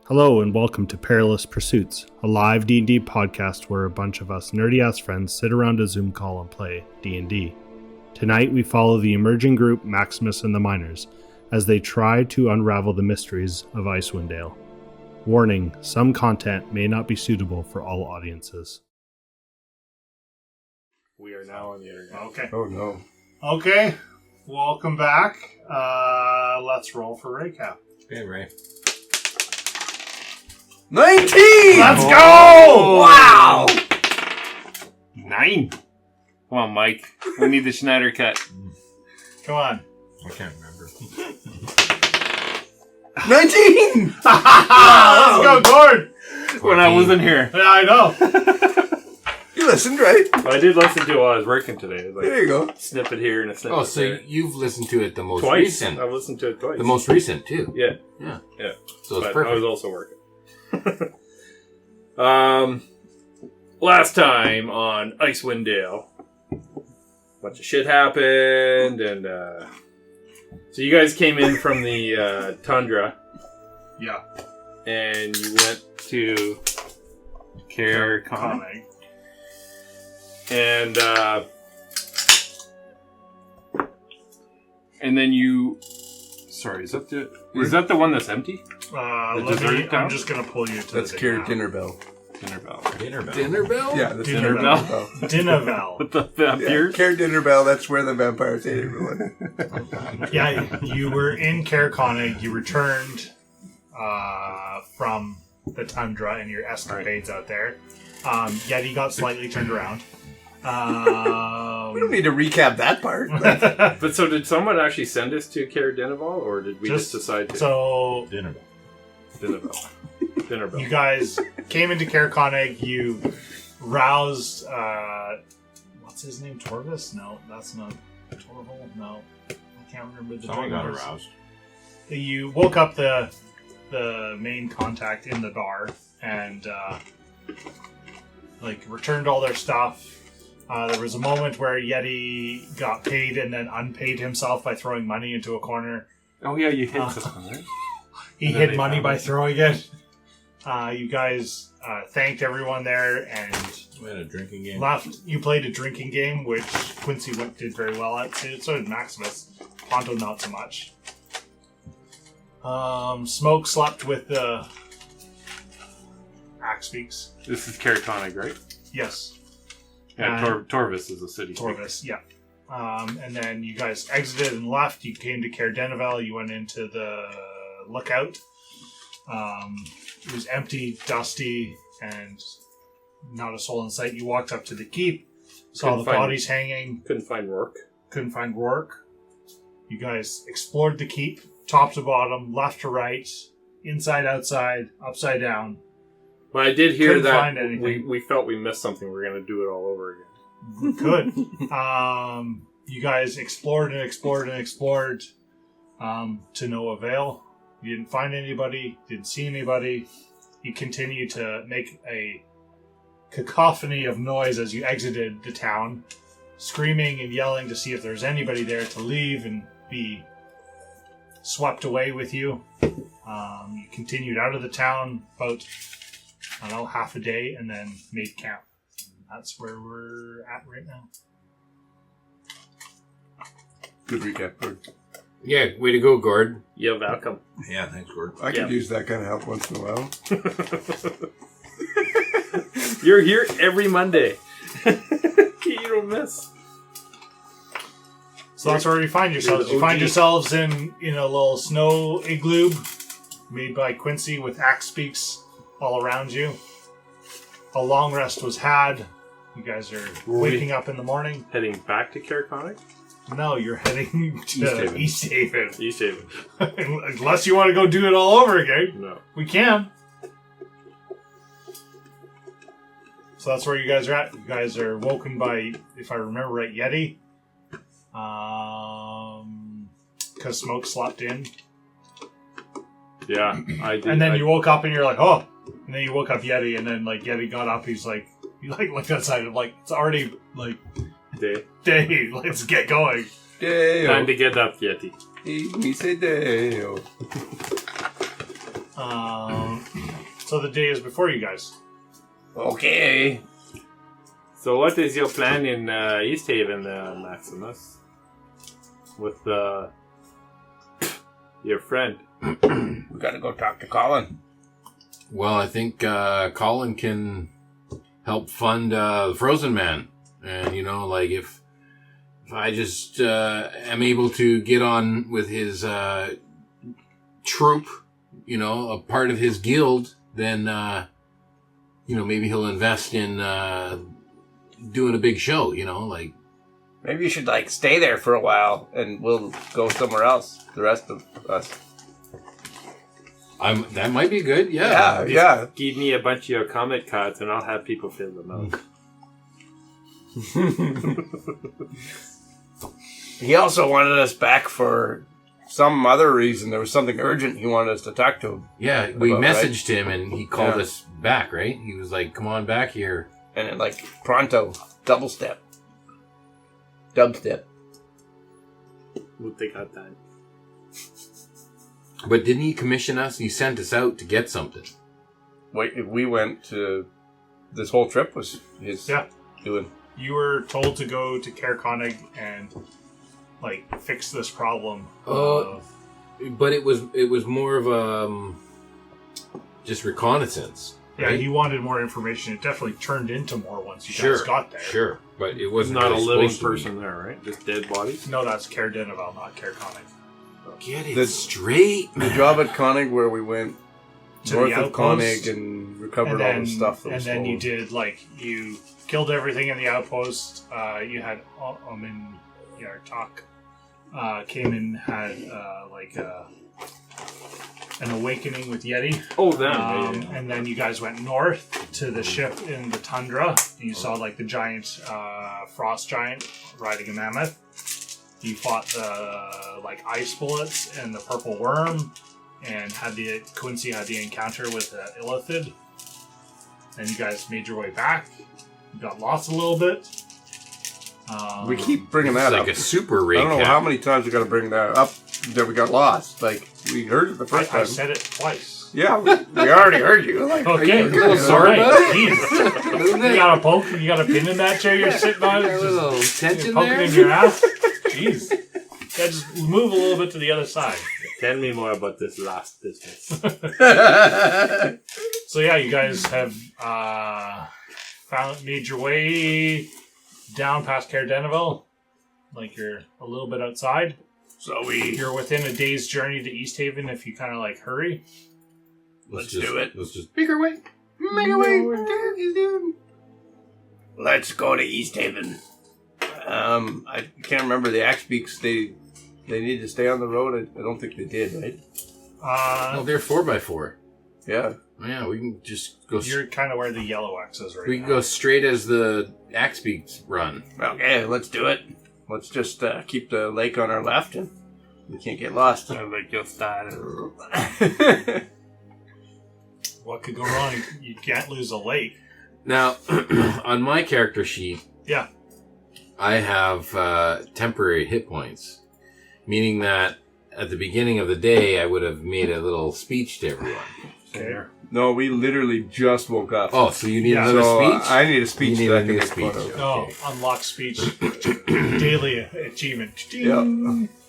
Hello and welcome to Perilous Pursuits, a live D&D podcast where a bunch of us nerdy-ass friends sit around a Zoom call and play D&D. Tonight we follow the emerging group Maximus and the Miners as they try to unravel the mysteries of Icewind. Warning, some content may not be suitable for all audiences. We are now on the internet. Okay. Oh no. Okay, welcome back. Let's roll for recap. Okay, Ray. 19! Let's go! Wow! 9. Come on, Mike. We need the Schneider cut. Come on. I can't remember. 19! Let's go, Gord! When I wasn't here. Yeah, I know. You listened, right? I did listen to it while I was working today. Like, There you go. snippet here and a snippet Oh, so there. you've listened to it the most Twice. recent. I've listened to it twice. The most recent, too. Yeah. Yeah. Yeah. So it's But perfect. I was also working. Last time on Icewind Dale, a bunch of shit happened, and so you guys came in from the tundra. Yeah. And you went to Cairconic. And then you... Sorry, is that the one that's empty? I'm just going to pull you to That's the Kier now. Dinner Bell. Dinner bell. Dinner bell. Dinner bell? Yeah, that's Dinner bell. Dinner Bell. With the vampires? Kier Dinner Bell, that's where the vampires ate everyone. Yeah, you were in Cairconic. You returned from the tundra and your escapades out there. Yeti got slightly turned around. We don't need to recap that part. But so did someone actually send us to Cair Dinaval, or did we just decide to? So Dinner bell. Dinner bell. Dinner bell. you guys came into Cairconic. You roused, what's his name? Torvis? No, that's not Torval. No, I can't remember the Someone got name. aroused. You woke up the main contact in the bar and returned all their stuff. There was a moment where Yeti got paid and then unpaid himself by throwing money into a corner. Oh yeah, you hit someone, right? He And then hid they money found by it. throwing it. You guys thanked everyone there and We had a drinking game. left. You played a drinking game, which Quincy did very well at. So did Maximus. Ponto not so much. Smoke slept with the Axe Speaks. This is Cairconic, right? Yes. Yeah, Torvis is a city. Torvis, yeah. And then you guys exited and left. You came to Cair Dinaval. You went into the lookout. It was empty, dusty, and not a soul in sight. You walked up to the keep, saw Couldn't the find- bodies hanging, Couldn't find Rourke. couldn't find Rourke. You guys explored the keep, top to bottom, left to right, inside, outside, upside down. But I did hear Couldn't that find anything. we felt we missed something. We're going to do it all over again. Good. You guys explored and explored and explored to no avail. You didn't find anybody, didn't see anybody. You continued to make a cacophony of noise as you exited the town, screaming and yelling to see if there's anybody there to leave and be swept away with you. You continued out of the town about, I don't know, half a day and then made camp. That's where we're at right now. Good recap, Gord. Yeah, way to go, Gord. You're welcome. Yeah, thanks, Gord. I could Yeah. use that kind of help once in a while. You're here every Monday. You don't miss. So that's where you find yourselves. You find yourselves in a little snow igloo made by Quincy with axe speaks all around you. A long rest was had. You guys are waking up in the morning. Heading back to Cairconic? No, you're heading to Easthaven. Easthaven. Easthaven. Unless you want to go do it all over again. No. We can. So that's where you guys are at. You guys are woken by, if I remember right, Yeti. Because Smoke slept in. Yeah, I did. And then you woke up and you're like, oh. And then you woke up Yeti, and then Yeti got up. He looked outside and it's already day. Let's get going. Deo. Time to get up, Yeti. He said Deo. So the day is before you guys. Okay. So what is your plan in Easthaven, Maximus? With your friend? We gotta go talk to Colin. Well, I think Colin can help fund the Frozen Man. And, you know, like, if I just am able to get on with his troop, you know, a part of his guild, then, you know, maybe he'll invest in doing a big show, you know, like... Maybe you should, like, stay there for a while, and we'll go somewhere else, the rest of us. That might be good, yeah. Yeah. Give me a bunch of your comment cards and I'll have people fill them out. He also wanted us back for some other reason. There was something urgent he wanted us to talk to him. Yeah, we messaged him and he called us back, right? He was like, come on back here. And it, like, pronto, dubstep. We'll take our time. But didn't he commission us? He sent us out to get something. Wait, we went to... This whole trip was his doing. You were told to go to Caer Konig and, like, fix this problem. But it was more of just reconnaissance. Yeah, right? he wanted more information. It definitely turned into more once you guys got there. Sure, but it was not a living person there, right? Just dead bodies? No, that's Caer Dineval, not Caer Konig. Get it straight, man. The job at Konig where we went to north the of outpost, Konig and recovered all the stuff that was then you stolen. did, like, you killed everything in the outpost. You had Omin Yartak came and had, an awakening with Yeti. Oh, them. And then you guys went north to the ship in the tundra. And you saw, like, the giant frost giant riding a mammoth. You fought the, like, ice bullets and the purple worm. And Quincy had the encounter with Illithid. And you guys made your way back. You got lost a little bit. We keep bringing that It's up. like a super recap. I don't know how many times we got to bring that up that we got lost. Like, we heard it the first time. I said it twice. Yeah, we already heard you. Like, Okay, a little sore about it? Jeez. You got a poke? You got a pin in that chair you're sitting on? A little Just tension poking there? in your ass? Jeez. Yeah, just move a little bit to the other side. Tell me more about this last business. So yeah, you guys have made your way down past Caer Dineval. Like, you're a little bit outside. so You're within a day's journey to Easthaven if you kind of, like, hurry. Let's do it. Let's just make our way. Let's go to Easthaven. I can't remember the Axe Beaks. They need to stay on the road. I don't think they did, right? Oh, they're 4x4. Yeah. Yeah, we can just go. You're kind of where the yellow X is right We now. can go straight as the axe beaks run. Okay, let's do it. Let's just keep the lake on our left and we can't get lost. I like your style. What could go wrong? You can't lose a lake. Now, on my character sheet, Yeah. I have temporary hit points, meaning that at the beginning of the day, I would have made a little speech to everyone. Okay. No, we literally just woke up. Oh, so you need Yeah, another so speech? I need a speech You need that I a can new make speech. fun of. Oh, Okay. unlock speech. Daily achievement. Yeah.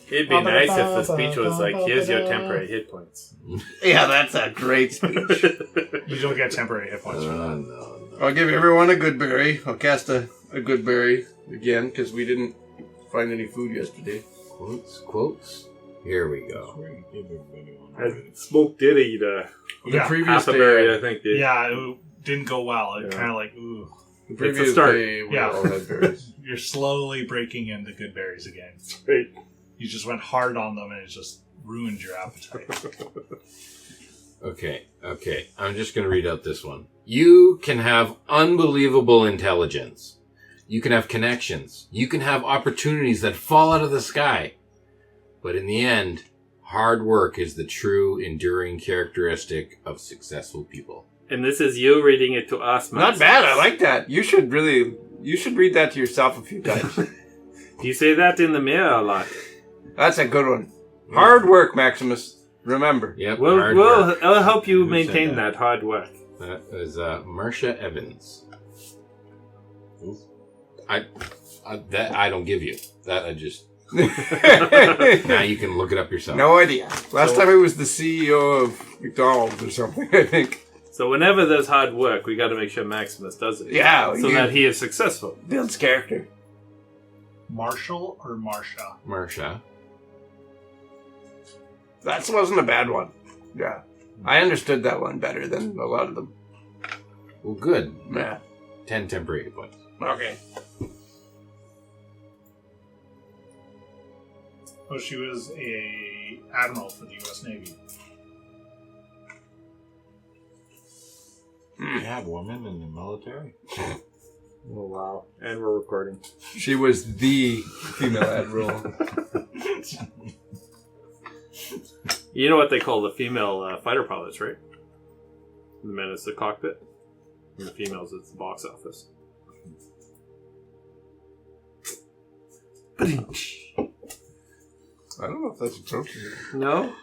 It'd be nice if the speech was like, here's your temporary hit points. Yeah, that's a great speech. You don't get temporary hit points for that. No. I'll give everyone a good berry. I'll cast a good berry again because we didn't find any food yesterday. Quotes. Here we go. And Smoke did eat The Yeah, previous half a day, berry, I think. Did. Yeah, it didn't go well. It Yeah. kind of like, ooh. the It's previous a start. day we Yeah. all had berries. You're slowly breaking into good berries again. Great. You just went hard on them and it just ruined your appetite. Okay. I'm just going to read out this one. You can have unbelievable intelligence. You can have connections. You can have opportunities that fall out of the sky. But in the end, hard work is the true, enduring characteristic of successful people. And this is you reading it to us, Not bad. I like that. You should read that to yourself a few times. Do you say that in the mirror a lot? That's a good one. Hard work, Maximus. Remember. Yep. We'll I'll help you Who maintain said that hard work. That was Marcia Evans. I don't give you that. I just now you can look it up yourself. No idea. Last time it was the CEO of McDonald's or something, I think. So whenever there's hard work, we got to make sure Maximus does it. Yeah. So that he is successful. Builds character. Marshall or Marsha? Marcia. That wasn't a bad one. Yeah. I understood that one better than a lot of them. Well, good. Yeah. 10 temporary points. Okay. Oh, she was a admiral for the U.S. Navy. You have women in the military? Oh, wow. And we're recording. She was the female admiral. You know what they call the female fighter pilots, right? The men is the cockpit. And the females is the box office. I don't know if that's appropriate. No?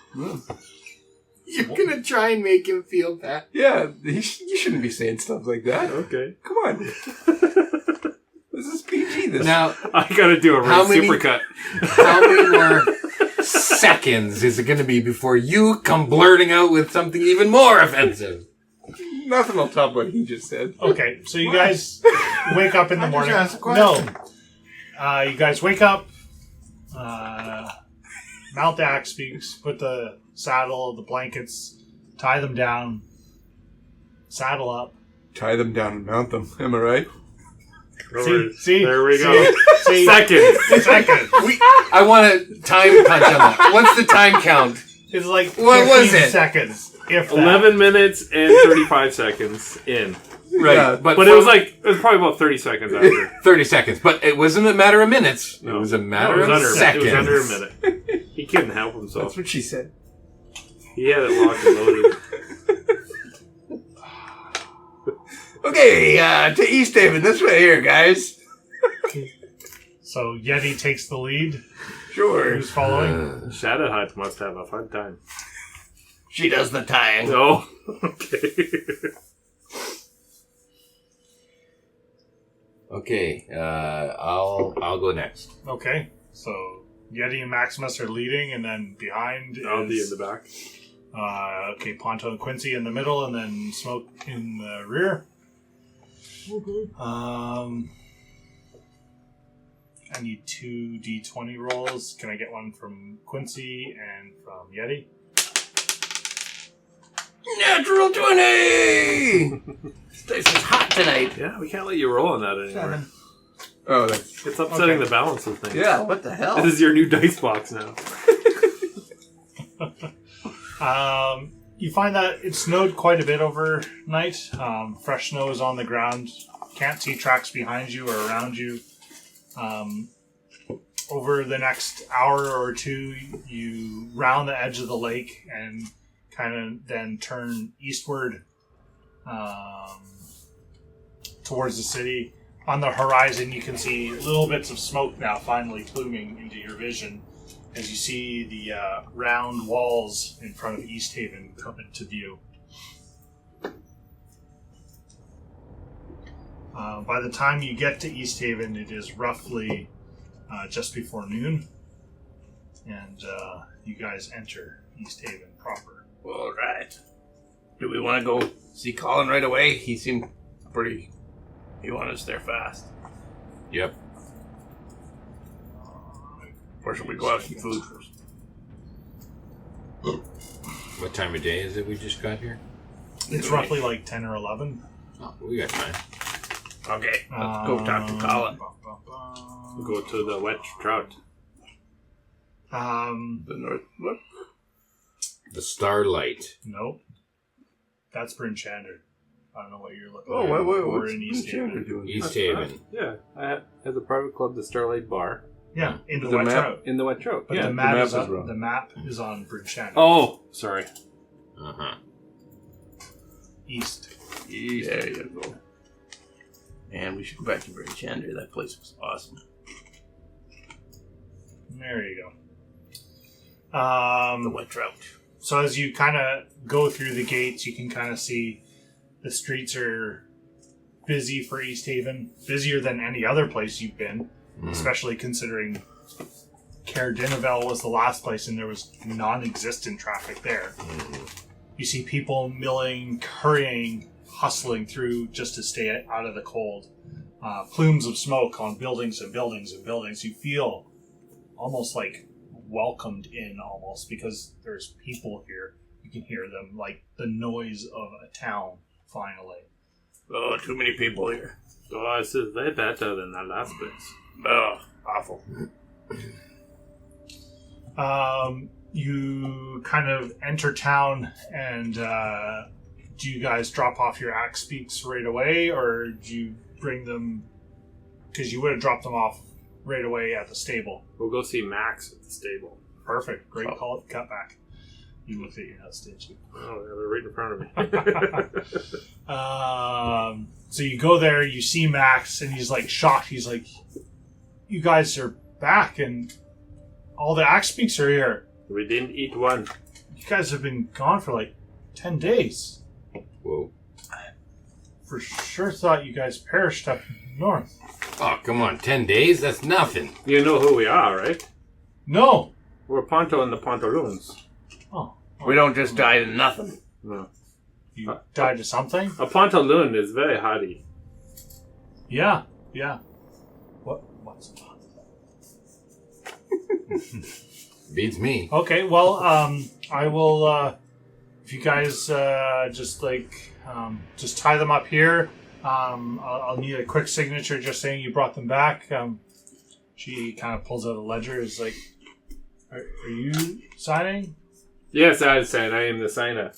You're gonna try and make him feel bad. Yeah, you shouldn't be saying stuff like that. Okay. Come on. This is PG. This Now, I gotta do a How many- supercut. how many more seconds is it gonna be before you come blurting out with something even more offensive? nothing will top what he just said. Okay, so you guys wake up in the I just morning. asked a question. No. You guys wake up, mount the axe speaks, put the saddle, the blankets, tie them down, saddle up. Tie them down and mount them. Am I right? See? There we go. See? Seconds. Second. I want a time punch on that. What's the time count? It's like What 15 was it? seconds. If that. 11 minutes and 35 seconds in. Right, Yeah, but But it was probably about 30 seconds after. 30 seconds. But it wasn't a matter of minutes. No. It was a matter No, it was of seconds. It was under a minute. He couldn't help himself. That's what she said. He had it locked and loaded. Okay, to Easthaven. This way here, guys. So Yeti takes the lead. Sure. Who's following? Shadow Hut must have a fun time. She does the tying. Oh, okay. Okay, I'll go next. Okay, so Yeti and Maximus are leading, and then behind I'll be in is the back. okay, Ponto and Quincy in the middle, and then Smoke in the rear. I need 2 D20 rolls. Can I get one from Quincy and from Yeti? Natural 20! This dice is hot tonight. Yeah, we can't let you roll on that anymore. Oh, that's... It's upsetting Okay. the balance of things. Yeah, what the hell? This is your new dice box now. You find that it snowed quite a bit overnight. Fresh snow is on the ground. Can't see tracks behind you or around you. Over the next hour or two, you round the edge of the lake and kind of then turn eastward towards the city. On the horizon, you can see little bits of smoke now finally pluming into your vision as you see the round walls in front of Easthaven come into view. By the time you get to Easthaven, it is roughly just before noon, and you guys enter Easthaven proper. All right. Do we want to go see Colin right away? He seemed pretty... He wanted us there fast. Yep. Or should we go out and eat food first? What time of day is it we just got here? It's roughly like 10 or 11. Oh, we got time. Okay, let's go talk to Colin. We'll go to the wet trout. The north... What? The Starlight. Nope. That's Bryn Shander. I don't know what you're looking Oh, at. wait, Or what's in Bryn Shander Easthaven. doing? Easthaven. Yeah, at the private club, the Starlight Bar. Yeah, in the The Wet map- Trout. In the wet trout. But Yeah. the map, map is is on, wrong. the map is on Bryn Shander. Oh, sorry. Uh-huh. East. There you go. And we should go back to Bryn Shander. That place was awesome. There you go. The wet trout. So as you kind of go through the gates, you can kind of see the streets are busy for Easthaven, busier than any other place you've been, especially considering Caerdinavel was the last place and there was non-existent traffic there. You see people milling, hurrying, hustling through just to stay out of the cold. Plumes of smoke on buildings and buildings and buildings. You feel almost like welcomed in almost because there's people here. You can hear them, like the noise of a town, finally. Oh, too many people here. Oh, this is way better than that last place. Oh, awful. You kind of enter town, and do you guys drop off your axe beaks right away, or do you bring them? Because you would have dropped them off right away at the stable. We'll go see Max at the stable. Perfect. Great call. Cut back. You looked at your notes, didn't you? Oh, they're right in front of me. So you go there, you see Max, and he's like shocked. He's like, "You guys are back, and all the axe beaks are here. We didn't eat one. You guys have been gone for like 10 days. Whoa. For sure thought you guys perished up north." Oh, come on. 10 days? That's nothing. You know who we are, right? No. We're Ponto and the Pontaloons. Oh. We don't just die to nothing. No. You died to something? A Pontaloon is very hardy. Yeah. What's Beats me. Okay, well, I will, if you guys just tie them up here. I'll need a quick signature just saying you brought them back. She kind of pulls out a ledger. Is like, are you signing? Yes, I said I am the signer.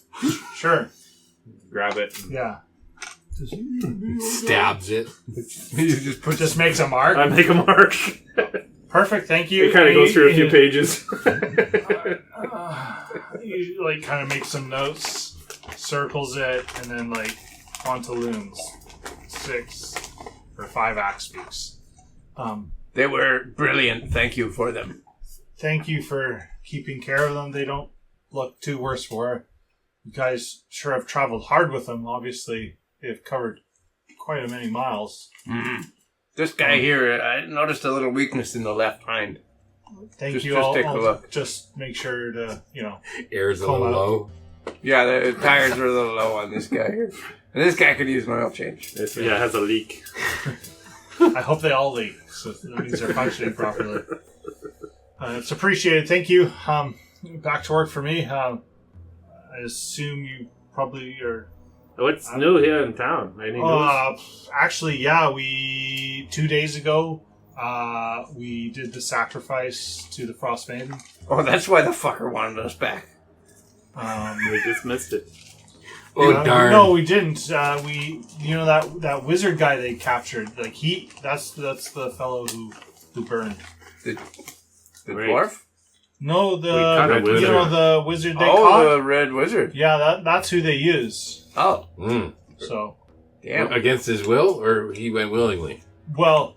Sure. Grab it. Yeah. Stabs it. You Just makes a mark. I make a mark. Perfect, thank you. It kind of goes through a few pages. You like kind of make some notes, circles it, and then like Pontaloons, 6 or 5 axe beaks. They were brilliant. Thank you for them. Thank you for keeping care of them. They don't look too worse for it. You guys sure have traveled hard with them. Obviously, they've covered quite a many miles. Mm-hmm. This guy here, I noticed a little weakness in the left hind. Thank you. Just take a look. Just make sure to, Air's a little low. Yeah, the tires are a little low on this guy here. And this guy could use an oil change. It has a leak. I hope they all leak, so that means they're functioning properly. It's appreciated. Thank you. Back to work for me. I assume you probably are... What's new here in town? Any news? Actually, yeah. 2 days ago, we did the sacrifice to the Frostmaiden. Oh, that's why the fucker wanted us back. We just missed it. Oh, darn. No, we didn't. That wizard guy they captured. Like that's the fellow who burned. The dwarf? No, the wizard they caught. The red wizard. Yeah, that's who they use. Oh. Mm. So, damn. Against his will, or he went willingly? well,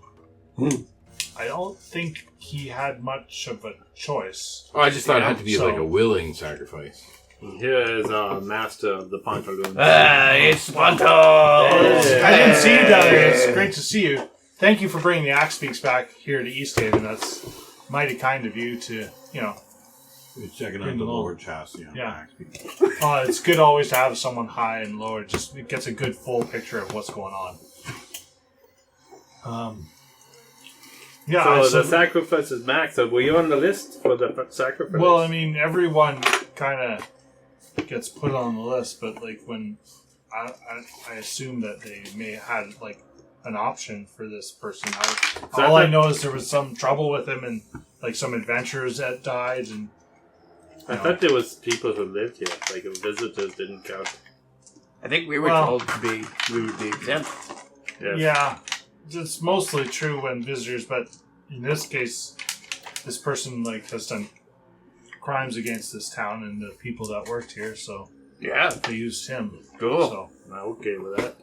I don't think he had much of a choice. Oh, I just thought it had to be like a willing sacrifice. Here is our master of the Pantaloons. It's Ponto! I didn't see you down there. It's great to see you. Thank you for bringing the axe beaks back here to Easthaven. That's mighty kind of you to, We're checking out the lower chassis. Yeah. It's good always to have someone high and low. It gets a good full picture of what's going on. So the sacrifice is Max. So were you on the list for the sacrifice? Well, I mean, everyone kind of gets put on the list, but like when I assume that they may have had like an option for this person. All I know is there was some trouble with him and like some adventurers that died and. I thought there was people who lived here, like visitors didn't count. I think we were told we would be exempt. Yes. Yeah, it's mostly true when visitors, but in this case, this person has done crimes against this town and the people that worked here, so yeah, they used him. Cool. So I'm okay with that.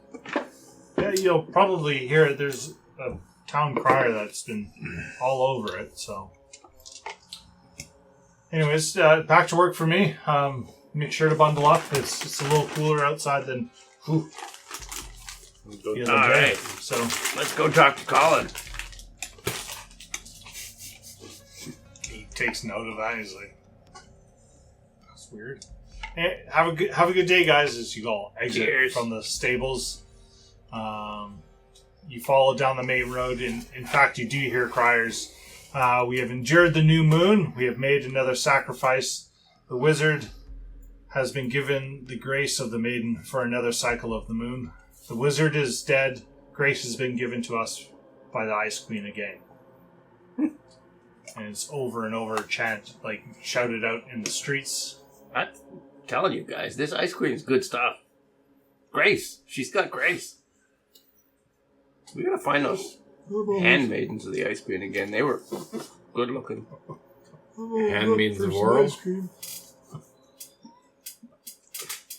yeah, you'll probably hear it. There's a town crier that's been all over it. So Anyways, back to work for me. Make sure to bundle up. It's a little cooler outside than the other day. Alright. So Let's go talk to Colin. he takes note of that. He's like, "That's weird." Hey, have a good day, guys. As you all exit Cheers. from the stables, you follow down the main road. In fact, you do hear criers. We have endured the new moon. We have made another sacrifice. The wizard has been given the grace of the maiden for another cycle of the moon. The wizard is dead. Grace has been given to us by the Ice Queen again. And it's over and over shouted out in the streets. I'm telling you guys, this Ice Queen is good stuff. Grace. She's got grace. We gotta find those handmaidens of the Ice Queen again. They were good looking. Handmaidens of World.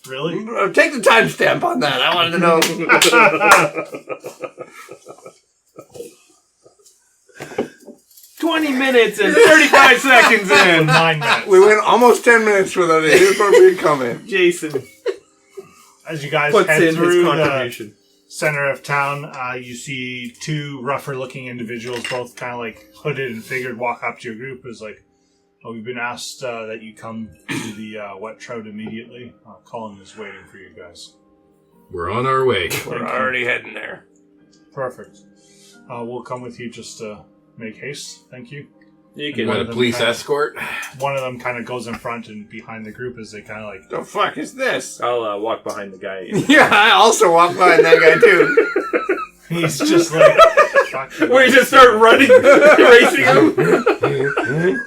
Really? Take the timestamp on that. I wanted to know. 20 minutes and 35 seconds in. 9 minutes. We went almost 10 minutes without an inappropriate comment. Jason As you guys puts head in his through the contribution. center of town, you see two rougher-looking individuals, both kind of like hooded and figured, walk up to your group. It's like, "Oh, we've been asked that you come to the wet trout immediately. Colin is waiting for you guys." We're on our way. We're already heading there. Perfect. We'll come with you just to make haste. Thank you. You You can. want a police escort? One of them kind of goes in front and behind the group as they kind of like... The fuck is this? I'll walk behind the guy. Yeah, I also walk behind that guy too. He's just like... fuck you. We just start running, racing him.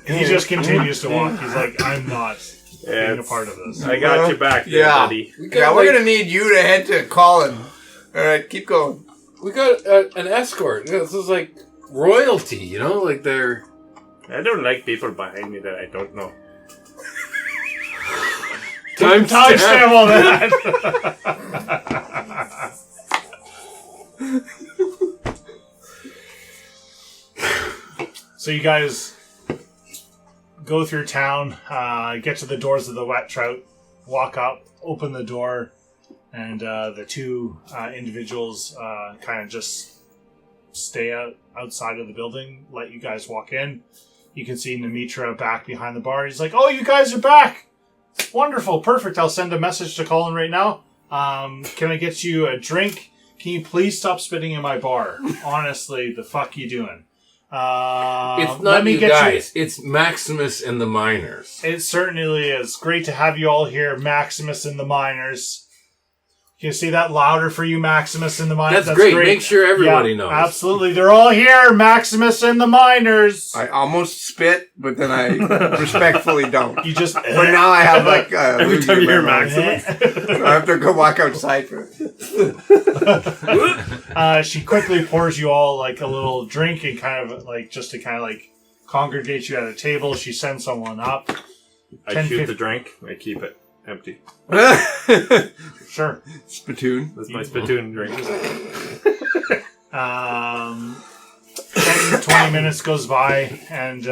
He just continues to walk. He's like, "I'm not being a part of this." I got you back there, buddy. Yeah, we're gonna need you to head to Colin. Alright, keep going. We got an escort. This is like royalty, you know? Like they're... I don't like people behind me that I don't know. Timestamp all that. So you guys go through town, get to the doors of the wet trout, walk up, open the door, and the two individuals kind of just stay outside of the building, let you guys walk in. You can see Nimitra back behind the bar. He's like, "Oh, you guys are back! Wonderful, perfect. I'll send a message to Colin right now. Can I get you a drink? Can you please stop spitting in my bar? Honestly, the fuck you doing?" It's not you guys. It's Maximus and the Miners. It certainly is. Great to have you all here, Maximus and the Miners. Can you see that louder for you, Maximus and the Miners? That's great. Make sure everybody knows. Absolutely. They're all here, Maximus and the Miners. I almost spit, but then I respectfully don't. You just... But now I have like... Every time you hear Maximus. I have to go walk outside for it. She quickly pours you all like a little drink and kind of like just to kind of like congregate you at a table. She sends someone up. I shoot the drink. I keep it empty. Sure. Spittoon. That's my spittoon drink. 10-20 minutes goes by and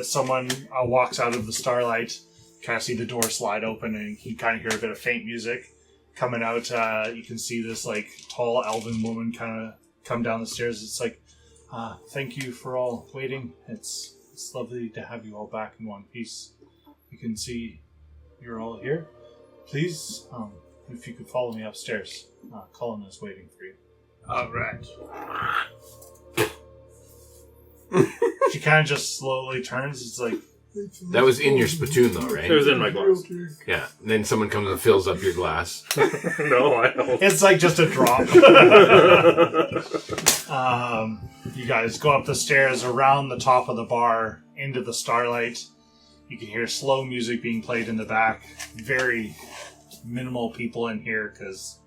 someone walks out of the starlight. Kind of see the door slide open and you kind of hear a bit of faint music coming out. You can see this like tall elven woman kind of come down the stairs. It's like, "Thank you for all waiting. It's lovely to have you all back in one piece. You can see you're all here. Please, if you could follow me upstairs. Colin is waiting for you." Alright. She kind of just slowly turns. It's like... That was in your spittoon, though, right? It was in my glass. Yeah. And then someone comes and fills up your glass. No, I don't. It's like just a drop. You guys go up the stairs, around the top of the bar, into the starlight. You can hear slow music being played in the back. Very minimal people in here because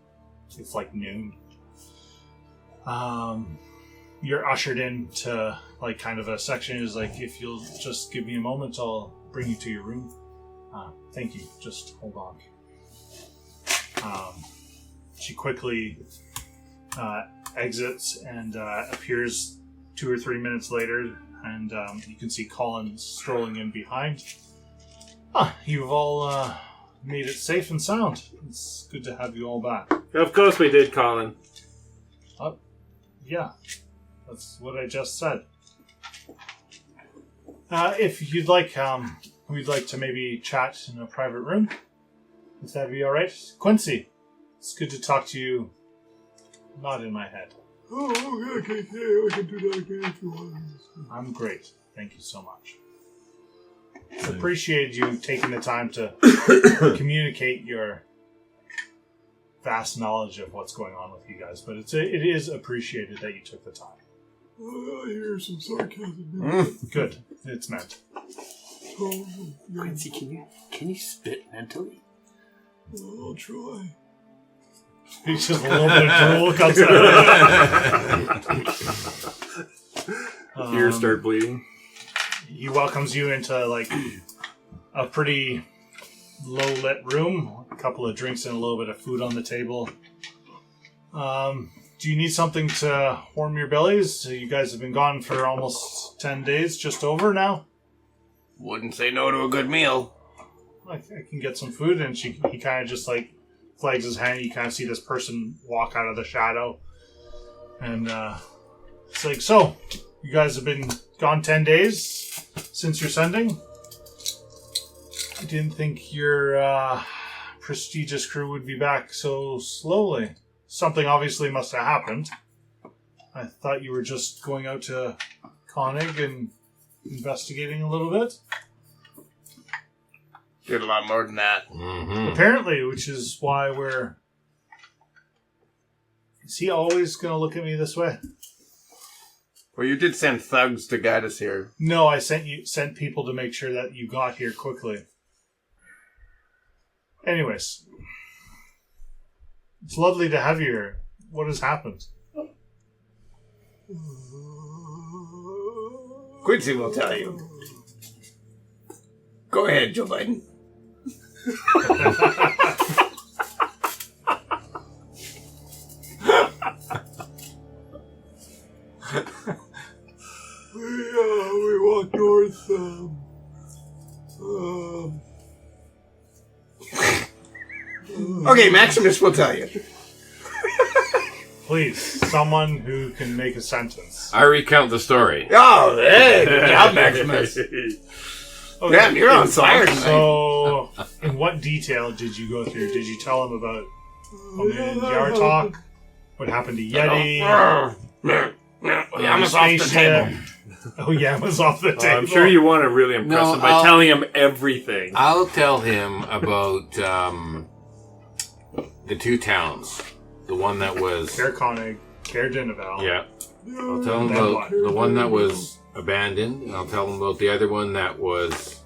it's like noon. You're ushered into like kind of a section. Is like, "If you'll just give me a moment, I'll bring you to your room." Thank you. Just hold on. She quickly exits and appears 2 or 3 minutes later, and you can see Colin strolling in behind. You've all made it safe and sound. It's good to have you all back. Of course we did, Colin. Yeah, that's what I just said. If you'd like, we'd like to maybe chat in a private room. If that'd be alright. Quincy, it's good to talk to you. Not in my head. Oh, okay, I can do that again if you want. I'm great. Thank you so much. Appreciate you taking the time to communicate your vast knowledge of what's going on with you guys, but it is appreciated that you took the time. I hear some sarcasm. Good. It's meant. Oh, yeah, Quincy, can you spit mentally? I'll try. It's just a little bit of drool comes out. Ears start bleeding. He welcomes you into like a pretty low lit room. A couple of drinks and a little bit of food on the table. Do you need something to warm your bellies? You guys have been gone for almost 10 days, just over now. Wouldn't say no to a good meal. I can get some food, and he kind of just like flags his hand. You kind of see this person walk out of the shadow, and it's like, so you guys have been gone 10 days since your sending. I didn't think your prestigious crew would be back so slowly. Something obviously must have happened. I thought you were just going out to Konig and investigating a little bit. Did a lot more than that. Mm-hmm. Apparently, which is why we're... Is he always going to look at me this way? Well, you did send thugs to guide us here. No, I sent people to make sure that you got here quickly. Anyways. It's lovely to have you here. What has happened? Quincy will tell you. Go ahead, Joe Biden. We walked north. Okay, Maximus will tell you. Please, someone who can make a sentence. I recount the story. Oh, hey, good job, Maximus. Okay. Yeah, you're on fire tonight. So, in what detail did you go through? Did you tell him about Yartok? What happened to Yeti? Yama's off the table. Oh, Yama's off the table. I'm sure you want to really impress him by telling him everything. I'll tell him about the two towns. The one that was... Caer Konig, Caer Dinaval. Yeah. I'll tell him about the one that was abandoned, and I'll tell him about the other one that was...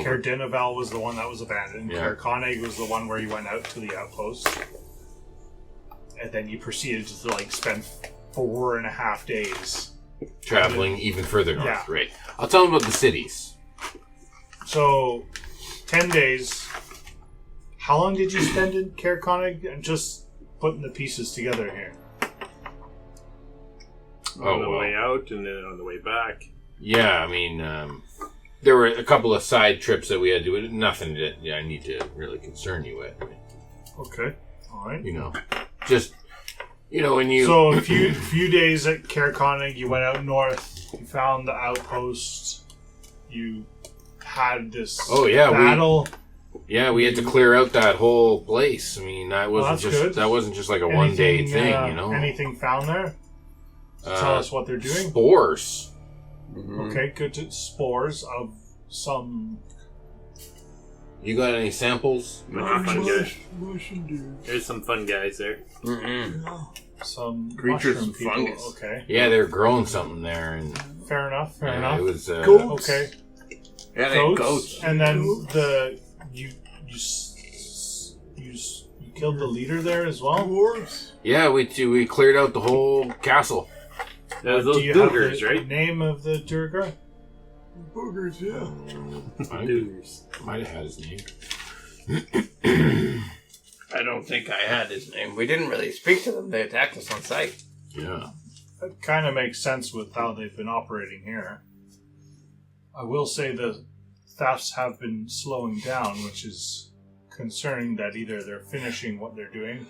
Caer Dinaval was the one that was abandoned. Yeah. Caer Konig was the one where you went out to the outpost. And then you proceeded to spend 4.5 days traveling even further north. Yeah. Right. I'll tell him about the cities. So, 10 days. How long did you spend in Caer Konig? I'm just putting the pieces together here. On the way out and then on the way back. Yeah, I mean, there were a couple of side trips that we had to do. Nothing that I need to really concern you with. Okay. All right. Just, when you... So, a few days at Caer Konig, you went out north, you found the outpost, you had this battle. We had to clear out that whole place. I mean, that wasn't just like a one-day thing, Anything found there? Tell us what they're doing. Spores. Mm-hmm. Okay, good. Spores of some... You got any samples? Bunch of fun guys. Mushroom deer. There's some fun guys there. Mm-mm. Some Creatures mushroom of people. fungus. Okay. Yeah, they're growing something there. And Fair enough. it was... Goats. Okay. Yeah, they goats. And then you killed the leader there as well? Dwarves. Yeah, we cleared out the whole castle. There's those Do you have Dugers, the right? name of the Durgar? Boogers, yeah. Dugers. Might have had his name. I don't think I had his name. We didn't really speak to them. They attacked us on sight. Yeah. That kind of makes sense with how they've been operating here. I will say the thefts have been slowing down, which is concerning that either they're finishing what they're doing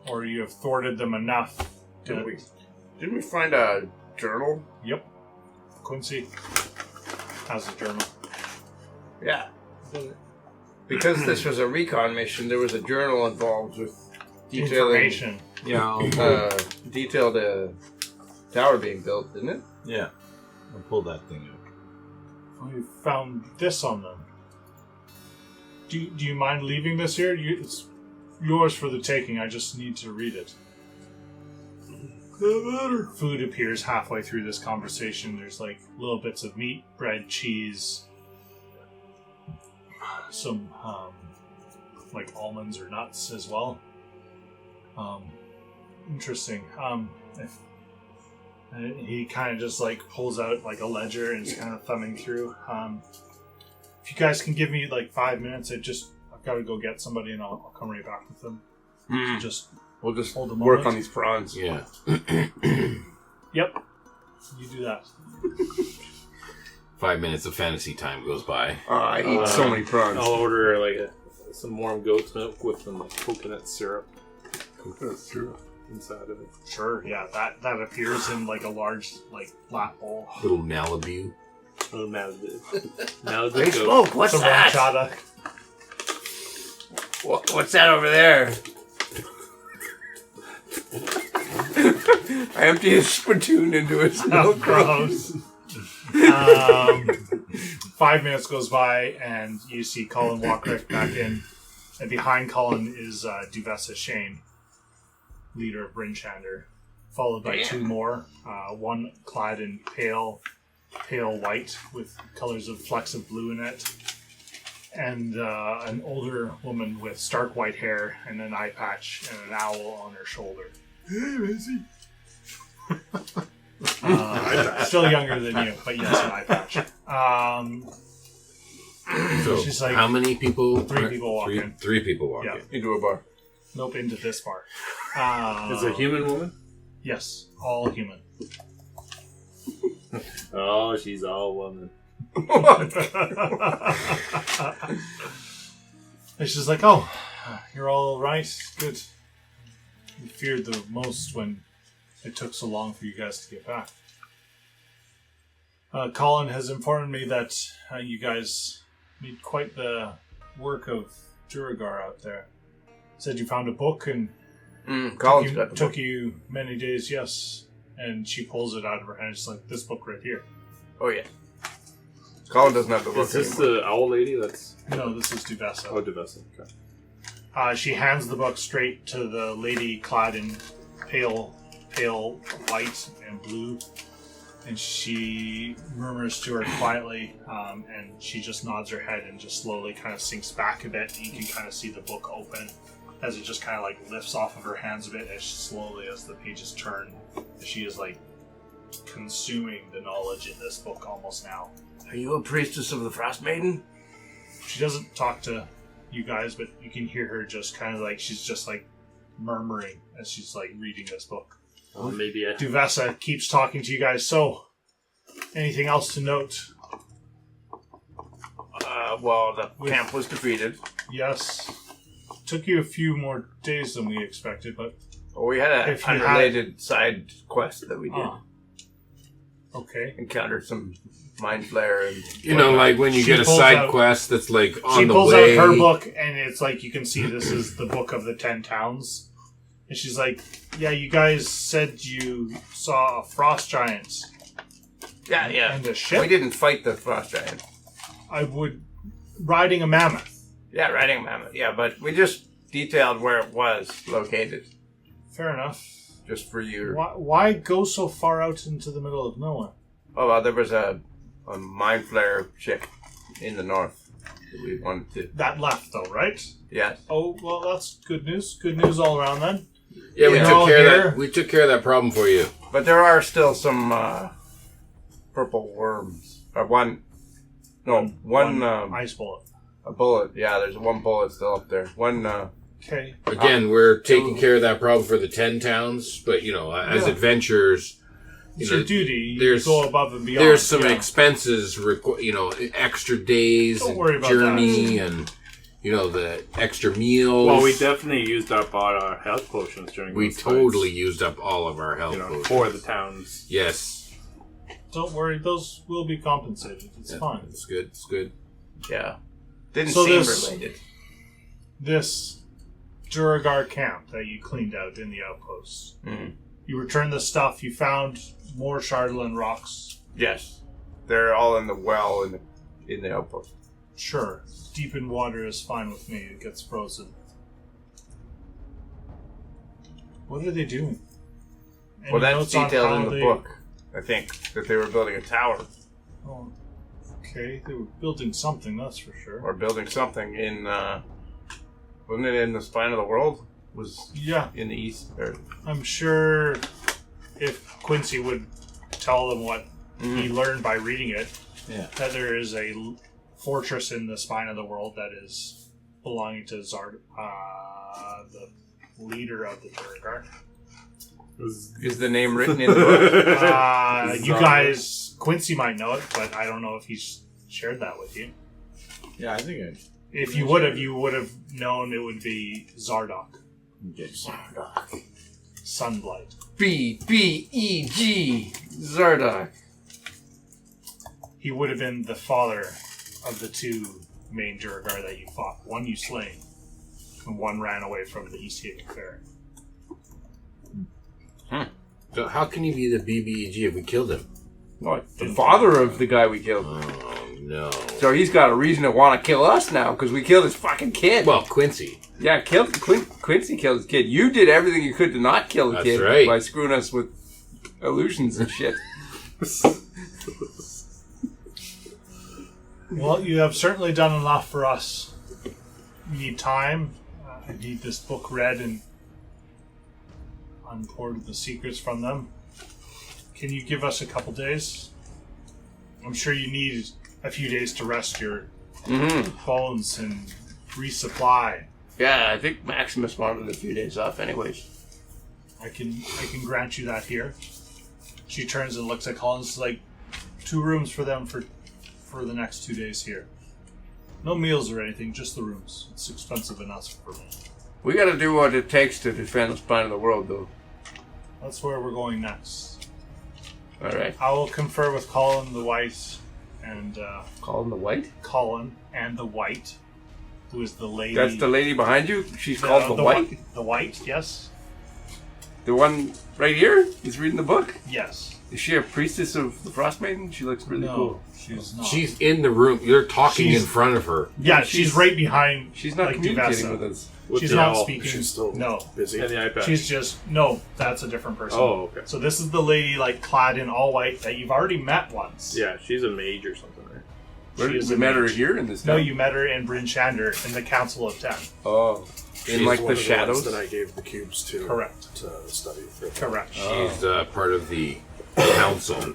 or you have thwarted them enough to... Didn't we find a journal? Yep. Quincy has a journal. Yeah. Because this was a recon mission, there was a journal involved with detailing... Information. Yeah, detailed tower being built, didn't it? yeah. I'll pull that thing out. We found this on them. Do you mind leaving this here? It's yours for the taking. I just need to read it. No matter. Food appears halfway through this conversation. There's like little bits of meat, bread, cheese, some like almonds or nuts as well. Interesting. He kind of just like pulls out like a ledger and is kind of thumbing through. If you guys can give me like 5 minutes, I've got to go get somebody and I'll come right back with them. So just We'll just hold the work moment. on these prawns. Yeah. Yep, you do that. 5 minutes of fantasy time goes by. I eat so many prawns. I'll order like some warm goat's milk with some coconut syrup. Coconut syrup. Inside of it. Sure, yeah, that appears in like a large like flat bowl. Little Malibu. Oh, Malibu. Malibu Hey, goat. Smoke, what's Some that? ranchada. What's that over there? I empty his spittoon into his Oh, milk. gross. 5 minutes goes by, and you see Colin walk right back in. And behind Colin is Duvessa Shane, leader of Bryn Shander, followed by two more. One clad in pale white with colors of flecks of blue in it, and an older woman with stark white hair and an eye patch and an owl on her shoulder. Hey, Missy. Still younger than you, but yes, an eye patch. So, She's like, how many people? three people walk in. Three people walk Yeah. in. Into a bar. Nope, into this bar. Is it a human woman? Yes, all human. Oh, she's all woman. And she's like, oh, you're all right? Good. We feared the most when it took so long for you guys to get back. Colin has informed me that you guys made quite the work of Duragar out there. Said you found a book and Colin's got the took book. you many days, yes. And she pulls it out of her hand. She's like, this book right here. Oh, yeah. Colin doesn't have the book Is this anymore. the owl lady? That's No, this is Duvessa. oh, Duvessa. Okay. She hands the book straight to the lady clad in pale white and blue, and she murmurs to her quietly, and she just nods her head and just slowly kind of sinks back a bit. You can kind of see the book open as it just kind of like lifts off of her hands a bit as slowly as the pages turn. She is like consuming the knowledge in this book almost now. Are you a priestess of the Frostmaiden? She doesn't talk to you guys, but you can hear her just kind of like, she's just like murmuring as she's like reading this book. Maybe a Duvessa keeps talking to you guys. So, anything else to note? Well, the camp was defeated. Yes. Took you a few more days than we expected, but Well, we had an If you unrelated side quest that we did. okay. Encountered some mind flare and... You know, like when you She get a pulls side out- quest that's like She on the pulls way. out her book, and it's like you can see this is the book of the 10 towns. And she's like, yeah, you guys said you saw a frost giant Yeah, and a ship. We didn't fight the frost giant. I would... riding a mammoth. Yeah, riding a mammoth. Yeah, but we just detailed where it was located. Fair enough. Just for you. Why go so far out into the middle of nowhere? Oh, well, there was a mind flare ship in the north that we wanted to... That left, though, right? Yes. Oh, well, that's good news. Good news all around, then. Yeah, we Yeah. took care of Here. that. We took care of that problem for you. But there are still some purple worms. Or one Ice bullet. a bullet. Yeah, there's one bullet still up there. One Okay. Again, we're taking care of that problem for the 10 towns, but you know, as Yeah. adventurers, It's your duty. You there's- go above and beyond. There's some yeah. expenses, extra days, Don't and worry about journey, and the extra meals. Well, we definitely used up all our health potions during We those totally times, used up all of our health potions. for the towns. Yes. Don't worry, those will be compensated. It's fine. It's good. It's good. Yeah. Didn't So seem this- related. This Duragar camp that you cleaned out in the outposts. Mm. You returned the stuff. You found more Chardolin rocks. Yes. They're all in the well in the outpost. Sure, deep in water is fine with me. It gets frozen. What are they doing? Any Well, that's notes on detailed how in the book. I think that they were building a tower Oh, okay, they were building something, that's for sure. or building something in. Wasn't it in the spine of the world? Was Yeah, in the east. Or, I'm sure if Quincy would tell them what he learned by reading it, Yeah. that there is a fortress in the spine of the world that is belonging to Zard, the leader of the Duragar. is the name written in the book? You guys, Quincy might know it, but I don't know if he's shared that with you. Yeah, I think If you would have known it would be Zardok, Sunblight. B-B-E-G. Zardok. He would have been the father of the two main Duragar that you fought. One you slain, and one ran away from the Easthaven fair. So how can he be the BBEG if we killed him? What? The father of the guy we killed. Oh, no. So he's got a reason to want to kill us now because we killed his fucking kid. Well, Quincy. Yeah, Quincy killed his kid. You did everything you could to not kill the That's kid right. by screwing us with illusions and shit. Well, you have certainly done enough for us. We need time. I need this book read and unported the secrets from them. Can you give us a couple days? I'm sure you need a few days to rest your bones and resupply. Yeah, I think Maximus wanted a few days off anyways. I can grant you that here. She turns and looks at Collins like 2 rooms for them for the next 2 days here. No meals or anything, just the rooms. It's expensive enough for me. We gotta do what it takes to defend the spine of the world, though. That's where we're going next. Alright. I will confer with Colin the White and Call him the White? Colin and the White, who is the lady. That's the lady behind you? She's called the White? The White, yes. The one right here is reading the book? Yes. Is she a priestess of the Frostmaiden? She looks really No, cool. she's not. She's in the room. You're talking She's- in front of her. Yeah, she's- she's right behind. She's not like communicating Duvessa. with us. She's the not owl. speaking. she's still No. busy. And the iPad. She's just no. That's a different person. Oh, okay. So this is the lady like clad in all white that you've already met once. Yeah, she's a mage or something, right? Where She did is we a met her mage. here in this No, town? you met her in Bryn Shander in the Council of 10. Oh. In She's like one the of shadows? ones that I gave the cubes to. Correct. To study for. Correct. She's part of the council.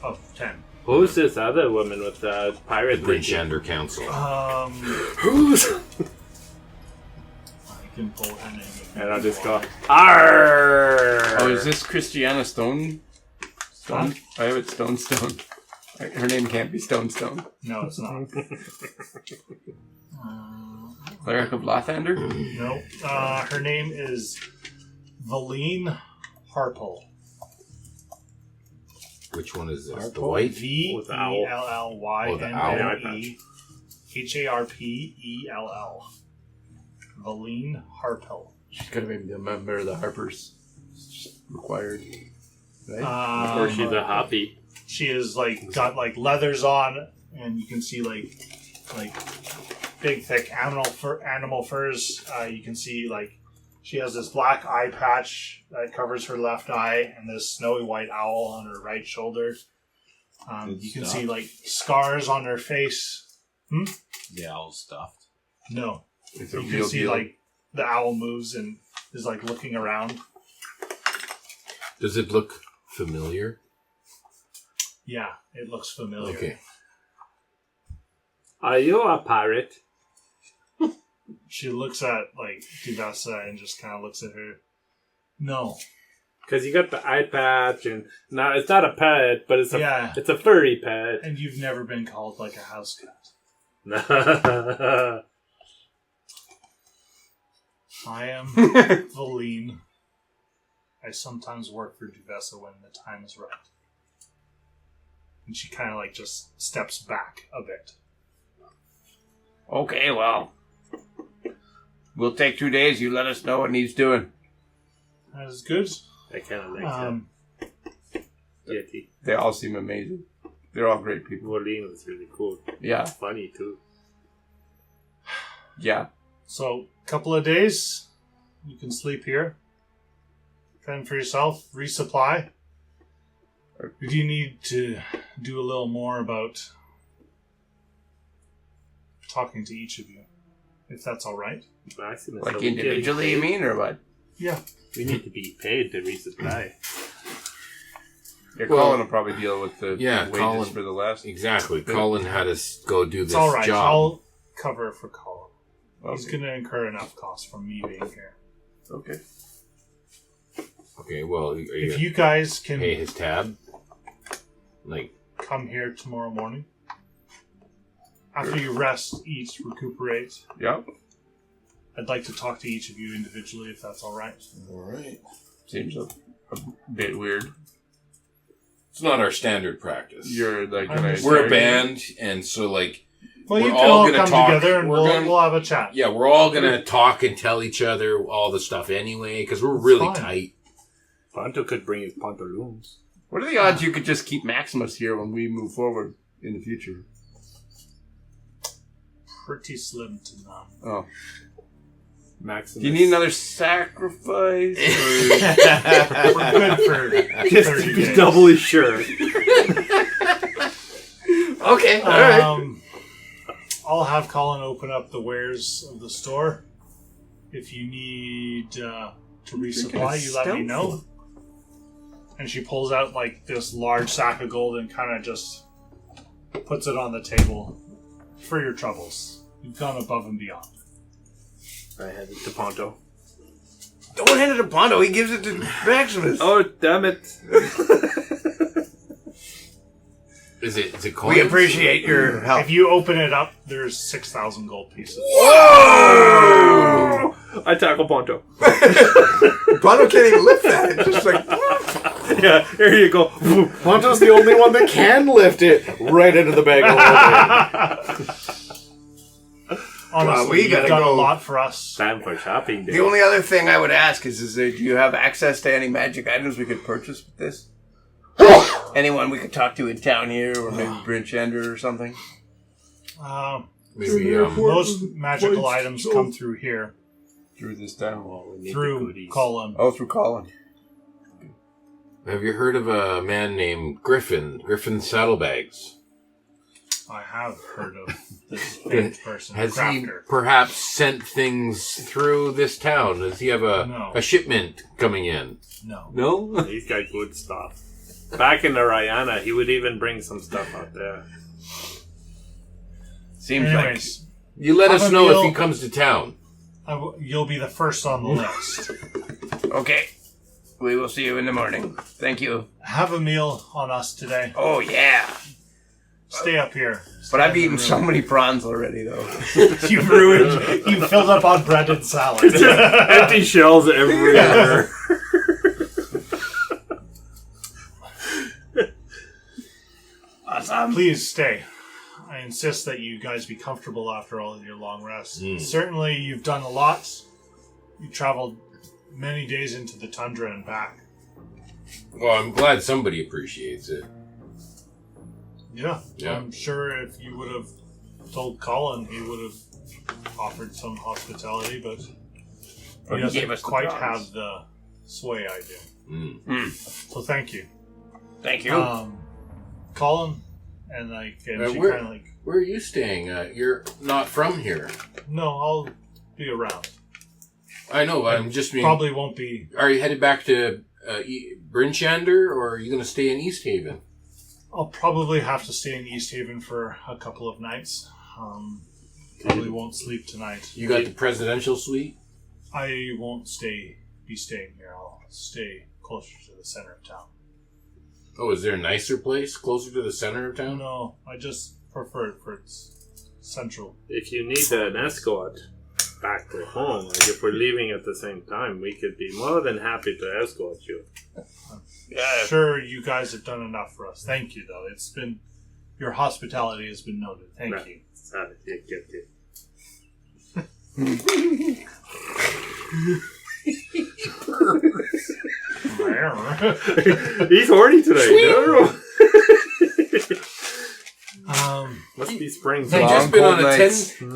Of 10. Who's this other woman with the pirate Bryn thingy? Shander Council. Who's? I can pull her name. if And you I'll just want. go, Arr! Oh, is this Christiana Stone? Stone? I have it Stone. Her name can't be Stone. No, it's not. Cleric of Lathander? No. Her name is Valine Harple. Which one is this? The Harple? white? With the owl. Oh, the VELLYNNE HARPELL. Valine Harpel. She's gotta be a member of the Harpers. It's just required. Right? Or she's a hoppy. She is like got like leathers on, and you can see like big thick animal furs. You can see like she has this black eye patch that covers her left eye, and this snowy white owl on her right shoulder. You can see like scars on her face. The owl stuffed. No, It's a you real can see deal. like the owl moves and is like looking around. Does it look familiar? Yeah, it looks familiar. Okay. Are you a pirate? She looks at like Duvessa and just kind of looks at her. No, Because you got the eye patch, and now it's not a pet, but it's a furry pet. And you've never been called like a house cat. I am Valine. I sometimes work for Duvessa when the time is right. And she kind of like just steps back a bit. Okay, well. We'll take 2 days. You let us know what needs doing. That is good. I kind of like that. Yeti. They all seem amazing. They're all great people. Valine was really cool. Yeah. Funny, too. Yeah. So, a couple of days, you can sleep here. Fend for yourself, resupply. Or do you need to do a little more about talking to each of you? If that's all right. Like individually, you mean, or what? Yeah. We need to be paid to resupply. Yeah, Colin will probably deal with the wages Colin, for the last. Exactly. Colin had us go do this it's all right. job. I'll cover for Colin. Okay. He's going to incur enough cost from me being here. Okay. Okay, well, are you If you guys can pay his tab? Like, come here tomorrow morning, after you rest, eat, recuperate, Yep. I'd like to talk to each of you individually, if that's all right. All right. Seems a bit weird. it's not our standard practice. You're like, We're a band, and so, like, Well, We're you can all all gonna come talk. together and We're gonna- we'll have a chat. yeah, we're all going to talk and tell each other all the stuff anyway, because we're really fine. tight. Ponto could bring his pantaloons. What are the odds you could just keep Maximus here when we move forward in the future? Pretty slim to none. Oh. Maximus. Do you need another sacrifice? Or... We're good for Just 30 to be days. doubly sure. Okay, alright. I'll have Colin open up the wares of the store. If you need to resupply, you let me know. And she pulls out like this large sack of gold and kind of just puts it on the table for your troubles. You've gone above and beyond. I hand it to Ponto. Don't hand it to Ponto, he gives it to Maximus. Oh, damn it. Is it coins? We appreciate your help. If you open it up, there's 6,000 gold pieces. Whoa! I tackle Ponto. Ponto can't even lift that. It's just like, Yeah, here you go. Ponto's the only one that can lift it right into the bag of holding. Honestly, we you've gotta done a go. lot for us. Time for shopping day. The only other thing I would ask is do you have access to any magic items we could purchase with this? Anyone we could talk to in town here, or maybe Bryn Shander or something? Maybe, Most magical items come through here, Through this town. We need the through goodies. Colin. Oh, through Colin. have you heard of a man named Griffin Saddlebags? I have heard of this famous person, Has he Crafter. perhaps sent things through this town? Does he have No. a shipment coming in? No. No? He's got good stuff. Back in the Rihanna, he would even bring some stuff out there. Seems Anyways, You let Have us a know meal. if he comes to town. you'll be the first on the list. like... Okay. We will see you in the morning. Thank you. Have a meal on us today. Oh, yeah. Stay up here. But I've eaten so many prawns already, though. You've ruined. You filled up on bread and salad. Empty shells everywhere. Awesome. Please stay. I insist that you guys be comfortable after all of your long rests. Certainly, you've done a lot. You traveled many days into the tundra and back. Well, I'm glad somebody appreciates it. Yeah. Yeah. I'm sure if you would have told Colin, he would have offered some hospitality, but Or he he gave doesn't us the quite prawns. have the sway I do. So thank you. Thank you. Colin, and she where- kind of like, Where are you staying? You're not from here. no, I'll be around. I know, I'm just mean... Probably won't be. Are you headed back to Bryn Shander, or are you going to stay in Easthaven? I'll probably have to stay in Easthaven for a couple of nights. Probably won't sleep tonight. You got the presidential suite? I won't be staying here. I'll stay closer to the center of town. Oh, is there a nicer place closer to the center of town? No, I just prefer it for its central. If you need an escort back to home, like if we're leaving at the same time, we could be more than happy to escort you. Yeah. Sure, you guys have done enough for us. Thank you, though. It's been your hospitality has been noted. Thank you. Sorry, you. He's horny today. Must be spring. You've just been on a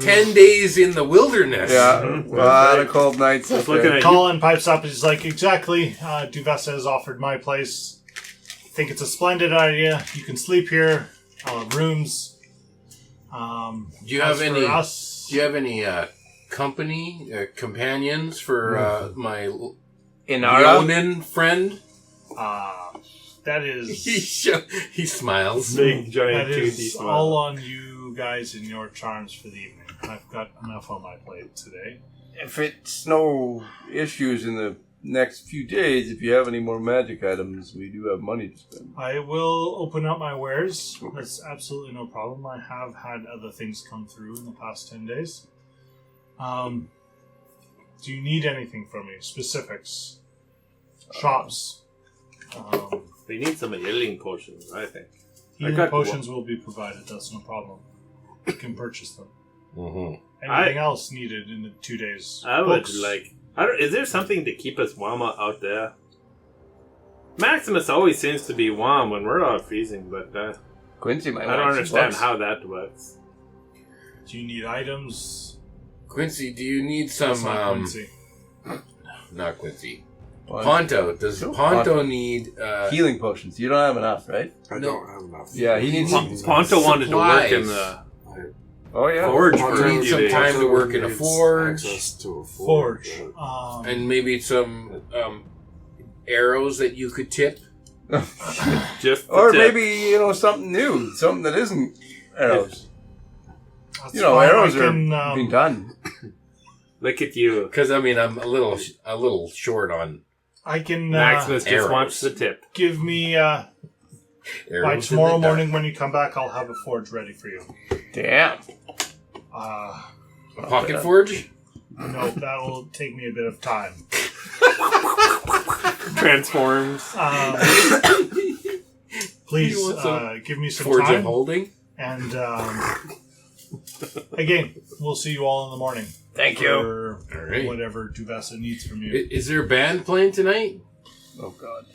10 days in the wilderness. Yeah, a lot of cold nights. Just looking at Colin pipes up. He's like, exactly. Duvessa has offered my place. I think it's a splendid idea. You can sleep here. I'll have rooms. Do you have any? Do you have any company companions for my Leonin friend? That is he smiles. big giant that toothy is smile. all on you guys and your charms for the evening. I've got enough on my plate today. If it's no issues in the next few days, if you have any more magic items, we do have money to spend. I will open up my wares. That's absolutely no problem. I have had other things come through in the past 10 days. Do you need anything from me? Specifics? Shops? We need some healing potions, I think. Healing got potions will be provided. That's no problem. You can purchase them. Mm-hmm. Anything else needed in the 2 days? I would Books? is there something to keep us warmer out there? Maximus always seems to be warm when we're all freezing, but Quincy might I don't want some understand books. how that works. Do you need items? Quincy, do you need some? That's not Quincy. Not Quincy. What? Ponto. Does Ponto need Healing potions. You don't have enough, right? I don't have enough. Yeah, he needs some. Ponto wanted to work in supplies. the Oh, yeah. forge Ponto for a need few some days. time to work in a needs forge. access to a Forge. but- and maybe some arrows that you could tip? Just the Or tip. maybe, something new. Something that isn't arrows. That's You know, fine. arrows I can, are being done. Look at you. Because I'm a little short on I can Maximus just arrows. wants the tip. give me arrows. by in tomorrow the dark. morning when you come back. I'll have a forge ready for you. Damn. Uh, A pocket forge? no, that will take me a bit of time. Transforms. Please You want some give me some Forge of time. holding? And again, we'll see you all in the morning. Thank you. For All right. whatever Duvessa needs from you. Is there a band playing tonight? Oh, God.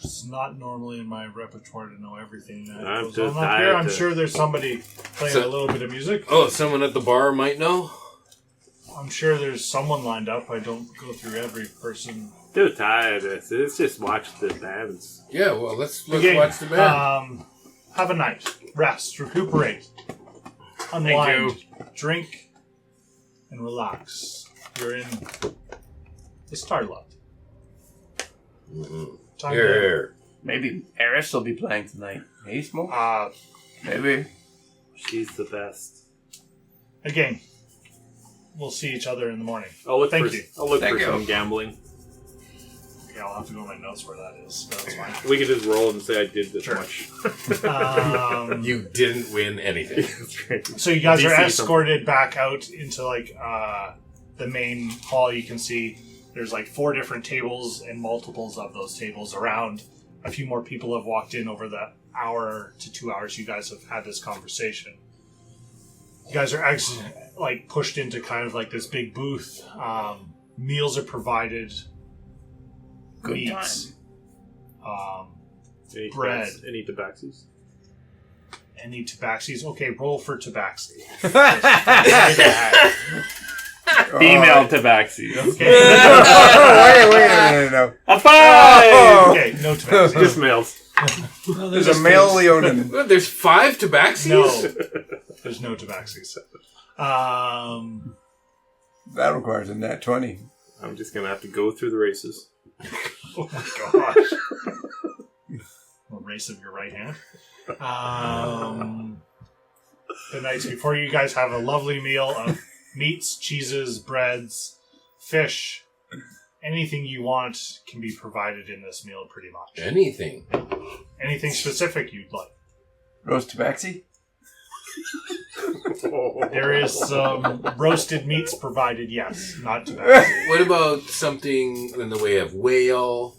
It's not normally in my repertoire to know everything that I'm goes just on up here. tired I'm to- sure there's somebody playing So- a little bit of music. Oh, someone at the bar might know? I'm sure there's someone lined up. I don't go through every person. Too tired. Let's just watch the bands. Yeah, well, let's Again, watch the band. Have a night. Rest. Recuperate. Unwind. Drink. And relax. You're in the Starlight. Time Here. Maybe Eris will be playing tonight. Hey, Smoke? Maybe. She's the best. Again, we'll see each other in the morning. I'll look Thank for, you. I'll look Thank for you. some gambling. Okay, I'll have to go to my notes where that is. But that's fine. We could just roll and say I did this Sure. much. You didn't win anything. So you guys are DC escorted back out into the main hall. You can see there's 4 different tables and multiples of those tables around. A few more people have walked in over the hour to 2 hours you guys have had this conversation. You guys are actually pushed into kind of this big booth. Meals are provided. Good Meats. Any Bread. Any tabaxis? Any tabaxis? Okay, roll for tabaxi. Female tabaxis. Okay. Wait, no. A 5! Okay, no tabaxi. Just males. There's a male Leonin. Well, there's 5 tabaxis? No, there's no tabaxis. That requires a nat 20. I'm just going to have to go through the races. Oh my gosh. A race of your right hand. The nights before, you guys have a lovely meal of meats, cheeses, breads, fish, anything you want can be provided in this meal, pretty much. Anything. Anything specific you'd like. Roast tabaxi? There is some roasted meats provided, yes, not tobacco. What about something in the way of whale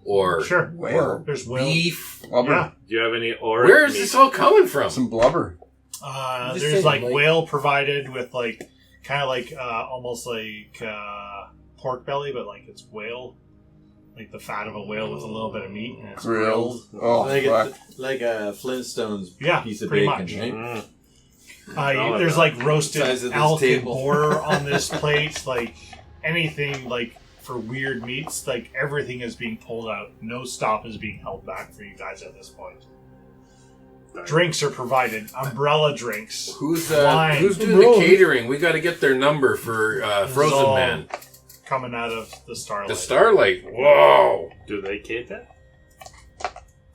or Sure. Whale. There's whale. beef? Blubber. Yeah. Do you have any orange Where is meat? this all coming from? Some blubber. Just There's saying, like like- whale provided with like kind of like almost like pork belly, but like it's whale, like the fat of a whale with a little bit of meat, and it's grilled. Oh, like, fuck. like a Flintstones Yeah, piece of pretty bacon, much. right? There's like roasted Size of this elk and table. boar on this plate, like anything like for weird meats, like everything is being pulled out. No stop is being held back for you guys at this point. Drinks are provided, umbrella drinks. Who's Wine. doing the catering? We got to get their number for Frozen all Man. Coming out of the Starlight. The Starlight. Whoa. Do they cater?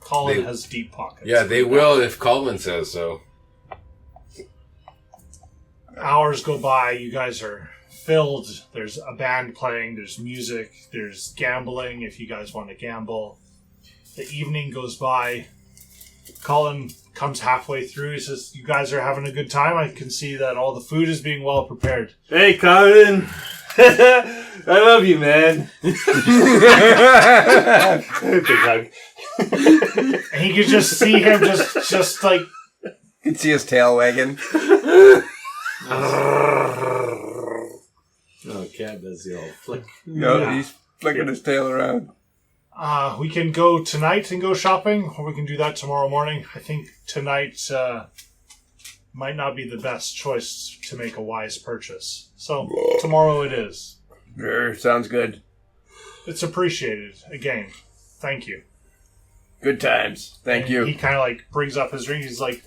Colin They- has deep pockets. Yeah, they will if Colin says so. Hours go by, you guys are filled. There's a band playing, there's music, there's gambling if you guys want to gamble. The evening goes by. Colin comes halfway through. He says, "You guys are having a good time. I can see that all the food is being well prepared." Hey, Colin. I love you, man. Big hug. And he could just see him just like, You can see his tail wagging. Oh, cat does the old flick. Yeah. He's flicking his tail around. we can go tonight and go shopping, or we can do that tomorrow morning. I think tonight might not be the best choice to make a wise purchase. So tomorrow it is. Sure, sounds good. It's appreciated. Again, thank you. Good times. Thank And you. He kind of like brings up his ring. He's like,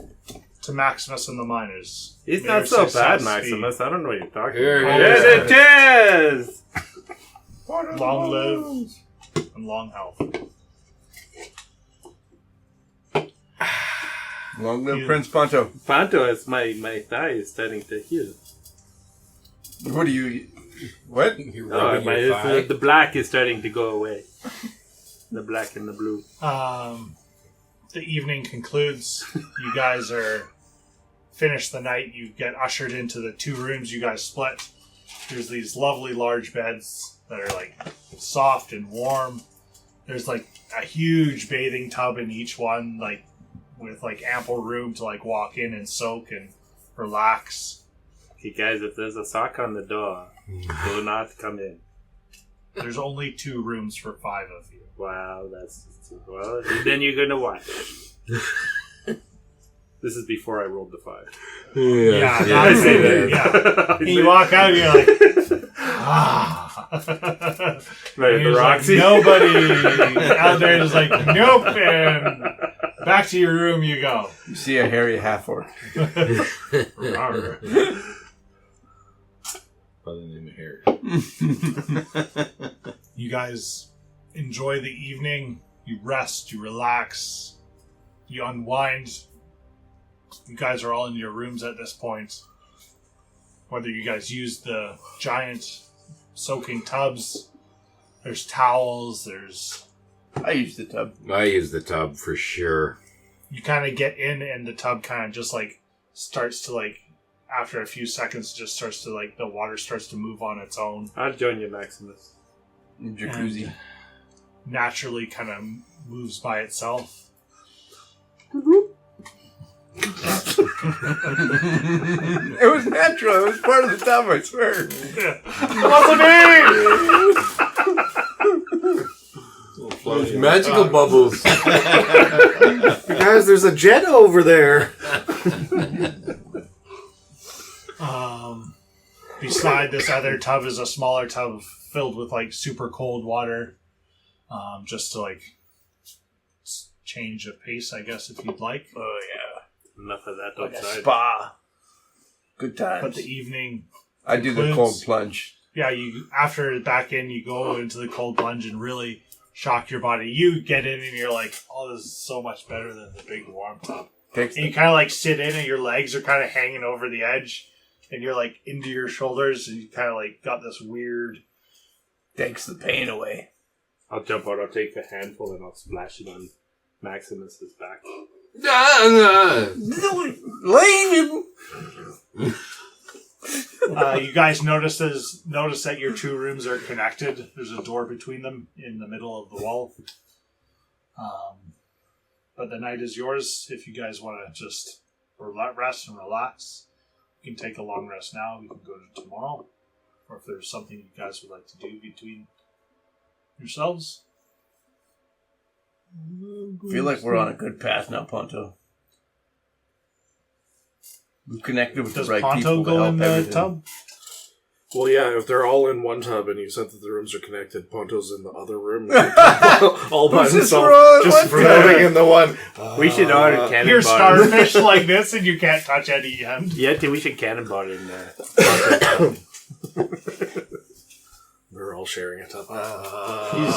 "To Maximus and the miners. He's May not your so success bad, be Maximus. I don't know what you're talking Here about. he is. Cheers! Long live and long health." Long live You- Prince Ponto. Panto, is my thigh is starting to heal. What do you... What? You're Oh, rubbing your thigh. the black is starting to go away. The black and the blue. The evening concludes. You guys are finished the night. You get ushered into the 2 rooms you guys split. There's these lovely large beds that are like soft and warm. There's like a huge bathing tub in each one, like with like ample room to like walk in and soak and relax. Okay, guys, if there's a sock on the door, do not come in. There's only 2 rooms for 5 of you. Wow, that's... Well, then you're gonna watch. This is before I rolled the 5. Yeah, I that's see it. that. Yeah. And you walk out and you're like, ah. Right, And the there's, like, Roxy. nobody out there is like, nope, and back to your room you go. You see a hairy half-orc. Rawr. By the name of Harry. You guys enjoy the evening. You rest, you relax, you unwind. You guys are all in your rooms at this point. Whether you guys use the giant soaking tubs, there's towels, there's... I use the tub. I use the tub for sure. You kind of get in and the tub kind of just like starts to like, after a few seconds, just starts to like, the water starts to move on its own. I'll join you, Maximus. Jacuzzi. And naturally kind of moves by itself. It was natural. It was part of the tub, I swear. Those magical bubbles. Guys, there's a jet over there. Beside this other tub is a smaller tub filled with like super cold water, just to like change of pace, I guess, if you'd like. Oh, yeah. Enough of that Like a outside. spa. Good times. But the evening, I do the cold plunge. yeah, you after back in, you go into the cold plunge and really shock your body. You get in and you're like, oh, this is so much better than the big warm tub. Takes And you kind of like sit in and your legs are kind of hanging over the edge and you're like into your shoulders and you kind of like got this weird Takes the pain away. I'll jump out, I'll take a handful, and I'll splash it on Maximus's back. Leave him! You guys notice that your two rooms are connected. There's a door between them in the middle of the wall. But the night is yours. If you guys want to just rest and relax, you can take a long rest now. We can go to tomorrow. Or if there's something you guys would like to do between yourselves. I feel like we're on a good path now, Ponto. We've connected with Does the right Ponto people to go help in the everything. tub? Well, yeah, if they're all in one tub and you said that the rooms are connected, Ponto's in the other room. all by himself. Just floating in the one. We should order cannonball. You're starfish like this and you can't touch any end. Yeah, we should cannonball in there. We're all sharing a tub.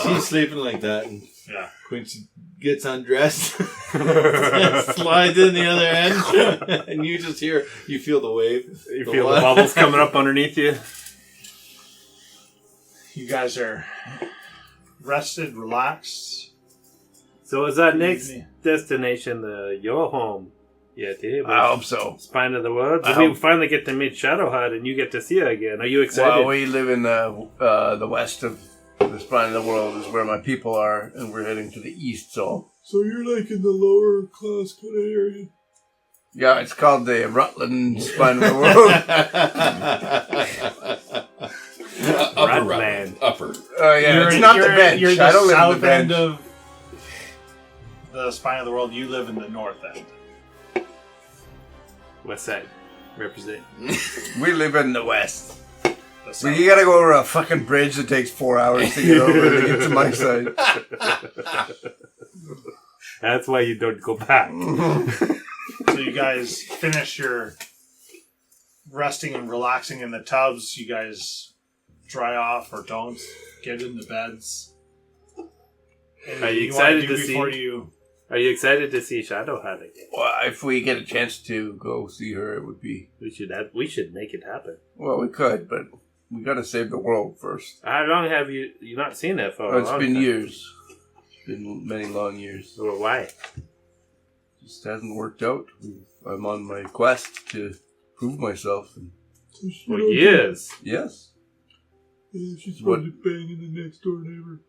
He's sleeping like that, and Yeah. Quincy gets undressed, slides in the other end, and you just you feel the wave. You feel the bubbles coming up underneath you? You guys are rested, relaxed. So is that next destination your home? Yeti? I hope so. Spine of the world? I Did we hope- finally get to meet Shadowheart and you get to see her again? Are you excited? Well, we live in the west of the spine of the world is where my people are, and we're heading to the east, so... So you're like in the lower class kind of area. Yeah, it's called the Rutland spine of the world. Upper Rutland. Rutland. Upper. Yeah, it's not the bench. You're I the don't live in south the end bench. of the spine of the world. You live in the north end. West side. Represent. We live in the west. The So south. you gotta go over a fucking bridge that takes 4 hours to get over to get to my side. That's why you don't go back. So you guys finish your resting and relaxing in the tubs. You guys dry off or don't. Get in the beds. Anything Are you you wanna excited do to see- before you? Are you excited to see Shadowheart again? Well, if we get a chance to go see her, it would be... We should make it happen. Well, we could, but we gotta save the world first. How long have you not seen her for? Oh, a it's long been time? years. It's been many long years. Well, why? Just hasn't worked out. I'm on my quest to prove myself. And So she For don't- years. yes. Yeah, she's What? probably banging the next door neighbor.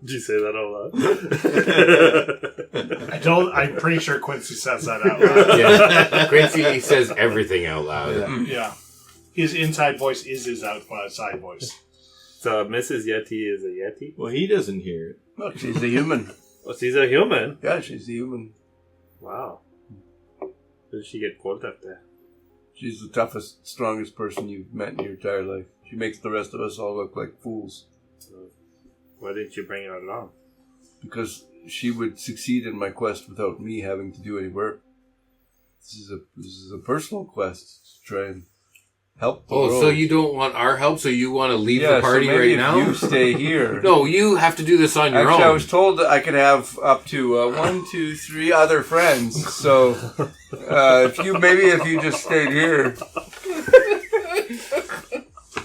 Did you say that out loud? I'm pretty sure Quincy says that out loud. Yeah. Quincy says everything out loud. Yeah. His inside voice is his outside voice. So Mrs. Yeti is a Yeti? Well, he doesn't hear it. Look, she's a human. Oh, she's a human? Yeah, she's a human. Wow. Did she get cold up there? She's the toughest, strongest person you've met in your entire life. She makes the rest of us all look like fools. So, why didn't you bring her along? Because she would succeed in my quest without me having to do any work. This is a personal quest to try and help the world. So you don't want our help? So you want to leave the party so maybe right if now? you stay here. No, you have to do this on your Actually, own. I was told that I could have up to 1, 2, 3 other friends. So if you just stayed here.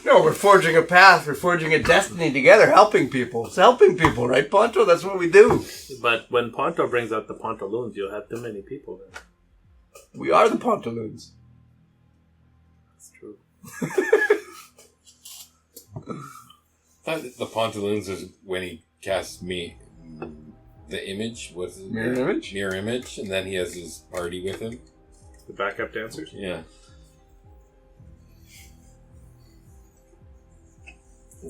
No, we're forging a path. We're forging a destiny together, helping people. It's helping people, right, Ponto? That's what we do. But when Ponto brings out the Pontaloons, you'll have too many people then. We are the Pontaloons. That's true. I thought the Pantaloons is when he casts me the image. What's his Mirror name? image? Mirror image, and then he has his party with him. The backup dancers? Yeah. So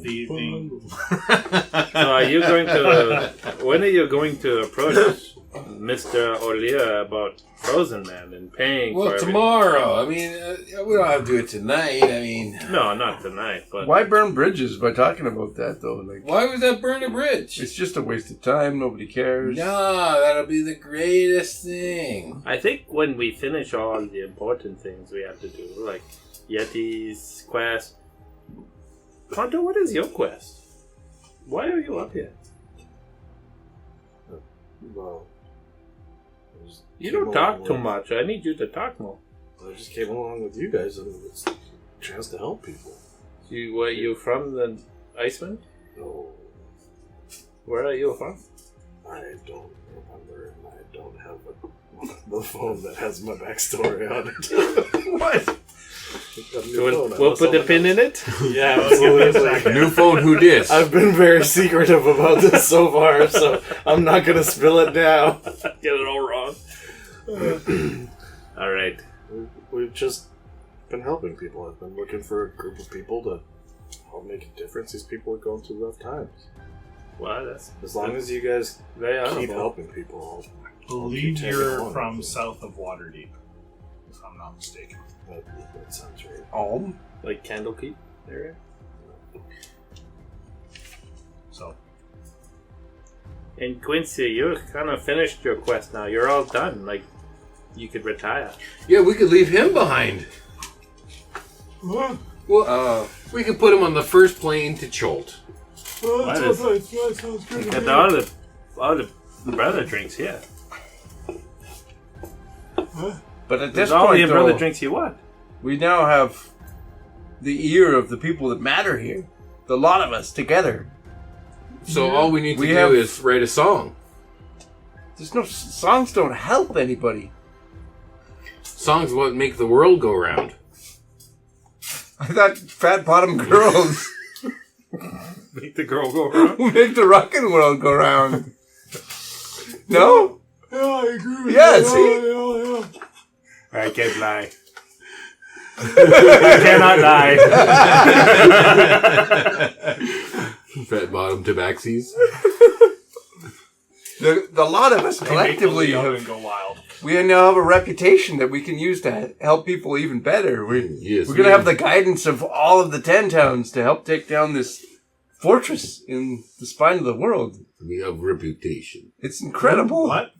are you going to... When are you going to approach Mr. O'Lear about Frozen Man and paying for Well, everything? tomorrow. I mean, we don't have to do it tonight. I mean, No, not tonight, but... Why burn bridges by talking about that, though? Like, why would that burn a bridge? it's just a waste of time. Nobody cares. No, that'll be the greatest thing. I think when we finish all the important things we have to do, like Yeti's quest... Ponto, what is your quest? Why are you up here? Well, I just You came don't talk along too with- much. I need you to talk more. I just came along with you guys and was chance to help people. You from the Icewind? No, Where are you from? I don't remember, and I don't have the phone that has my backstory on it. What? We'll put the pin in it? Yeah, absolutely. New phone, who dis? I've been very secretive about this so far, so I'm not going to spill it now. Get it all wrong. All right. We've just been helping people. I've been looking for a group of people to help make a difference. These people are going through rough times. Well, that's As long as you guys very keep honorable. helping people, I believe you're from south of Waterdeep, if I'm not mistaken. that sounds right. Oh, Like Candlekeep area? So, And Quincy, you kind of finished your quest now. You're all done. Like, you could retire. Yeah, we could leave him behind. What? Well, we could put him on the first plane to Cholt. Oh, What that's is- all right. That sounds good to Get me. all the brother drinks here. but at this There's all point, the brother though, drinks you want. we now have the ear of the people that matter here. The lot of us together. So all we need to We do have- is write a song. There's no songs don't help anybody. Songs what make the world go round. I thought fat bottom girls Make the girl go around. make the rockin' world go round. No? Yeah, I agree with Yeah, you. see? Yeah. I can't lie. I cannot lie. Fat bottom tabaxis. The lot of us they make the collectively Leon have, go wild. we now have a reputation that we can use to help people even better. Yes, We're going to have the guidance of all of the 10 towns to help take down this fortress in the spine of the world. We have reputation. It's incredible. What?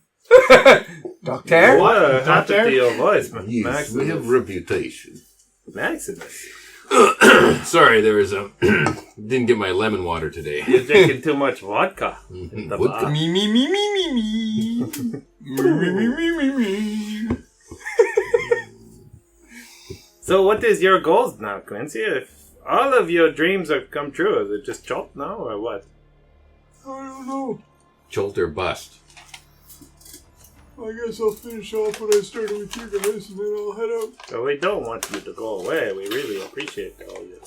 Doctor? What a Not there? to your voice, Yes, Maximus. we have reputation. Maximus. Sorry, there was a... didn't get my lemon water today. You're drinking too much vodka. In the What bar. Me, me, me, me, me, me. Me, me, me, me, me. So what is your goals now, Quincy? If all of your dreams have come true, is it just chopped now or what? I don't know. Jolt or bust. I guess I'll finish off what I started with you guys, and then I'll head out. Well, we don't want you to go away. We really appreciate all your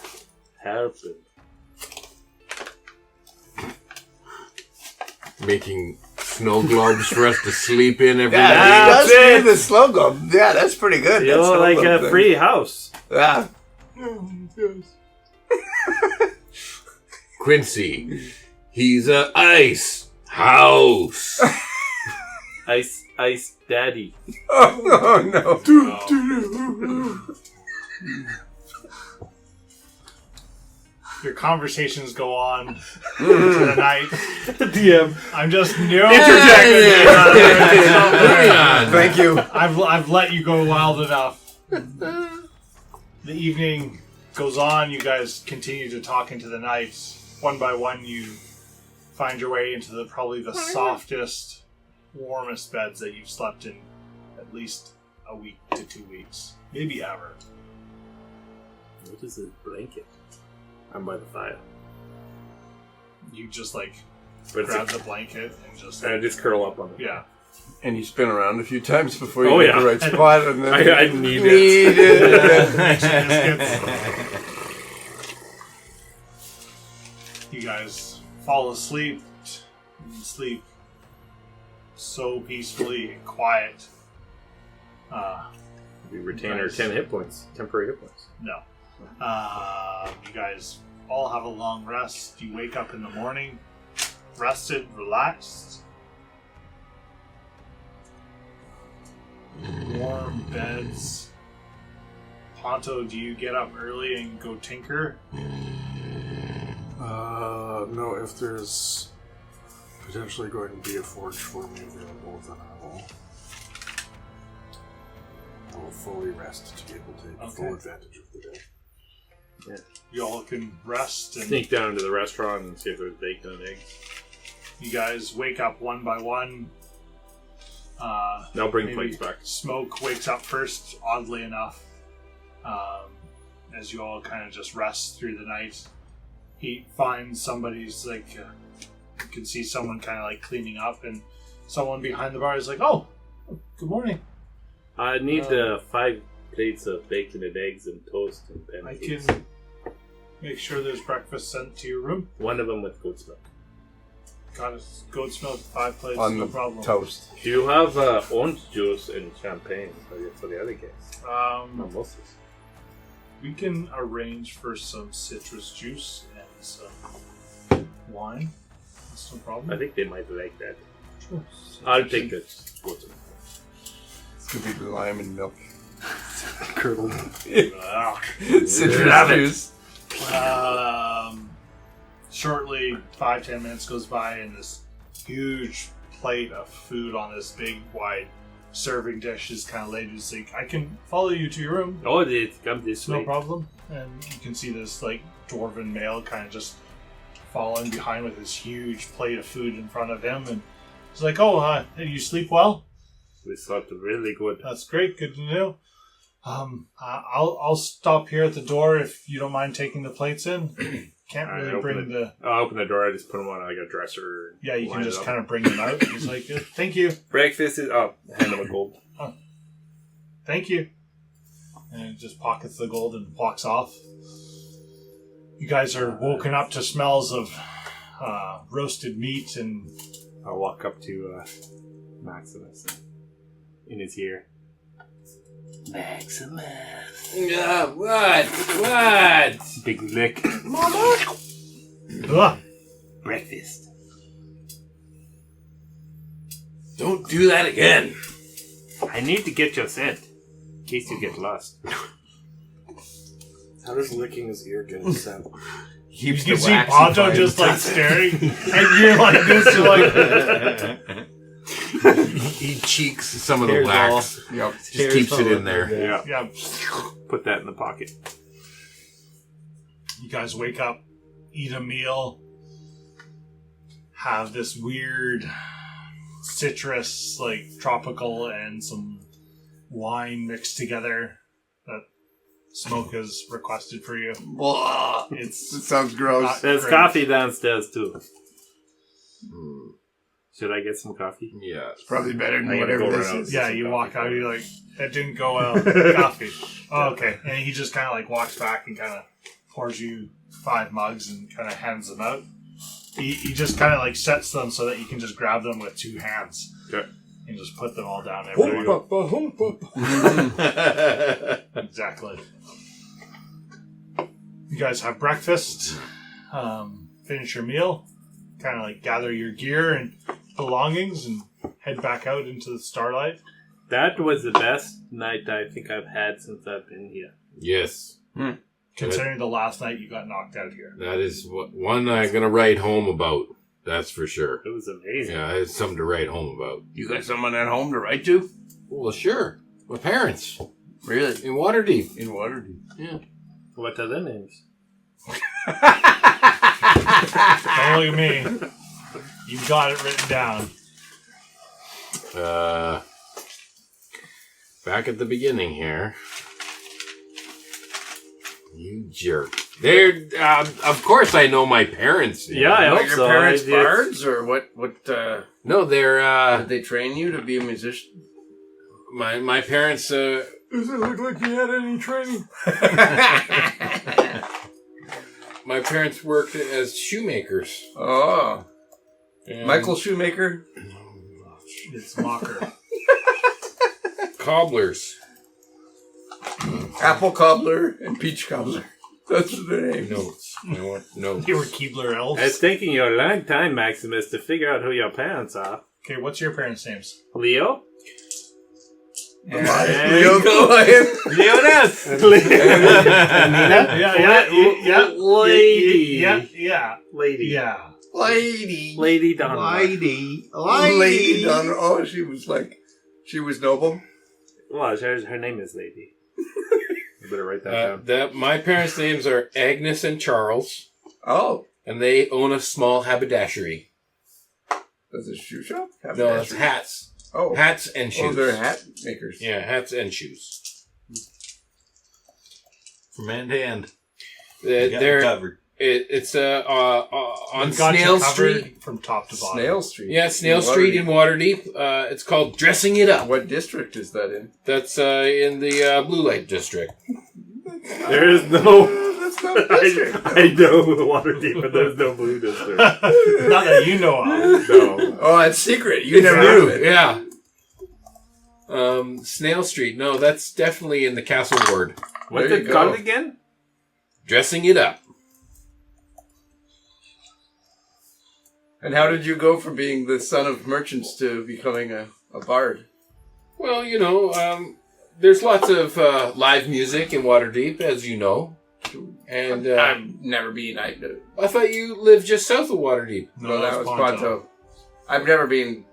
help. And Making snow globes for us to sleep in every Yeah, night. That's that's it. the slogan. Yeah, that's pretty good. you're That's like slogan a thing. free house. Yeah. Yeah, yes. Quincy, he's a ice house. Ice daddy. Oh, no. Your conversations go on to the night. DM. I'm just Moving on. Thank you. I've let you go wild enough. The evening goes on. You guys continue to talk into the night. One by one, you find your way into probably the softest, warmest beds that you've slept in at least a week to 2 weeks, maybe ever. What is this blanket? I'm by the fire. You just like But grab the blanket and just I just curl up on it. yeah. And you spin around a few times before you Oh, get yeah. the right spot. And then I need it. You guys fall asleep and sleep so peacefully and quiet. We retain our 10 hit points. Temporary hit points. No. You guys all have a long rest. You wake up in the morning, rested, relaxed. Warm beds. Ponto, do you get up early and go tinker? No, if there's potentially going to be a forge for me available, then I will fully rest to be able to take full advantage of the day. You all can rest and Sneak down to the restaurant and see if there's bacon and eggs. you guys wake up one by one. They'll bring Maybe plates back. Smoke wakes up first, oddly enough. as you all kind of just rest through the night, he finds somebody's like, you can see someone kind of like cleaning up, and someone behind the bar is like, "Oh, good morning. I need 5 plates of bacon and eggs and toast and I pancakes. can make sure there's breakfast sent to your room. One of them with goat's milk. Got a goat's milk, 5 plates, On no the problem. toast. Do you have orange juice and champagne for the other guests? Mimosas. We can arrange for some citrus juice and some wine. That's no problem. I think they might like that. Sure. I'll take the goat's milk. It's gonna be lime and milk. Curdled. Citrus juice. Shortly, 5-10 minutes goes by, and this huge plate of food on this big, wide serving dish is kind of laid. It's like, I can follow you to your room. Oh, they come this No way. problem. And you can see this like dwarven male kind of just following behind with this huge plate of food in front of him, and he's like, "Oh, you sleep well? We slept really good. That's great. Good to know. I'll stop here at the door if you don't mind taking the plates in. Can't Alright, really bring the. I'll open the door. I just put them on like a dresser. Yeah, you can line it just up. kind of bring them out. He's like, "Thank you, Breakfast is up. Hand them a gold. thank you," and just pockets the gold and walks off. You guys are woken up to smells of roasted meat and. I'll walk up to Maximus in his ear. Maximus. Yeah, what? Big lick. Ugh. Breakfast. Don't do that again. I need to get your scent in case you get lost. How does licking his ear get his scent? You can see Ponto just like staring, and you're like this. You're like, He cheeks some of the Hair's wax. Yep. Just keeps it in there. Yeah. yeah. Put that in the pocket. You guys wake up, eat a meal, have this weird citrus, like tropical, and some wine mixed together that Smoke has requested for you. Blah. It It's sounds gross. not There's great. coffee downstairs too. Should I get some coffee? Yeah. Probably better than I'm gonna whatever go this around. is. Yeah, you walk out, you're like, that didn't go well. Coffee. Oh, okay. And he just kind of like walks back and kind of pours you 5 mugs and kind of hands them out. He just kind of like sets them so that you can just grab them with 2 hands. Okay. And just put them all down. Everywhere. Exactly. You guys have breakfast, finish your meal, kind of like gather your gear and belongings and head back out into the starlight. That was the best night I think I've had since I've been here. Yes. Considering the last night you got knocked out here. That is one I'm going to write home about. That's for sure. It was amazing. Yeah, it's something to write home about. You got someone at home to write to? Well, sure. My parents. Really? In Waterdeep. In Waterdeep. Yeah. What are their names? Don't look at me. You've got it written down. Back at the beginning here. You jerk. They're, of course I know my parents. Yeah, I What, hope your so. parents It's- bards, or what? No, they're, Did they train you to be a musician? my parents, Does it look like you had any training? my parents worked as shoemakers. Oh. And Michael Shoemaker. It's Mocker. Cobblers. Apple Cobbler and Peach Cobbler. That's their name. Notes. I want notes. They were Keebler elves. It's taking you a long time, Maximus, to figure out who your parents are. Okay, what's your parents' names? Leo? Leo the Lion. Leoness! Lady. Yeah. Lady. Yeah. Lady. Lady Donna. Lady Donna. Oh, she was noble. Well, her name is Lady. You better write that down. My parents' names are Agnes and Charles, Oh. and they own a small haberdashery. That's a shoe shop? No, that's hats. Oh. Hats and shoes. Oh, they're hat makers. Yeah, hats and shoes. from hand to end. You got it They're covered. it's on We've got you Snail covered Street. from top to bottom. Snail Street. Yeah, Snail Street in Waterdeep. It's called Dressing It Up. What district is that in? That's in the Blue Light District. There is no. That's not a district. I know Waterdeep, but there's no blue district. Not that you know of. No. Oh, it's secret. You never heard of it. Yeah. Snail Street. No, that's definitely in the Castle Ward. What's There you it called go. again? Dressing It Up. And how did you go from being the son of merchants to becoming a bard? Well, there's lots of live music in Waterdeep, as you know. And I've never been. I thought you lived just south of Waterdeep. No, that was Ponto. I've never been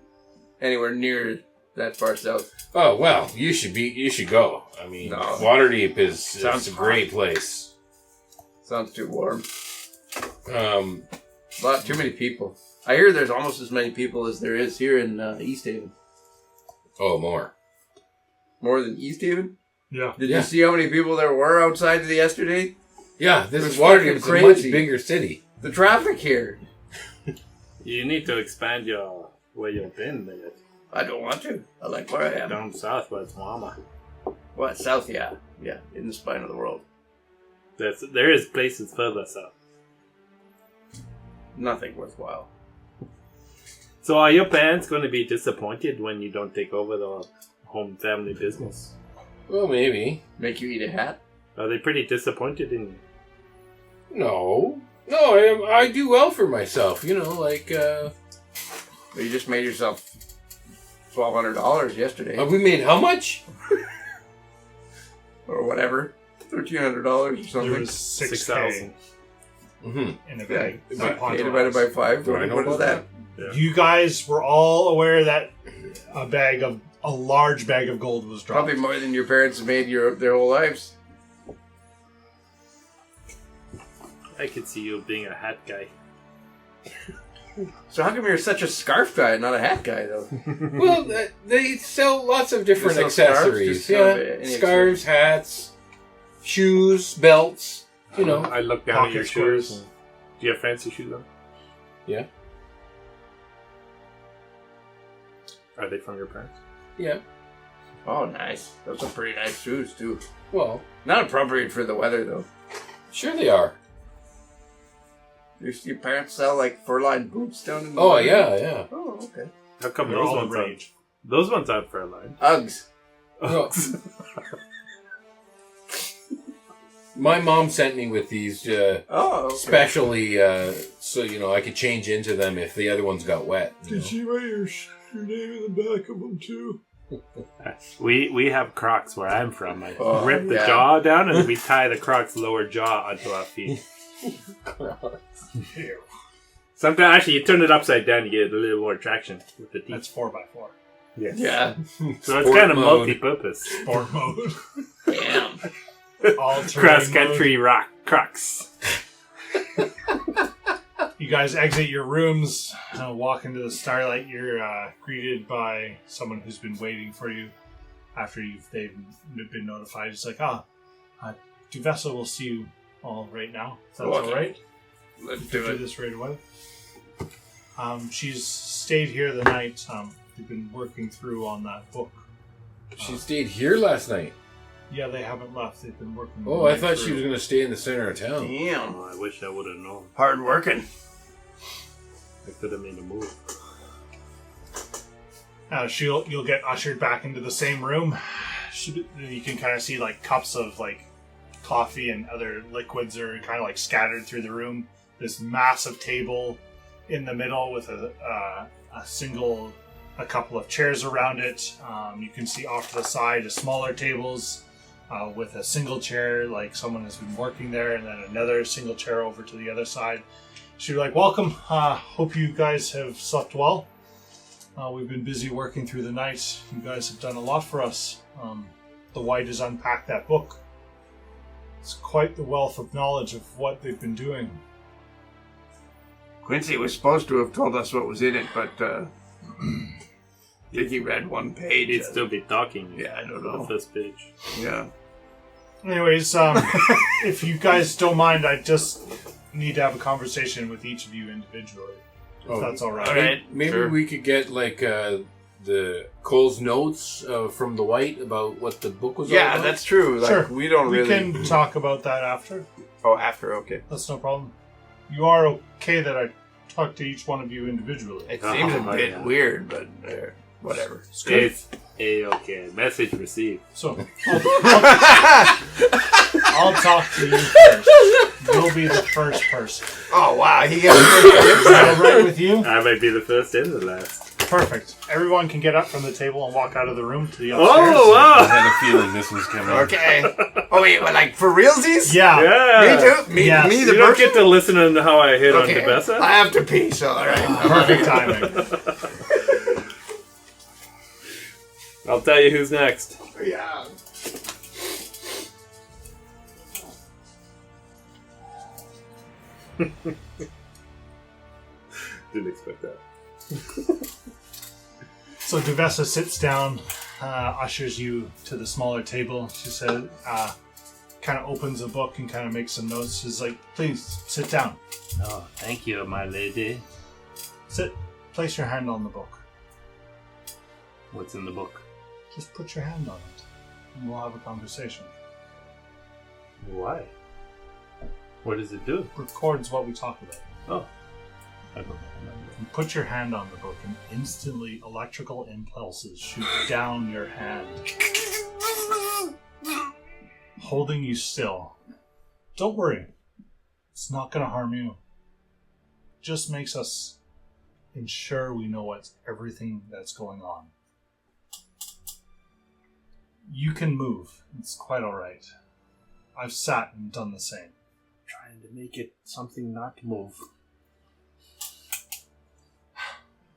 anywhere near that far south. Oh well, you should go. I mean, No. Waterdeep is Sounds a great place. Sounds too warm. Um, Too many people. I hear there's almost as many people as there is here in Easthaven. oh, more. More than Easthaven? Yeah. Did Yeah. you see how many people there were outside yesterday? Yeah, this It's is Waterdeep. It's a much crazy. bigger city. The traffic here. You need to expand your where you've been. There. I don't want to. I like where I am. Down south, where it's warmer. What? South? Yeah. Yeah. In the spine of the world. There is places further south. Nothing worthwhile. So are your parents going to be disappointed when you don't take over the home family business? Well, maybe. Make you eat a hat? Are they pretty disappointed in you? No, I do well for myself. Well, you just made yourself $1,200 yesterday. We made how much? Or whatever. $1,300 or There something. was 6,000 6,000. Mm-hmm. in a Yeah. bag. that Ponto Divided by has. 5. Do I know What is about that? Yeah. You guys were all aware that a large bag of gold was dropped. Probably more than your parents have made their whole lives. I could see you being a hat guy. So how come you're such a scarf guy and not a hat guy, though? Well, they sell lots of different They sell scarves? accessories. Just sell Yeah, any scarves, hats, shoes, belts. I look down at Pocket your squares. shoes. Do you have fancy shoes on? Yeah. Are they from your parents? Yeah. Oh, nice. Those are pretty nice shoes, too. Well, Not appropriate for the weather, though. sure they are. Your parents sell, like, fur-lined boots down in the Oh weather? yeah. Oh, okay. How come They're those all the ones aren't? rage. Those ones aren't fur line. Uggs. No. My mom sent me with these Oh, okay. specially, so I could change into them if the other ones got wet. Did she write your name in the back of them too? We have Crocs where I'm from. I Oh, rip the yeah. jaw down and we tie the Crocs lower jaw onto our feet. Sometimes actually you turn it upside down, you get a little more traction with the teeth. That's 4x4. Yes. Yeah. So it's Sport kind of mode. multi-purpose. Sport mode. Damn. All Cross-country rock Crocs. You guys exit your rooms, walk into the starlight. You're greeted by someone who's been waiting for you after they've been notified. It's like, Duvessa will see you all right now. If that's Okay. all right. Let's Do do it. this right away. She's stayed here the night. They've been working through on that book. She stayed here last night. Yeah, they haven't left. They've been working. Oh, I thought she was going to stay in the center of town. Damn. Oh, I wish I would have known. Hard working. I could have made a move. You'll get ushered back into the same room. You can kind of see like cups of like coffee and other liquids are kind of like scattered through the room. This massive table in the middle with a couple of chairs around it. You can see off to the side smaller tables with a single chair, like someone has been working there, and then another single chair over to the other side. She'd be like, "Welcome. Hope you guys have slept well. We've been busy working through the night. You guys have done a lot for us. The White has unpacked that book. It's quite the wealth of knowledge of what they've been doing." Quincy was supposed to have told us what was in it, but I think he read one page. He'd still be talking. Yeah, I don't for know. the first page. Yeah. Anyways, if you guys don't mind, I just need to have a conversation with each of you individually. If that's all right. All right. Maybe Sure. we could get like the Cole's notes from the White about what the book was all Yeah, about. that's true. Like, Sure. we don't We really. can talk about that after. Oh, after, okay. That's no problem. You are okay that I talk to each one of you individually. It seems a bit yeah. weird, but whatever. It's good. It's A-okay. Message received. So, I'll talk to you first. You'll be the first person. Oh, wow. He got Is that all right with you? I might be the first and the last. Perfect. Everyone can get up from the table and walk out of the room to the upstairs. Oh, I wow! had a feeling this was coming. Okay. Oh, wait, but like for realsies? Yeah. Yeah! Me too? Me, Yes. me the You don't person? get to listen to how I hit Okay. on Duvessa? I have to pee, so alright. Perfect timing. I'll tell you who's next. Yeah. Didn't expect that. So Duvessa sits down, ushers you to the smaller table. She said, kind of opens a book and kind of makes some notes. She's like, please, sit down. Oh, thank you, my lady. Sit. Place your hand on the book. What's in the book? Just put your hand on it, and we'll have a conversation. Why? What does it do? Records what we talk about. Oh. I don't know. You put your hand on the book, and instantly electrical impulses shoot down your hand, holding you still. Don't worry. It's not going to harm you. Just makes us ensure we know what's everything that's going on. You can move. It's quite alright. I've sat and done the same. Trying to make it something not to move.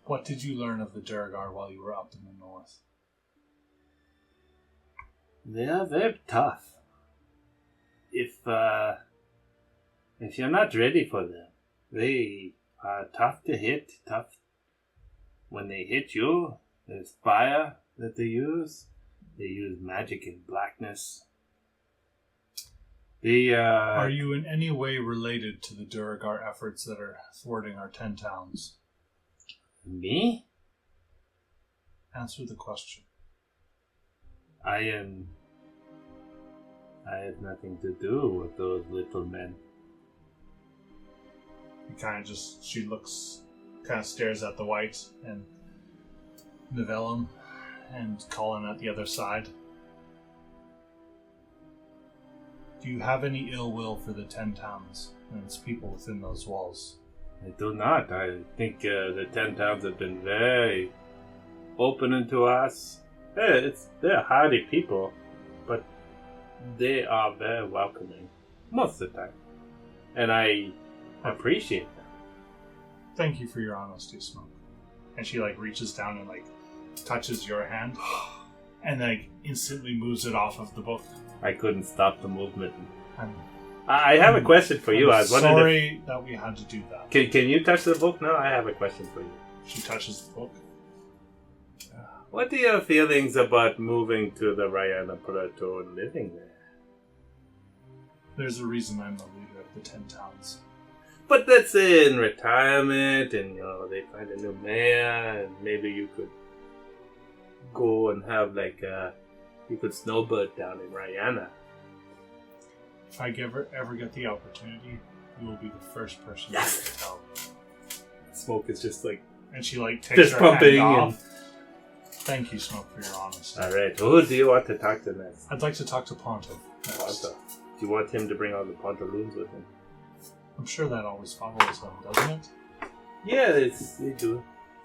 What did you learn of the Durgar while you were up in the north? They are very tough. If you're not ready for them, they are tough to hit, tough. When they hit you, there's fire that they use. They use magic and blackness. Are you in any way related to the Durgar efforts that are thwarting our 10 towns? Me? Answer the question. I have nothing to do with those little men. She looks, kind of stares at the White and Nivellum and Colin at the other side. Do you have any ill will for the 10 towns and its people within those walls? I do not. I think the 10 towns have been very open to us. They're hardy people, but they are very welcoming most of the time. And I appreciate that. Thank you for your honesty, Smoke. And she reaches down and touches your hand and instantly moves it off of the book. I couldn't stop the movement. I'm I have a question for you. I was wondering sorry that we had to do that. Can you touch the book now? I have a question for you. She touches the book. What are your feelings about moving to the Rihanna Plateau and living there? There's a reason I'm the leader of the 10 towns. But let's say in retirement and they find a new mayor and maybe you could go and have you could snowbird down in Rihanna. If I ever get the opportunity, you will be the first person Yes. to tell. Smoke is just And she takes Fist her pumping hand and- off. Thank you, Smoke, for your honesty. Alright, who do you want to talk to next? I'd like to talk to Ponto next. Ponto. Do you want him to bring all the pantaloons with him? I'm sure that always follows him, doesn't it? Yeah, they do.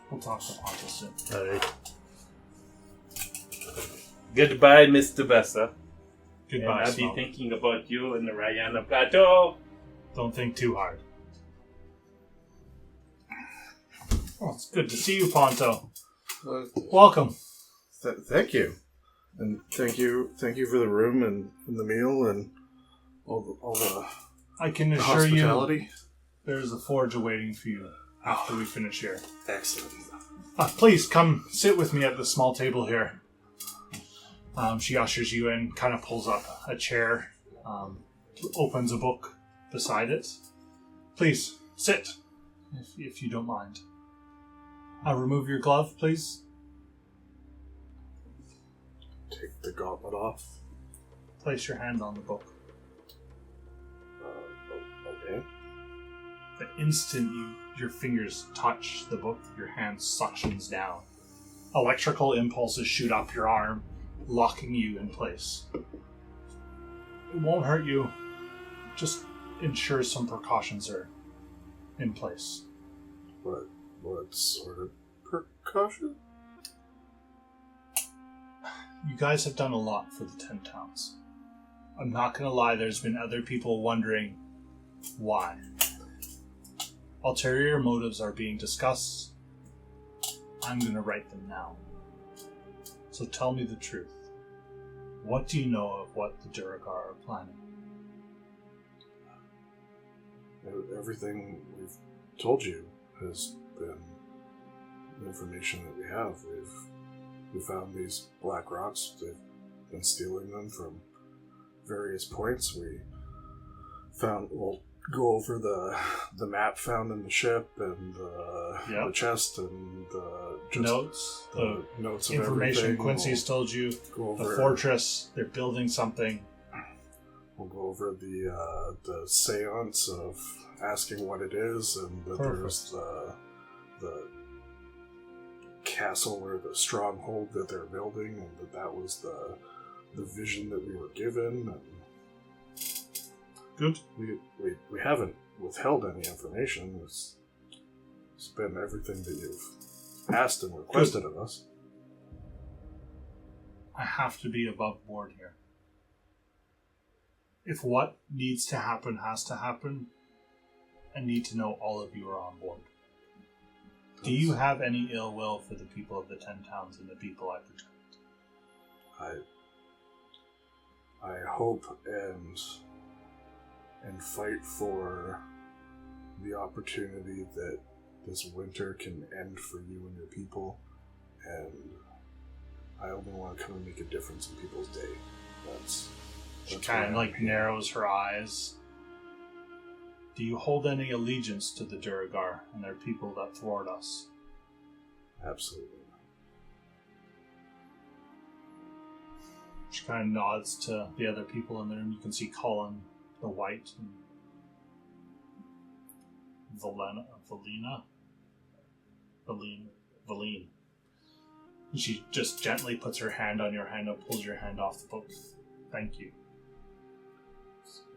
We'll talk to Ponto soon. Alright. Goodbye, Ms Duvessa. Goodbye, And I'll be Smoke. thinking about you in the Rihanna Plateau. Don't think too hard. Oh, it's good to see you, Ponto. Welcome. Thank you, and thank you for the room and the meal and all the I can assure you hospitality. there's a forge awaiting for you after we finish here. Excellent. Please come sit with me at the small table here. She ushers you in, kind of pulls up a chair, opens a book beside it. Please, sit, if you don't mind. Remove your glove, please. Take the gauntlet off. Place your hand on the book. Okay. The instant your fingers touch the book, your hand suctions down. Electrical impulses shoot up your arm, locking you in place. It won't hurt you. Just ensure some precautions are in place. What sort of precaution? You guys have done a lot for the 10 towns. I'm not going to lie, there's been other people wondering why. Ulterior motives are being discussed. I'm going to write them now. So tell me the truth. What do you know of what the Duragar are planning? Everything we've told you has been the information that we have. We found these black rocks. They've been stealing them from various points. We'll go over the map found in the ship and the chest and the notes of information everything. Quincy's told you. The fortress. They're building something. We'll go over the seance of asking what it is, and that there's the castle or the stronghold that they're building, and that was the vision that we were given. And good. We haven't withheld any information. It's been everything that you've asked and requested of us. I have to be above board here. If what needs to happen has to happen, I need to know all of you are on board. Do you have any ill will for the people of the 10 towns and the people I protect? I hope and fight for the opportunity that this winter can end for you and your people, and I only want to come and make a difference in people's day. She kind of narrows her eyes. Do you hold any allegiance to the Duragar and their people that thwart us? Absolutely. She kind of nods to the other people in the room. You can see Colin the White and Valine. And she just gently puts her hand on your hand and pulls your hand off the book. Thank you.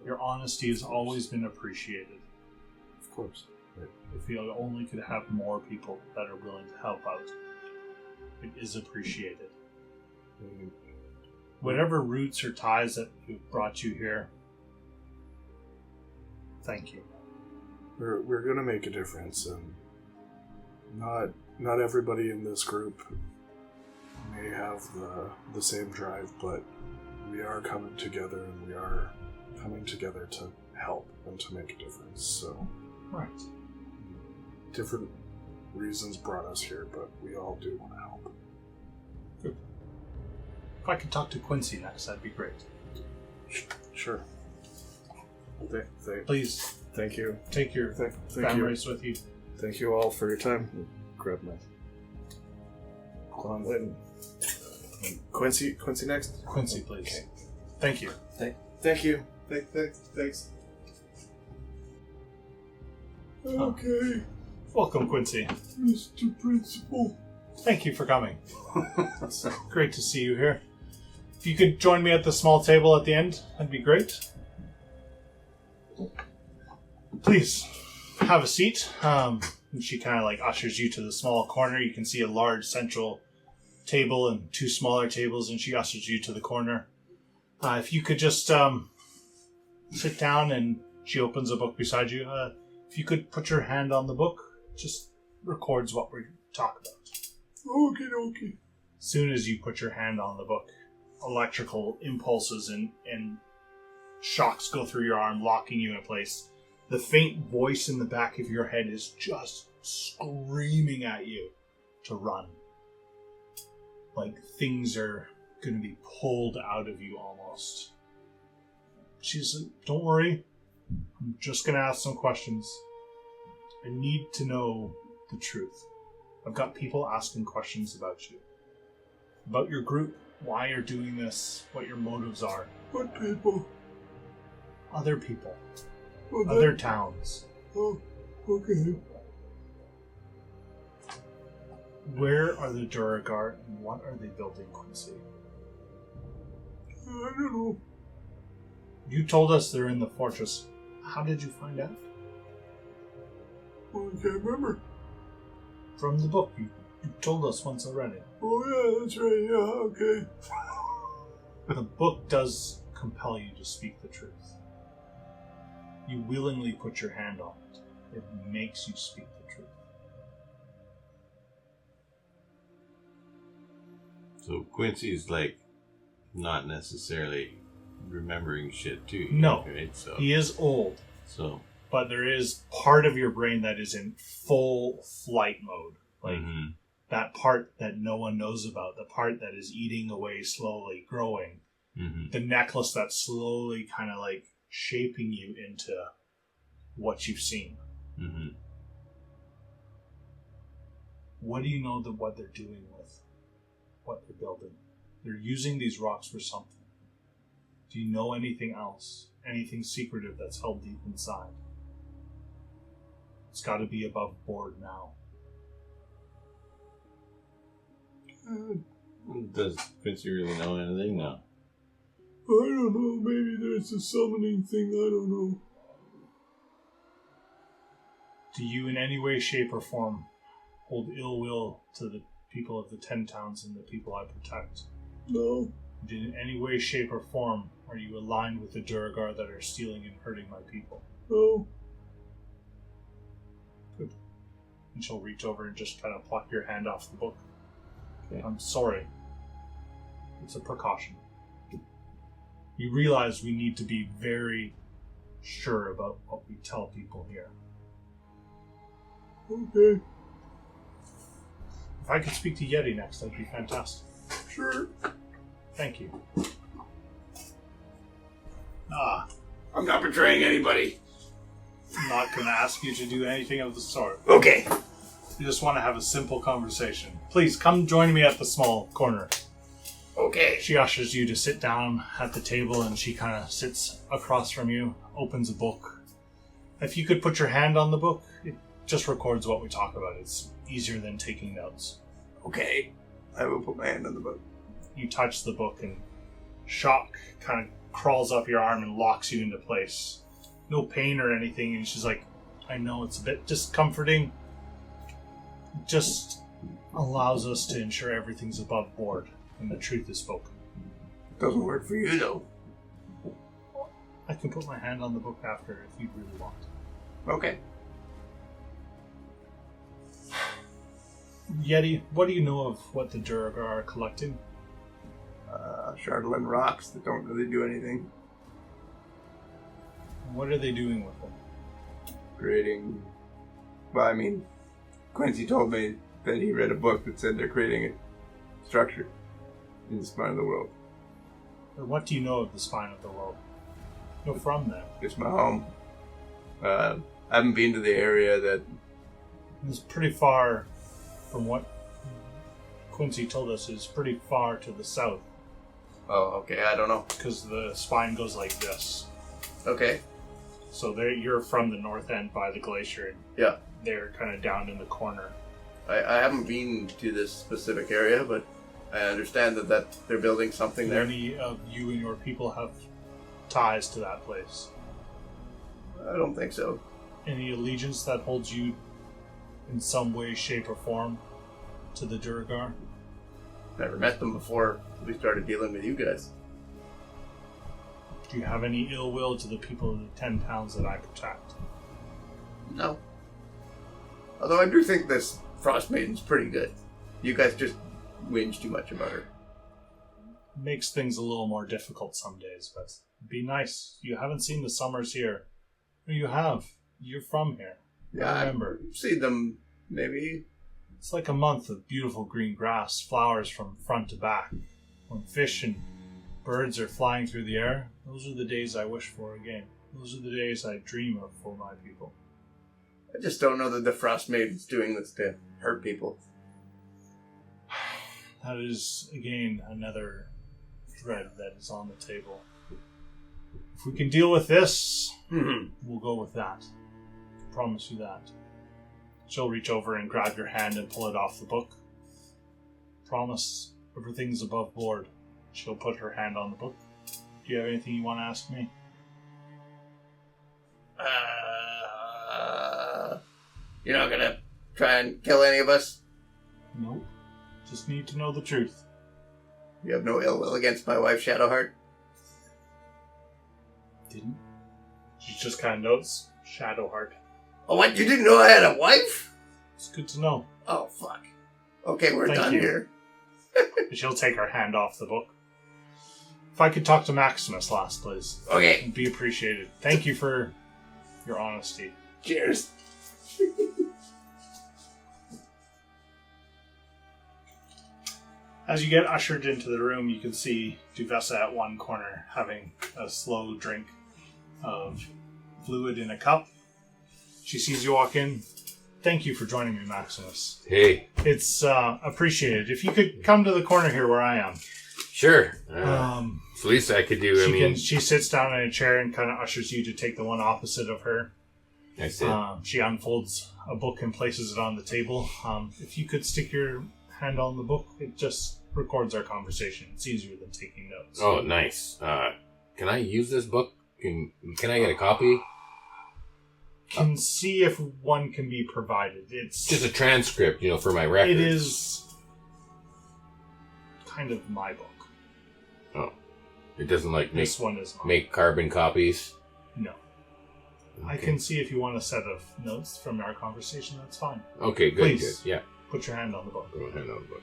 Your honesty has always been appreciated. Of course. If we only could have more people that are willing to help out, it is appreciated. Mm-hmm. Whatever roots or ties that have brought you here, thank you. We're gonna make a difference, and not everybody in this group may have the same drive, but we are coming together, and we are coming together to help and to make a difference. So, right. Different reasons brought us here, but we all do want to help. Good. If I could talk to Quincy next, that'd be great. Sure. Please. Thank you. Take your families with you. Thank you all for your time. Grab my gauntlet. Quincy next? Quincy, please. Okay. Thank you. Thank you. Thanks. Okay, Welcome, Quincy. Mr. Principal. Thank you for coming. It's great to see you here. If you could join me at the small table at the end, that'd be great. Please, have a seat. And she kind of ushers you to the small corner. You can see a large central table and two smaller tables, and she ushers you to the corner. If you could just sit down, and she opens a book beside you. If you could put your hand on the book, just records what we're talking about. Okay. As soon as you put your hand on the book, electrical impulses and shocks go through your arm, locking you in place. The faint voice in the back of your head is just screaming at you to run. Like things are going to be pulled out of you almost. She said, don't worry. I'm just going to ask some questions. I need to know the truth. I've got people asking questions about you. About your group, why you're doing this, what your motives are. What people? Other people. Oh, Other towns. Oh, okay. Where are the Duragar and what are they building, Quincy? I don't know. You told us they're in the fortress. How did you find out? Well, I can't remember. From the book. You told us once already. Oh, yeah, that's right. Yeah, okay. The book does compel you to speak the truth. You willingly put your hand on it. It makes you speak the truth. So Quincy's like not necessarily remembering shit too. No. Right? So He is old, so but there is part of your brain that is in full flight mode. Like mhm. that part that no one knows about, the part that is eating away slowly, growing. Mhm. The necklace that's slowly kind of like shaping you into what you've seen. Mhm. What do you know that what they're doing with what they're building? They're using these rocks for something. Do you know anything else? Anything secretive that's held deep inside? It's got to be above board now. Does Quincy really know anything now? I don't know. Maybe there's a summoning thing. I don't know. Do you in any way, shape, or form hold ill will to the people of the 10 towns and the people I protect? No. Did in any way, shape, or form are you aligned with the Duragar that are stealing and hurting my people? No. Good. And she'll reach over and just kind of pluck your hand off the book. Okay. I'm sorry. It's a precaution. You realize we need to be very sure about what we tell people here. Okay. If I could speak to Yeti next, that'd be fantastic. Sure. Thank you. I'm not betraying anybody. I'm not going to ask you to do anything of the sort. Okay. You just want to have a simple conversation. Please come join me at the small corner. Okay. She ushers you to sit down at the table and she kind of sits across from you, opens a book. If you could put your hand on the book, it just records what we talk about. It's easier than taking notes. Okay. I will put my hand on the book. You touch the book and shock kind of crawls up your arm and locks you into place. No pain or anything, and she's like, I know it's a bit discomforting. It just allows us to ensure everything's above board and the truth is spoken. Doesn't work for you, though. I can put my hand on the book after if you really want. Okay. Yeti, what do you know of what the Duragar are collecting? Charlatan rocks that don't really do anything. What are they doing with them? Creating... Well, I mean, Quincy told me that he read a book that said they're creating a structure in the spine of the world. Or what do you know of the spine of the world? You're from there. It's my home. I haven't been to the area that... It's pretty far from what Quincy told us is pretty far to the south. Oh, okay. I don't know. Because the spine goes like this. Okay. So there, you're from the north end by the glacier. And Yeah. they're kind of down in the corner. I haven't been to this specific area, but I understand that they're building something Do there. any of you and your people have ties to that place? I don't think so. Any allegiance that holds you in some way, shape, or form to the Duragar? Never met them before we started dealing with you guys. Do you have any ill will to the people of the 10 towns that I protect? No. Although I do think this Frostmaiden's pretty good. You guys just whinge too much about her. Makes things a little more difficult some days, but it'd be nice. You haven't seen the summers here. Or you have. You're from here. Yeah, I remember. I've seen them maybe. It's like a month of beautiful green grass, flowers from front to back. when fish and birds are flying through the air, those are the days I wish for again. Those are the days I dream of for my people. I just don't know that the Frostmaiden's doing this to hurt people. That is, again, another thread that is on the table. If we can deal with this, we'll go with that. I promise you that. She'll reach over and grab your hand and pull it off the book. Promise everything's above board. She'll put her hand on the book. Do you have anything you want to ask me? You're not gonna try and kill any of us? Nope. Just need to know the truth. You have no ill will against my wife, Shadowheart? Didn't? She just kind of notes Shadowheart. Oh, what? You didn't know I had a wife? It's good to know. Oh, fuck. Okay, we're Thank done you. here. She'll take her hand off the book. If I could talk to Maximus last, please. Okay. It'd be appreciated. Thank you for your honesty. Cheers. As you get ushered into the room, you can see Duvessa at one corner having a slow drink of fluid in a cup. She sees you walk in. Thank you for joining me, Maximus. Hey. It's appreciated. If you could come to the corner here where I am. Sure. It's the least I could do. She sits down in a chair and kind of ushers you to take the one opposite of her. I see. She unfolds a book and places it on the table. If you could stick your hand on the book, it just records our conversation. It's easier than taking notes. Oh, nice. Can I use this book? Can I get a copy? Can see if one can be provided. It's just a transcript, for my records. It is kind of my book. Oh. It doesn't this one is mine. Make carbon copies? No. Okay. I can see if you want a set of notes from our conversation, that's fine. Okay, good, Please, good. Yeah. Put your hand on the book. Put my hand on the book.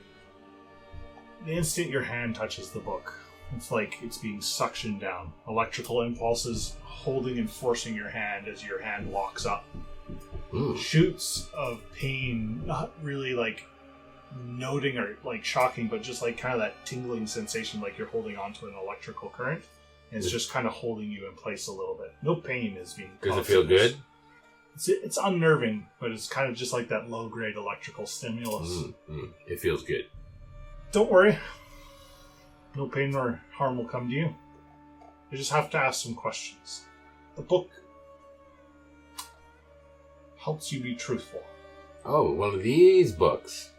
The instant your hand touches the book, it's like it's being suctioned down. Electrical impulses holding and forcing your hand as your hand locks up. Shoots of pain, not really noting or shocking, but just kind of that tingling sensation like you're holding onto an electrical current. And it's just kind of holding you in place a little bit. No pain is being caused. Does it feel good? It's unnerving, but it's kind of just like that low-grade electrical stimulus. It feels good. Don't worry. No pain or harm will come to you. You just have to ask some questions. The book helps you be truthful. Oh, one of these books.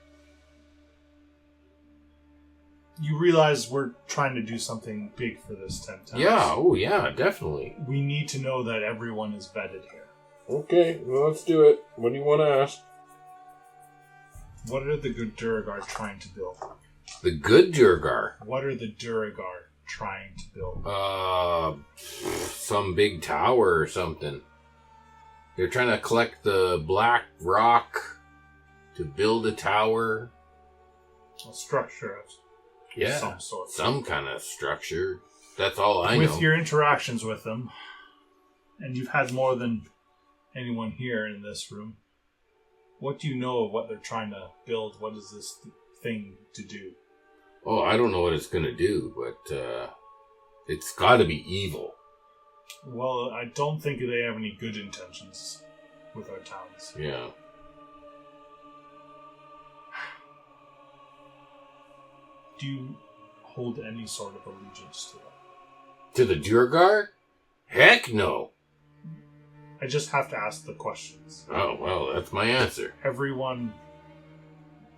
You realize we're trying to do something big for this 10 times. Yeah, oh yeah, definitely. We need to know that everyone is vetted here. Okay, well, let's do it. What do you want to ask? What are the good Duragar trying to build? The good Duragar? What are the Duragar trying to build? Some big tower or something. They're trying to collect the black rock to build a tower. A structure of some sort. Some kind of structure. That's all I know. With your interactions with them, and you've had more than anyone here in this room, what do you know of what they're trying to build? What is this thing to do? Oh, I don't know what it's going to do, but it's got to be evil. Well, I don't think they have any good intentions with our towns. Yeah. Do you hold any sort of allegiance to them? To the Duragar? Heck no. I just have to ask the questions. Oh, well, that's my answer. Everyone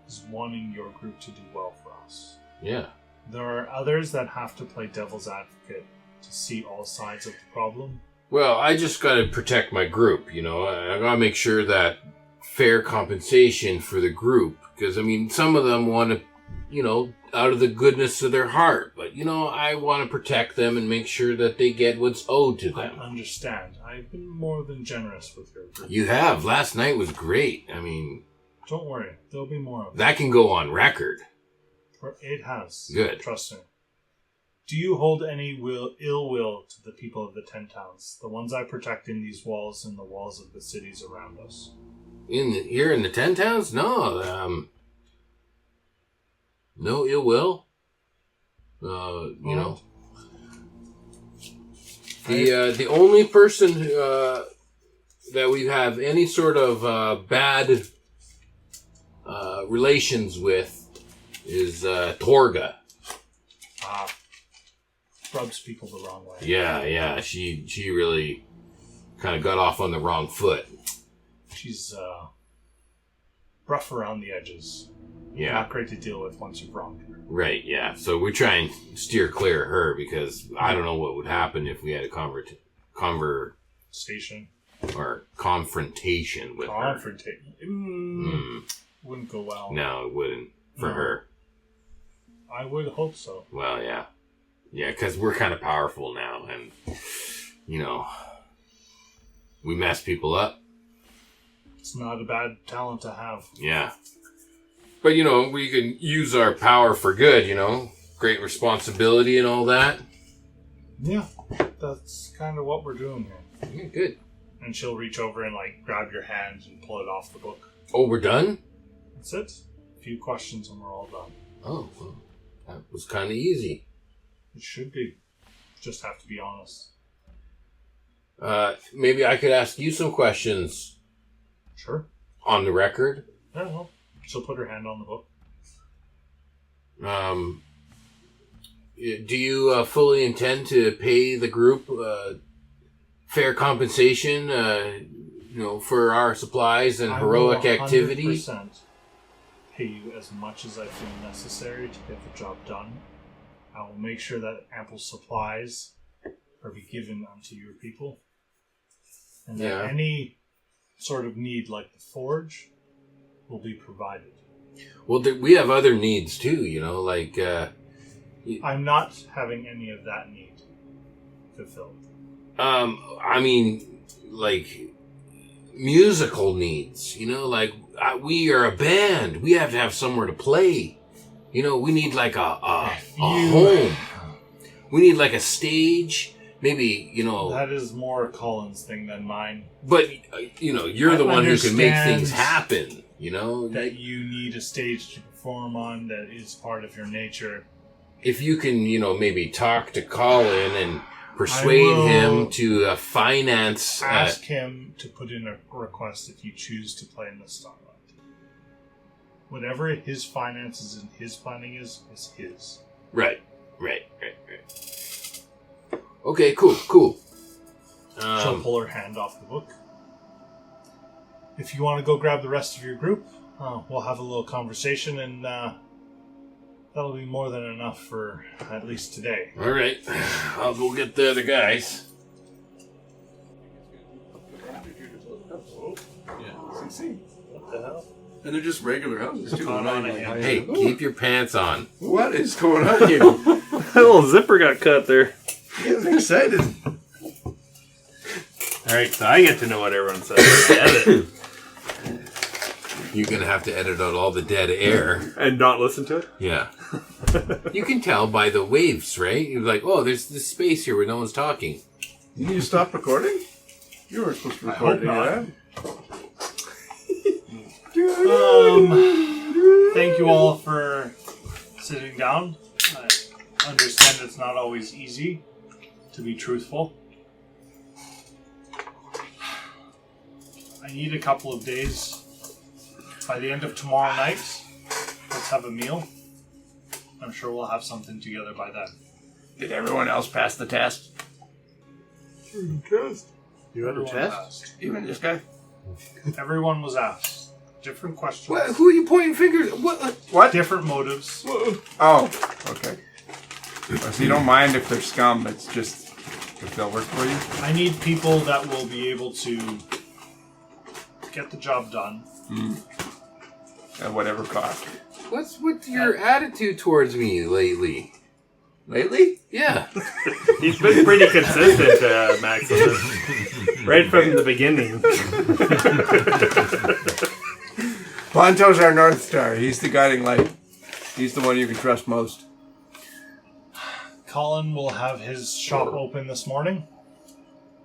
is wanting your group to do well for us. Yeah. There are others that have to play devil's advocate to see all sides of the problem. Well, I just got to protect my group, I got to make sure that fair compensation for the group. Because, some of them want to, out of the goodness of their heart. But, I want to protect them and make sure that they get what's owed to them. I understand. I've been more than generous with your group. You have. Last night was great. Don't worry. There'll be more of that. Can go on record. It has. Good. Trust me. Do you hold any ill will to the people of the 10 towns? The ones I protect in these walls and the walls of the cities around us? Here in the 10 towns? No. No ill will. You know, the only person that we have any sort of bad relations with is Torga. Rubs people the wrong way. Yeah. She really kind of got off on the wrong foot. She's rough around the edges. Yeah. Not great to deal with once you've wronged her. Right, yeah. So we try and steer clear of her because I don't know what would happen if we had a Station. or confrontation with her. Confrontation. Wouldn't go well. No, it wouldn't for her. I would hope so. Well, yeah. Yeah, because we're kind of powerful now and, you know, we mess people up. It's not a bad talent to have. Yeah. But, you know, we can use our power for good, you know. Great responsibility and all that. Yeah. That's kind of what we're doing here. Yeah, good. And she'll reach over and, like, grab your hand and pull it off the book. Oh, we're done? That's it. A few questions and we're all done. Oh, well, that was kind of easy. It should be. Just have to be honest. Maybe I could ask you some questions. Sure. On the record. Yeah, well, she'll put her hand on the book. Do you fully intend to pay the group fair compensation, you know, for our supplies and heroic activity? I will 100% pay you as much as I feel necessary to get the job done. I will make sure that ample supplies are be given unto your people. And that any sort of need like the forge will be provided. Well, we have other needs too, you know, like... I'm not having any of that need fulfilled. I mean, like, musical needs, you know, like, we are a band. We have to have somewhere to play. You know, we need like a home. We need like a stage. Maybe, you know... That is more Colin's thing than mine. But, you know, you're the one who can make things happen, you know? That you need a stage to perform on that is part of your nature. If you can, you know, maybe talk to Colin and persuade him to finance... Ask him to put in a request if you choose to play in the Starlight. Whatever his finances and his planning is his. Right. Okay, cool. She'll pull her hand off the book. If you want to go grab the rest of your group, we'll have a little conversation, and that'll be more than enough for at least today. All right. I'll go get the other guys. What the hell? And they're just regular houses, too. Hey, keep your pants on. What is going on here? That little zipper got cut there. I'm excited. Alright, so I get to know what everyone says. Edit. You're going to have to edit out all the dead air. And not listen to it? Yeah. You can tell by the waves, right? You're like, oh, there's this space here where no one's talking. Did you stop recording? You weren't supposed to record, yeah? Thank you all for sitting down. I understand it's not always easy to be truthful. I need a couple of days. By the end of tomorrow night, let's have a meal. I'm sure we'll have something together by then. Did everyone else pass the test? Test? You had a Everyone test? asked. Even this guy? Everyone was asked. Different questions. What? Who are you pointing fingers? What? Different motives. Oh, okay. So you don't mind if they're scum, it's just if they'll work for you? I need people that will be able to get the job done. At whatever cost. What's with your attitude towards me lately? Lately? Yeah. He's been pretty consistent, Maximus. Right from the beginning. Ponto's our North Star. He's the guiding light. He's the one you can trust most. Colin will have his shop open this morning.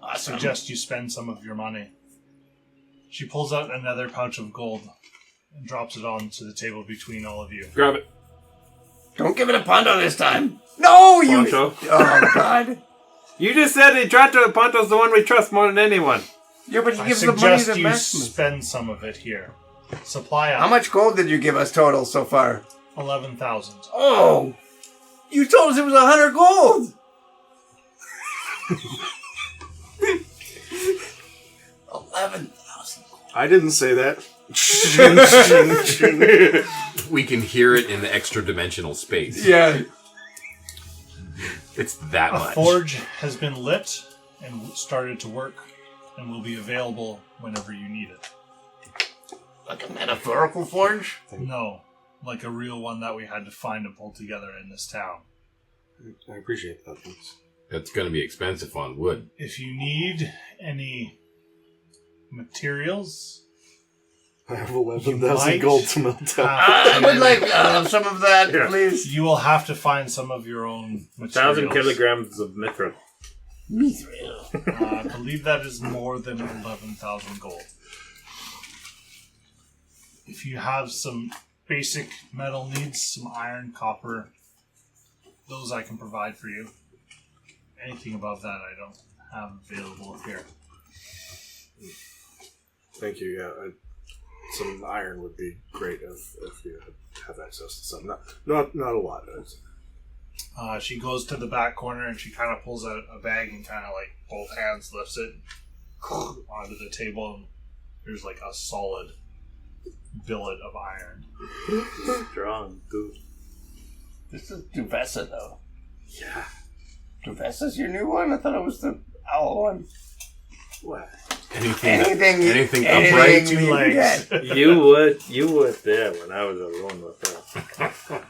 I suggest you spend some of your money. She pulls out another pouch of gold and drops it onto the table between all of you. Grab it. Don't give it a Ponto this time. No, you... Ponto. Oh, God. You just said Ponto's the one we trust more than anyone. Yeah, but he I gives the money suggest to you Maximus. spend some of it here. Supply up. How much gold did you give us total so far? 11,000. Oh! You told us it was 100 gold! 11,000. I didn't say that. We can hear it in the extra dimensional space. Yeah. It's that A much. forge has been lit and started to work and will be available whenever you need it. Like a metaphorical forge? No, like a real one that we had to find and pull together in this town. I appreciate that. Thanks. That's going to be expensive on wood. If you need any materials, I have You 11,000 might gold to melt out. I would like some of that, Yeah. please. you will have to find some of your own materials. 1,000 kilograms of mithril. I believe that is more than 11,000 gold. If you have some basic metal needs, some iron, copper, those I can provide for you. Anything above that I don't have available here. Thank you. Yeah, some iron would be great if you have access to some. Not a lot. She goes to the back corner and she kind of pulls out a bag and kind of like both hands lifts it onto the table. And there's like a solid billet of iron. Strong, good. This is Duvessa, though. Yeah. Duvessa's your new one? I thought it was the owl one. What? Anything upright? anything Two you legs. get. You would there when I was alone with her.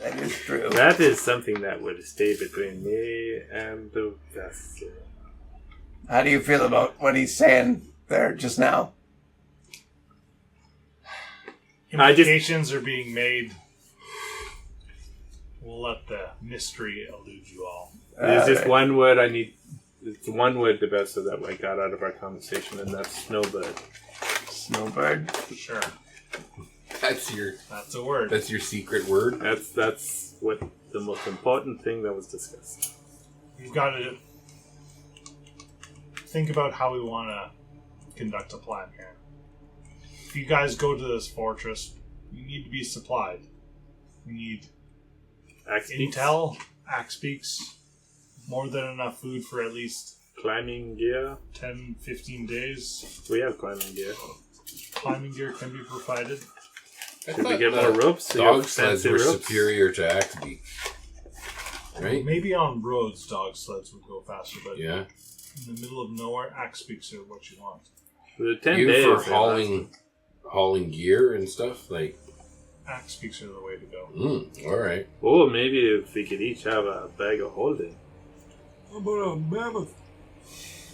That is true. That is something that would stay between me and the vessel. How do you feel about what he's saying there just now? Implications are being made. We'll let the mystery elude you all. There's just Right. one word I need. It's one word, the best of that I got out of our conversation, and that's snowbird. Snowbird? Sure, That's your that's a word. that's your secret word. That's what the most important thing that was discussed. We've got to think about how we want to conduct a plan here. If you guys go to this fortress, you need to be supplied. We need Axe beaks, intel, axe beaks, more than enough food for at least climbing gear. 10, 15 days. We have climbing gear. Climbing gear can be provided. Should we get more ropes? So you Dog have sleds fancy were ropes? superior to axe beaks. Right? Maybe on roads, dog sleds would go faster, but Yeah. in the middle of nowhere, axe beaks are what you want. For the 10 Even days. for they last. hauling gear and stuff. Like, Axe beaks are the way to go. all right. Or maybe if we could each have a bag of holding. How about a mammoth?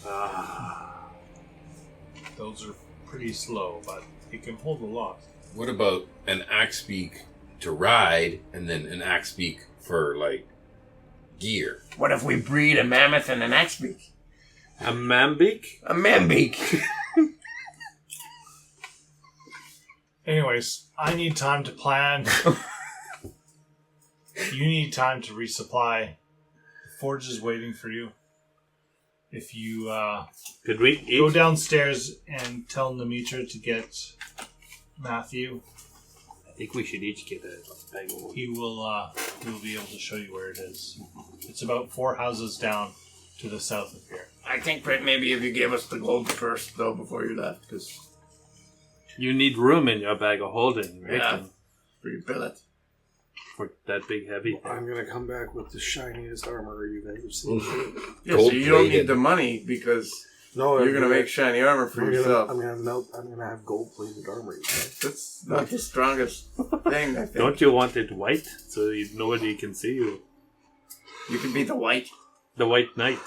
Ah. Those are pretty slow, but it can hold a lot. What about an axe beak to ride, and then an axe beak for like gear? What if we breed a mammoth and an axebeak? A mambeak? A mambeak. Anyways, I need time to plan. You need time to resupply. The forge is waiting for you. If you Could we go each? downstairs and tell Nemitra to get Matthew, I think we should each get a bag of holding. he will be able to show you where it is. It's about 4 houses down to the south of here. I think Brett, maybe if you gave us the gold first, though, before you left, because You need room in your bag of holding, right? Yeah. for your billet. For that big heavy thing. I'm gonna come back with the shiniest armor you've ever seen. Yeah, so you don't need Gold-plated. the money because No, you're gonna make shiny armor for yourself. I'm gonna have gold-plated armor. You know? That's not the strongest thing, I think. Don't you want it white so nobody can see you? You can be the white. The white knight.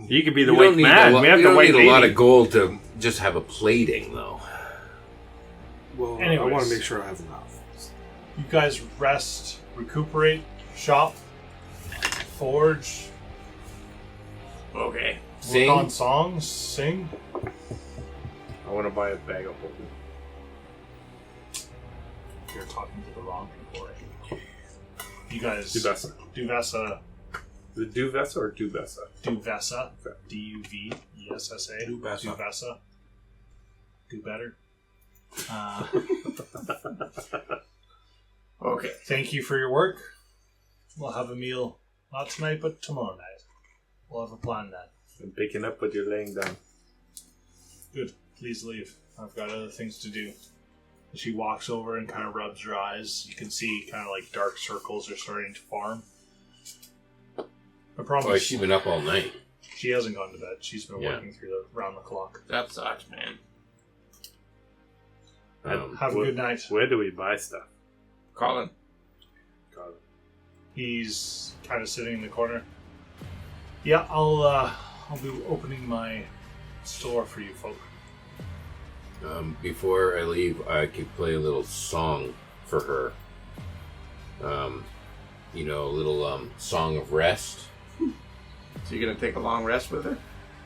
You could be the You white don't need man. a lot, We have you the don't white need lady. a lot of gold to just have a plating, though. Well, Anyways. I want to make sure I have enough. You guys rest, recuperate, shop, forge, Okay. Sing. work on songs, sing. I want to buy a bag of holding. you're talking to the wrong people, right? You guys... Duvessa. Duvessa. Is it Duvessa or Duvessa? Duvessa. Okay. Duvessa. Duvessa. Duvessa. Do better. Okay. Thank you for your work. We'll have a meal, not tonight, but tomorrow night. We'll have a plan then. I'm picking up what you're laying down. Good. Please leave. I've got other things to do. She walks over and kind of rubs her eyes. You can see kind of like dark circles are starting to form. I promise. Oh, she's been up all night. She hasn't gone to bed. She's been Yeah. working through round the clock. That sucks, man. Have a good night. Where do we buy stuff? Colin. God. He's kind of sitting in the corner. Yeah, I'll be opening my store for you folk. Before I leave, I could play a little song for her. A little song of rest. So you're gonna take a long rest with her?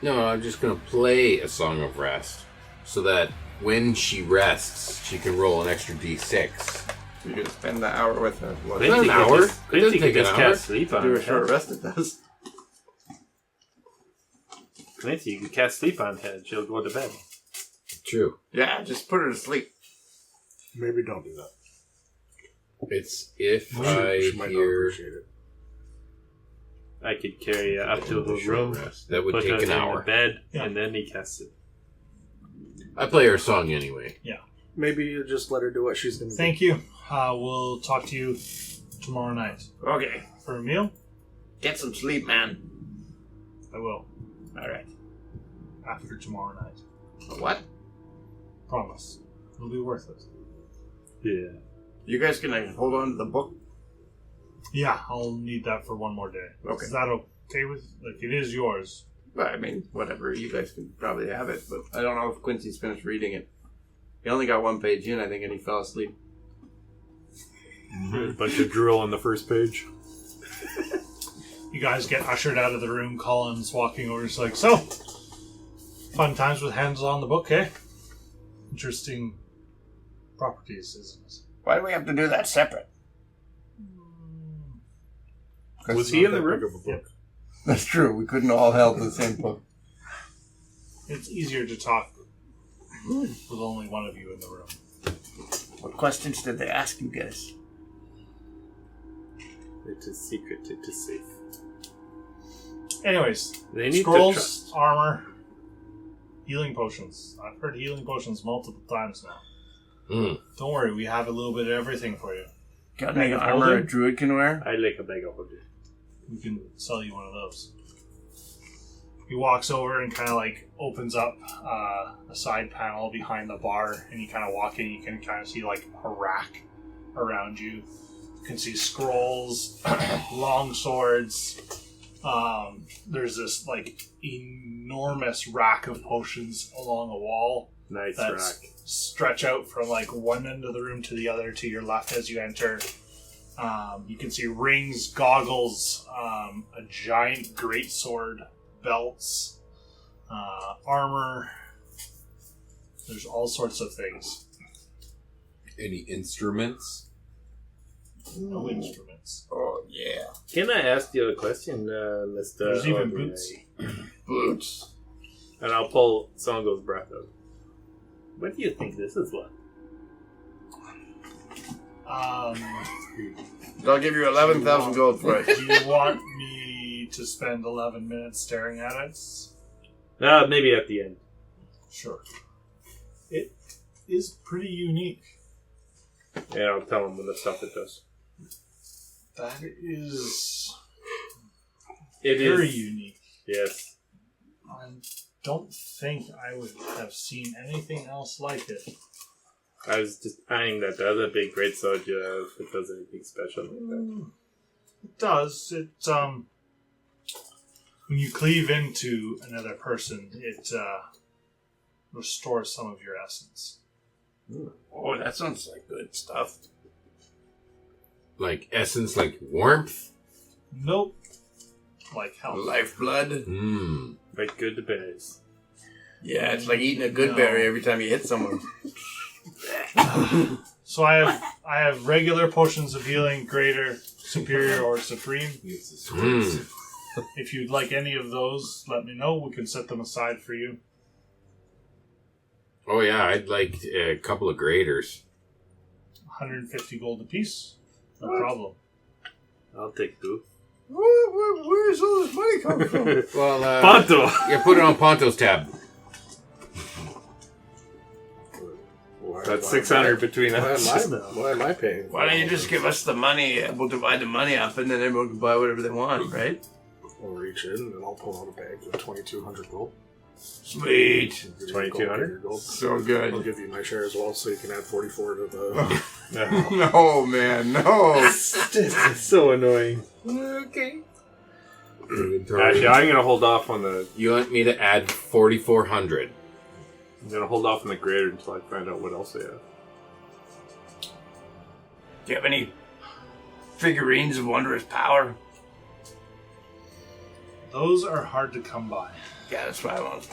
No, I'm just gonna play a song of rest, so that when she rests, she can roll an extra d6. So you're gonna spend the hour with her. What? It's not an hour. It doesn't take an hour. Cast sleep on Do her. a short rest, it does. Clancy, you can cast sleep on her and she'll go to bed. True. Yeah, just put her to sleep. Maybe don't do that. It's if I She might not hear appreciate it. I could carry you up to the the short room, rest. That would put take her an in hour. the bed, Yeah. and then he casts it. I play her song anyway. Maybe you just let her do what she's going to do. Thank you. We'll talk to you tomorrow night. Okay. For a meal? Get some sleep, man. I will. Alright. After tomorrow night. What? Promise. It'll be worth it. Yeah. You guys gonna hold on to the book? Yeah, I'll need that for one more day. Okay. Is that okay with... Like, it is yours. Well, I mean, whatever. You guys can probably have it, but I don't know if Quincy's finished reading it. He only got one page in, I think, and he fell asleep. There's a bunch of drool on the first page. You guys get ushered out of the room. Colin's walking over. He's like, so, fun times with hands on the book, eh? Interesting properties, isn't it? Why do we have to do that separate? Was it's he not in the that room? big of a book. That's true. We couldn't all held the same book. It's easier to talk with only one of you in the room. What questions did they ask you guys? It is secret, it is safe. Anyways, They need to scrolls, trust. armor, healing potions. I've heard healing potions multiple times now. Hmm. Don't worry, we have a little bit of everything for you. Got any Bag of armor a holding? druid can wear? I like a bag of holding. We can sell you one of those. He walks over and kind of like opens up a side panel behind the bar, and you kind of walk in. You can kind of see like a rack around you. You can see scrolls, long swords. There's this like enormous rack of potions along a wall Nice that rack. stretch out from like one end of the room to the other to your left as you enter. You can see rings, goggles, a giant greatsword, belts, armor. There's all sorts of things. Any instruments? No instruments. Oh, yeah. Can I ask you a question, Mr. There's even Ordinary? boots. Boots. And I'll pull Songo's breath out. What do you think this is like? I'll give you 11,000 gold for it. Do you want me to spend 11 minutes staring at it? Maybe at the end. Sure. It is pretty unique. Yeah, I'll tell him the stuff it does. That is It very is. unique. Yes. I don't think I would have seen anything else like it. I was just eyeing that other big great sword you have. If it does anything special like that. It does. It when you cleave into another person, it restores some of your essence. Oh, that sounds like good stuff. Like essence, like warmth? Nope. Like health. Lifeblood. Hmm. Like good berries. Yeah, it's like eating a good No. berry every time you hit someone. So I have regular potions of healing, greater, superior, or supreme. If you'd like any of those, let me know. We can set them aside for you. Oh yeah, I'd like a couple of graders. 150 gold apiece. No problem. I'll take 2. Where's all this money coming from? Well, Ponto! yeah, put it on Ponto's tab. That's 600 between us. Why am I paying? Why don't you just give us the money? We'll divide the money up, and then everyone can buy whatever they want, right? I'll reach in and I'll pull out a bag with 2,200 gold. Sweet. 2,200? gold. So good. I'll give you my share as well, so you can add 44 to the. No, man, no. It's so annoying. Okay. Actually, I'm going to hold off on the... You want me to add 4,400? I'm going to hold off on the grader until I find out what else they have. Do you have any figurines of wondrous power? Those are hard to come by. Yeah, that's what I want.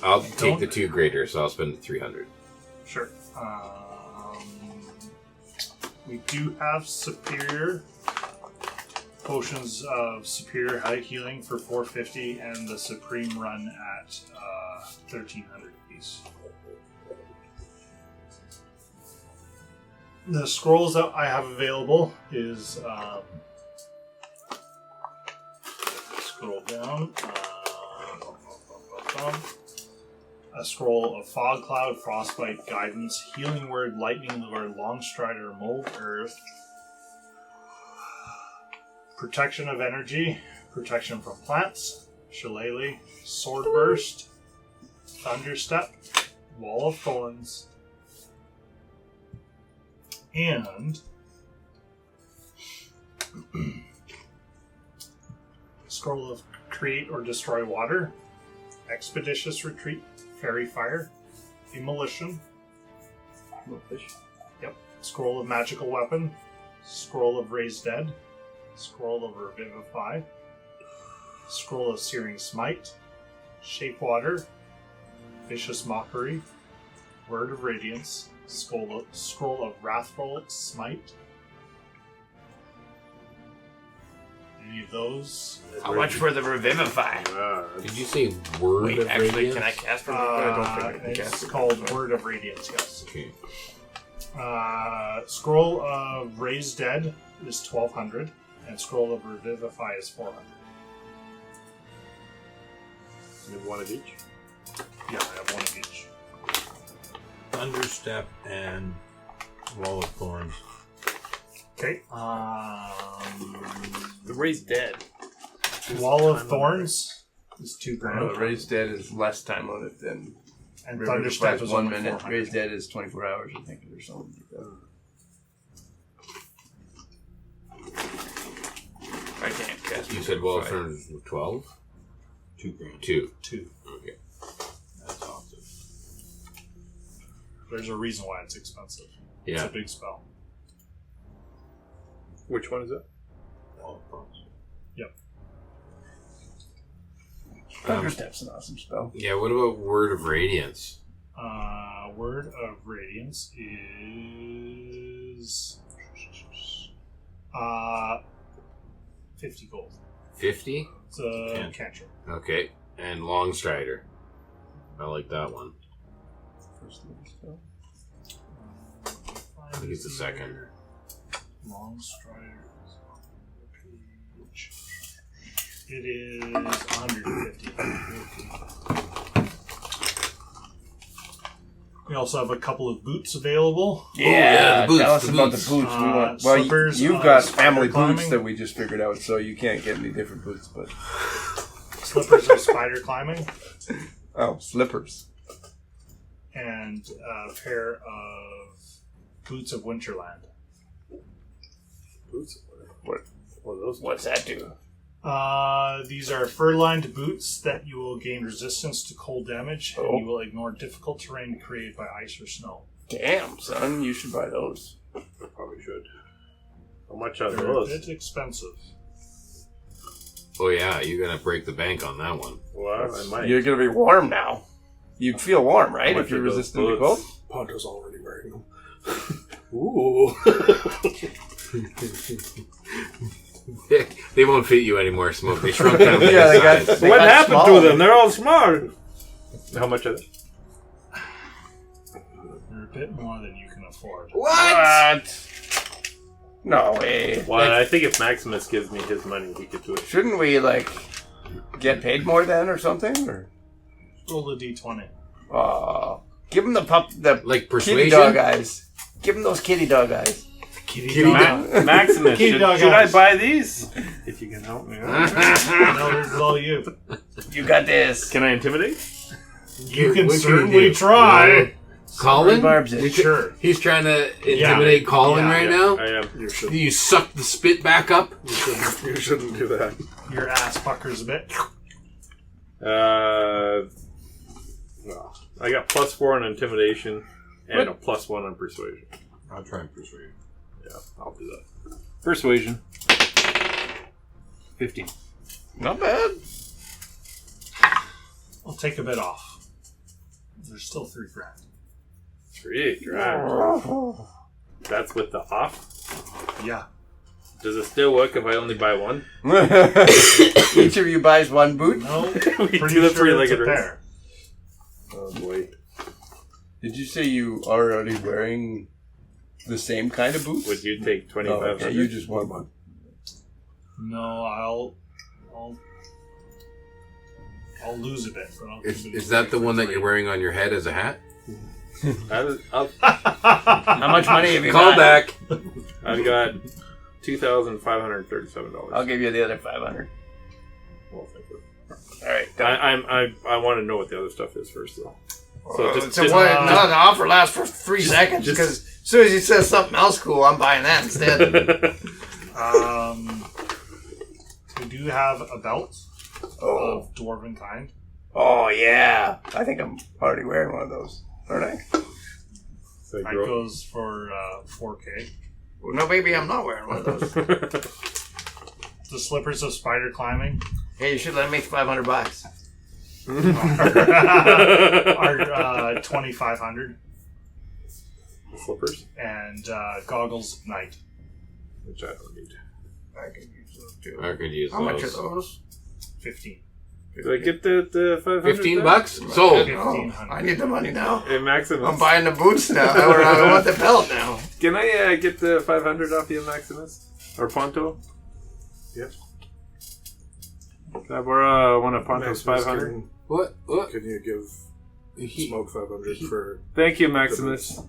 I'll take the 2 graders, so I'll spend 300. Sure. We do have superior potions of superior high healing for 450, and the supreme run at 1,300 apiece. The scrolls that I have available is scroll down. A scroll of Fog Cloud, Frostbite, Guidance, Healing Word, Lightning Lure, Longstrider, Mold Earth, Protection of Energy, Protection from Plants, Shillelagh, Sword Burst, Thunderstep, Wall of Thorns, and Scroll of Create or Destroy Water, Expeditious Retreat, Fairy Fire, Immolition, Scroll of Magical Weapon, Scroll of Raise Dead, Scroll of Revivify, Scroll of Searing Smite, Shape Water, Vicious Mockery, Word of Radiance, Scroll of Wrathful Smite. Any of those? How much for the Revivify? Did you say Word Wait, of actually, Radiance? can I cast Revivify? I don't think I can cast It's it. called Word of Radiance, yes. Okay. Scroll of Raise Dead is 1,200, and Scroll of Revivify is 400. You have one of each? Yeah, I have one of each. Thunderstep and Wall of Thorns. Okay. The Raised Dead. Wall of Thorns is 2 grand. Raised Dead is less time on it than And Revivify Thunderstep is is 1 only minute. 400. Raised Dead is 24 hours, I think, or something like that. I can't cast You said Wall of Revivify. Thorns was 12? 2 grand. 2. 2. Okay. That's awesome. There's a reason why it's expensive. It's Yeah. a big spell. Which one is it? Wall of Thorns. Thunderstep's an awesome spell. Yeah, what about Word of Radiance? Word of Radiance is 50 gold. 50? It's a cantrip. Okay. And Longstrider. I like that one. First level spell. I think it's the second. Longstrider is on the page. It is 150. We also have a couple of boots available. Yeah, the boots, tell us the about boots. the boots. We want. Slippers, You've got spider family climbing. boots that we just figured out, so you can't get any different boots. But Slippers of spider climbing. oh, slippers. And a pair of boots of Winterland. Boots? What? What are those? What's that do? These are fur-lined boots that you will gain resistance to cold damage, and you will ignore difficult terrain created by ice or snow. Damn, son, you should buy those. I probably should. How much are They're a those? bit expensive. Oh yeah, you're gonna break the bank on that one. Well, I might. You're gonna be warm now. You'd feel warm, right? How If much you're are those resistant to boots? cold. Ponto's already wearing them. Ooh. They won't fit you anymore, Smoke. They shrunk down to Yeah, the they got- size. they What got happened small. to them? They're all small. How much are they? They're a bit more than you can afford. What? No way. Well, I think if Maximus gives me his money, we could do it. Shouldn't we, like, get paid more then or something? Or Roll a d20. give him the Like kitty persuasion? dog eyes. Give him those kitty dog eyes. Kitty dog. Maximus, Kitty should dog I eyes. buy these? If you can help me. No, this is all you. You got this. Can I intimidate? You can What certainly do? try. Colin? Barbs it. Sure. He's trying to intimidate Colin Yeah. right Yeah, now? I am. You suck the spit back up? You shouldn't do that. Your ass puckers a bit. Well, I got +4 on intimidation and a +1 on persuasion. I'll try and persuade. Yeah, I'll do that. Persuasion. 15. Not bad. I'll take a bit off. There's still 3 grand. 3 grand. That's with the off. Yeah. Does it still work if I only buy one? Each of you buys one boot. No, We pretty do the sure it's three-legged a race. pair. Oh boy. Did you say you are already wearing the same kind of boots? Would you take Oh, 2,500? okay, you just want one. No, I'll lose a bit. But I'll Is that the one that you're wearing on your head as a hat? How much money have you Call got? back. I've got $2,537. I'll give you the other 500. Well, thank you. All right. I want to know what the other stuff is first, though. So just the offer lasts for 3 seconds just- because as soon as he says something else cool, I'm buying that instead. We do have a belt of dwarven kind. Oh yeah, I think I'm already wearing one of those, aren't I? So That goes for 4K. Well, no, baby, I'm not wearing one of those. The slippers of spider climbing Hey, you should let me $500. are 2,500, Slippers, and goggles of night. which I don't need. I could use those too. I could use How much are those. those? 15. Do I get the 500? 15 then? bucks? Sold. Oh, I need the money now. Hey, Maximus. I'm buying the boots now. I want the belt now. Can I get the 500 off you, Maximus? Or Ponto? Yep. Can I borrow one of Ponto's Maximus, 500? What? Can you give Smoke 500 for Thank you, Maximus.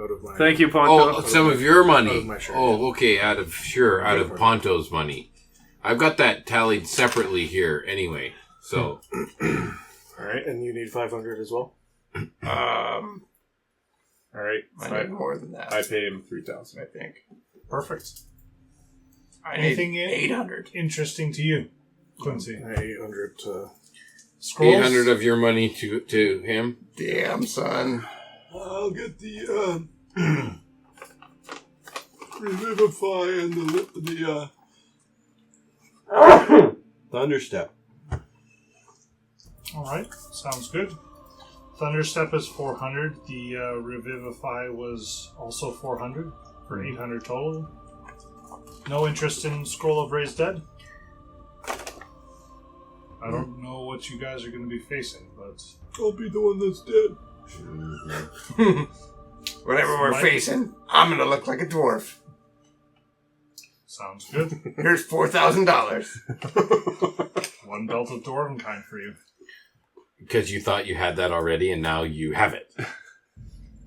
out of my... Thank you, Ponto. Oh, some of your Out money. of my share, Oh, okay. Out of Ponto's money. I've got that tallied separately here anyway. So, All right. And you need 500 as well? All right. I need more than that. I pay him 3,000. I think. Perfect. I Anything need 800. interesting to you, Quincy? 800 to... Scrolls? 800 of your money to him. Damn, son. I'll get the Revivify and the Thunderstep. All right, sounds good. Thunderstep is 400. The Revivify was also 400 for 800 total. No interest in Scroll of Raised Dead? I don't know what you guys are going to be facing, but I'll be the one that's dead. Whatever we're Mike? facing, I'm gonna look like a dwarf. sounds good. Here's $4,000. One belt of Dwarven kind for you. Because you thought you had that already and now you have it.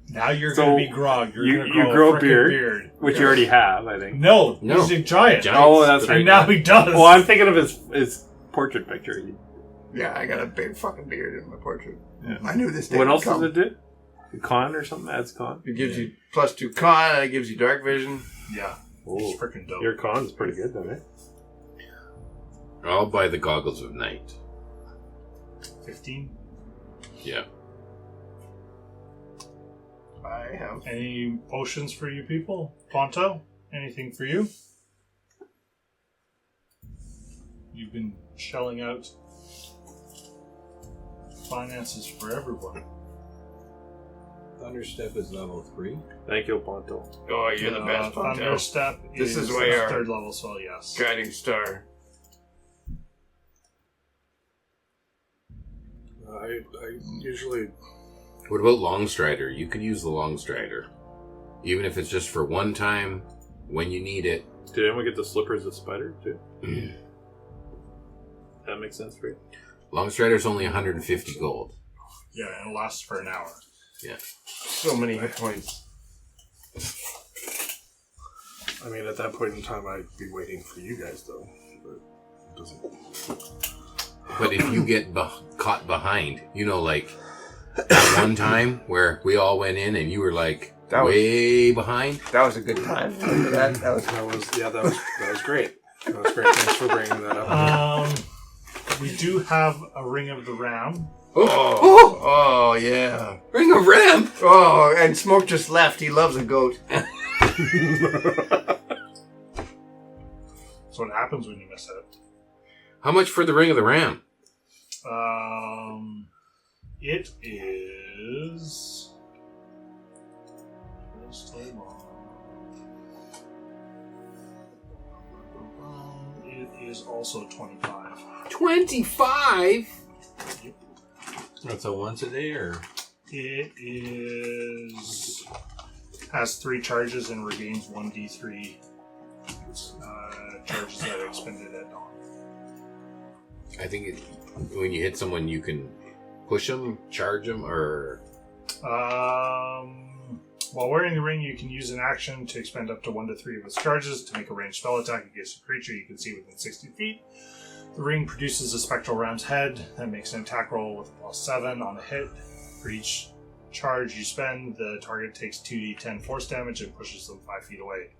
Now you're So, going to be Grog. You're you- going to you grow grow a a frickin' beard. Which you already have, I think. No, No. he's a giant. Oh, that's right. And now he does. Well, I'm thinking of his portrait picture. Yeah, I got a big fucking beard in my portrait. Yeah. I knew this day What would else come. does it do? Con or something? Adds con? It gives you +2 con, and it gives you dark vision. Yeah, Ooh. it's freaking dope. Your con's pretty good, then, eh? I'll buy the goggles of night. 15. Yeah. I have. Any potions for you people? Ponto? Anything for you? You've been shelling out finances for everyone. Thunderstep is level 3. Thank you, Ponto. Oh, you're the best, Ponto. Thunderstep This is is why our 3rd level spell, yes. guiding star. I usually... What about Longstrider? You could use the Longstrider. Even if it's just for one time, when you need it. Did anyone get the Slippers of Spider, too? That makes sense for you? Longstrider's only 150 gold. Yeah, and it lasts for an hour. Yeah. So many hit points. I mean, at that point in time, I'd be waiting for you guys, though. But it doesn't... But if you get caught behind, you know, like that one time where we all went in and you were like way behind. That was a good time. Remember that? That was great. That was great. Thanks for bringing that up. We do have a Ring of the Ram. Oh, yeah. Ring of Ram. Oh, and Smoke just left. He loves a goat. That's what happens when you miss out. How much for the Ring of the Ram? It is. It is also 25. 25? Yep. That's a once a day, or? It is. Has 3 charges and regains 1d3 charges that are expended at dawn. I think when you hit someone, you can push them, charge them, or... While wearing the ring, you can use an action to expend up to 1 to 3 of its charges to make a ranged spell attack against a creature you can see within 60 feet. The ring produces a spectral ram's head that makes an attack roll with a +7 on the hit. For each charge you spend, the target takes 2d10 force damage and pushes them 5 feet away.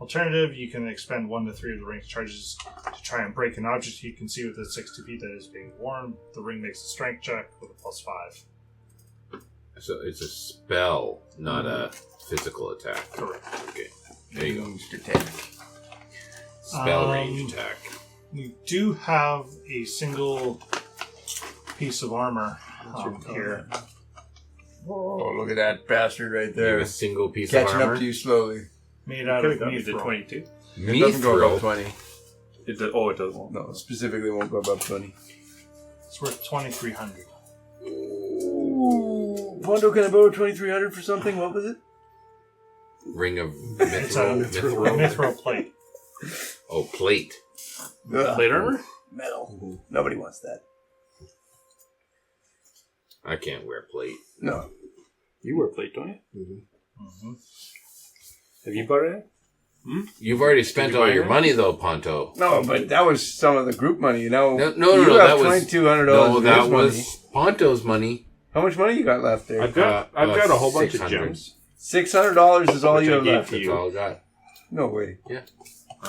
Alternative, you can expend 1 to 3 of the ring's charges to try and break an object you can see within 60 feet that is being worn. The ring makes a strength check with a +5. So it's a spell, not a physical attack. Correct. Okay. There you go. Ranged attack. Spell range attack. We do have a single piece of armor here. Oh, look at that bastard right You there. have a single piece Catching of armor. up to you slowly. Made out Could of have got me to mithril. 22. It doesn't go above 20. It doesn't. No, specifically won't go above 20. It's worth 2,300. Ooh. Pondo, can I borrow 2,300 for something? What was it? Ring of It's a mithril plate. Oh, plate. Plate armor? Metal. Nobody wants that. I can't wear plate. No. You wear plate, don't you? Mm-hmm. Have you bought it? You've already spent all your money, though, Ponto. No, but that was some of the group money, you know. No, you that have was $2,200. No, of that his was money. Ponto's money. How much money you got left there? I've got a whole bunch of 600. gems. $600 is all Which you I have gave left. to That's you. all I got. No way. I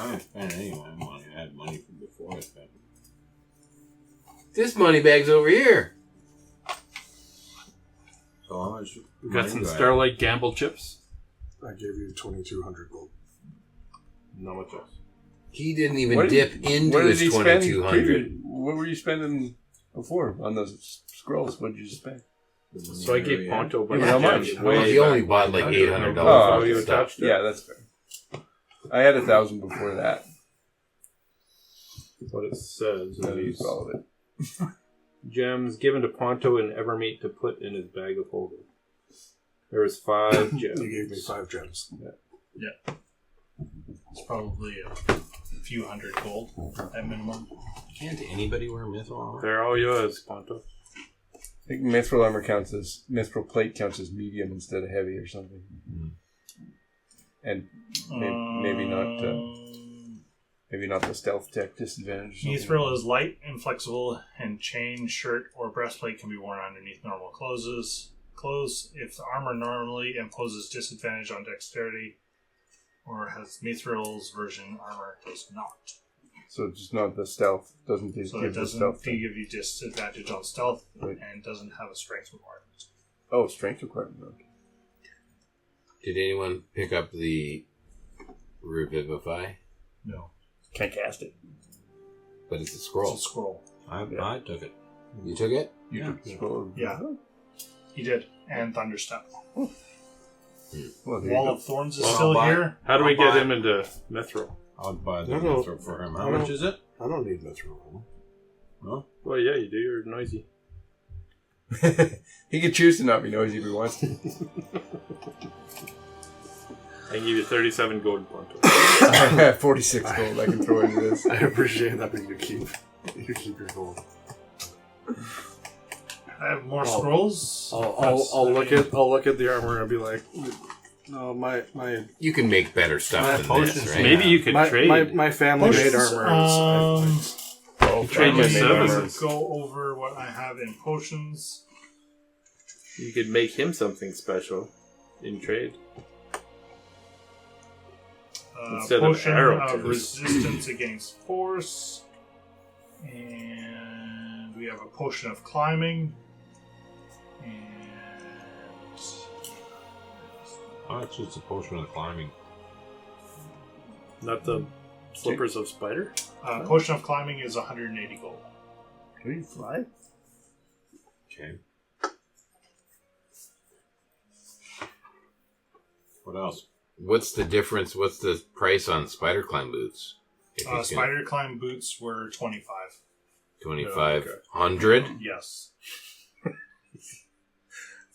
haven't spent any of my money. I had money from before I spent it. This money bag's over here. So how much We got money some do I have? Starlight Gamble chips. I gave you 2,200 gold. Not much else. He didn't even What dip did- into what did his he spend 2,200. What were you spending before on those scrolls? What did you spend? So I gave Ponto a bunch How of much? gems. Well, he only bought like $800 worth Oh, you of stuff. attached it? Yeah, that's fair. I had 1,000 before that. What it says. I used all of it. Gems given to Ponto and Evermeet to put in his bag of holding. There was 5 gems. You gave me 5 gems. It's probably a few hundred gold at minimum. Can't anybody wear mithril armor? They're all yours, Ponto. I think mithril armor mithril plate counts as medium instead of heavy or something. And maybe not the stealth tech disadvantage. or something. Mithril is light and flexible, and chain, shirt, or breastplate can be worn underneath normal clothes. If the armor normally imposes disadvantage on dexterity, or has Mithril's version armor does not. So it's just not the stealth. Doesn't give So it the doesn't stealth. give you disadvantage on stealth, Right. and doesn't have a strength requirement. Oh, strength requirement. Okay. Did anyone pick up the Revivify? No. Can't cast it. But it's a scroll. It's a scroll. I took it. You took it? You took the scroll. Yeah. He did. And Thunderstep. Well, there you Wall go. of Thorns is Well, still I'll buy- here. How do we I'll get buy- him into Mithril? I'll buy the No. Mithril for him. How No. much is it? I don't need Mithril. Huh? Well, yeah, you do. You're noisy. He can choose to not be noisy if he wants to. I can give you 37 gold points. I have 46 gold I can throw into this. I appreciate that, but you keep your gold. I have more I'll- scrolls. I'll look at the armor and be like, no, my You can make better stuff than this, potions- right? Maybe you could trade. my family made armor. Trade your Let me services. go over what I have in potions. You could make him something special in trade. Instead of Potion arrow of tips. resistance against force. And we have a potion of climbing. And Oh, it's just a potion of climbing. Not the slippers of spider? potion of climbing is 180 gold. Can you fly? Okay. What else? What's the difference? What's the price on spider climb boots? If you can- Spider climb boots were 25. 2,500? Yes.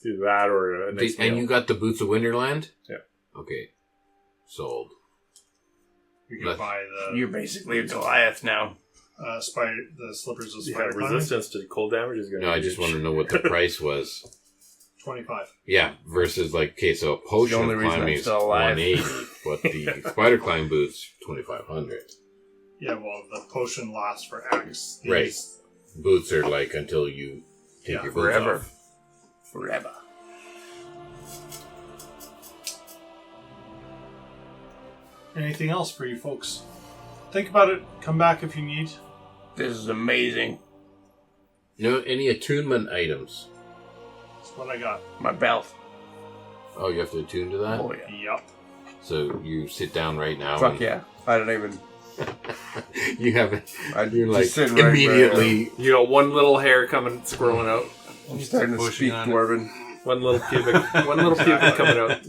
Do that or a nice And meal. you got the boots of Winterland? Yeah. Okay. Sold. You can Let's- buy the You're basically a Goliath now. the slippers of Yeah, spider climbing. resistance to cold damage is going to No, I just want to know what the price was. 25. Yeah, versus like, okay, so a potion The only of reason climbing I'm is still alive. 180, but the spider climb boots, 2,500. Yeah, well, the potion lasts for X. These- Right. Boots are like until you take Yeah, your boots forever. off. Forever. Anything else for you folks? Think about it. Come back if you need. This is amazing. No, any attunement items? That's what I got. My belt. Oh, you have to attune to that? Oh, yeah. Yup. So you sit down right now. Fuck and yeah. I don't even. You have it. I'd You're just like sit right where I am. immediately. You got one little hair coming, swirling out. I'm starting to Pushing speak on it. Dwarven. One little pubic coming out.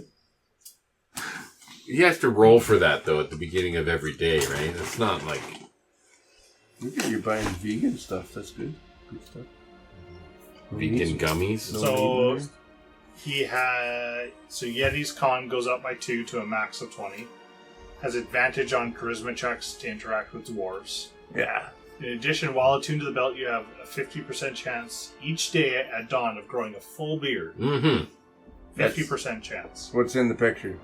You have to roll for that though at the beginning of every day, right? It's not like Look at you buying vegan stuff. That's good. Good stuff. vegan gummies. So he had Yeti's con goes up by 2 to a max of 20. Has advantage on charisma checks to interact with dwarves. Yeah. In addition, while attuned to the belt, you have a 50% chance each day at dawn of growing a full beard. Mm-hmm. 50% chance. What's in the picture?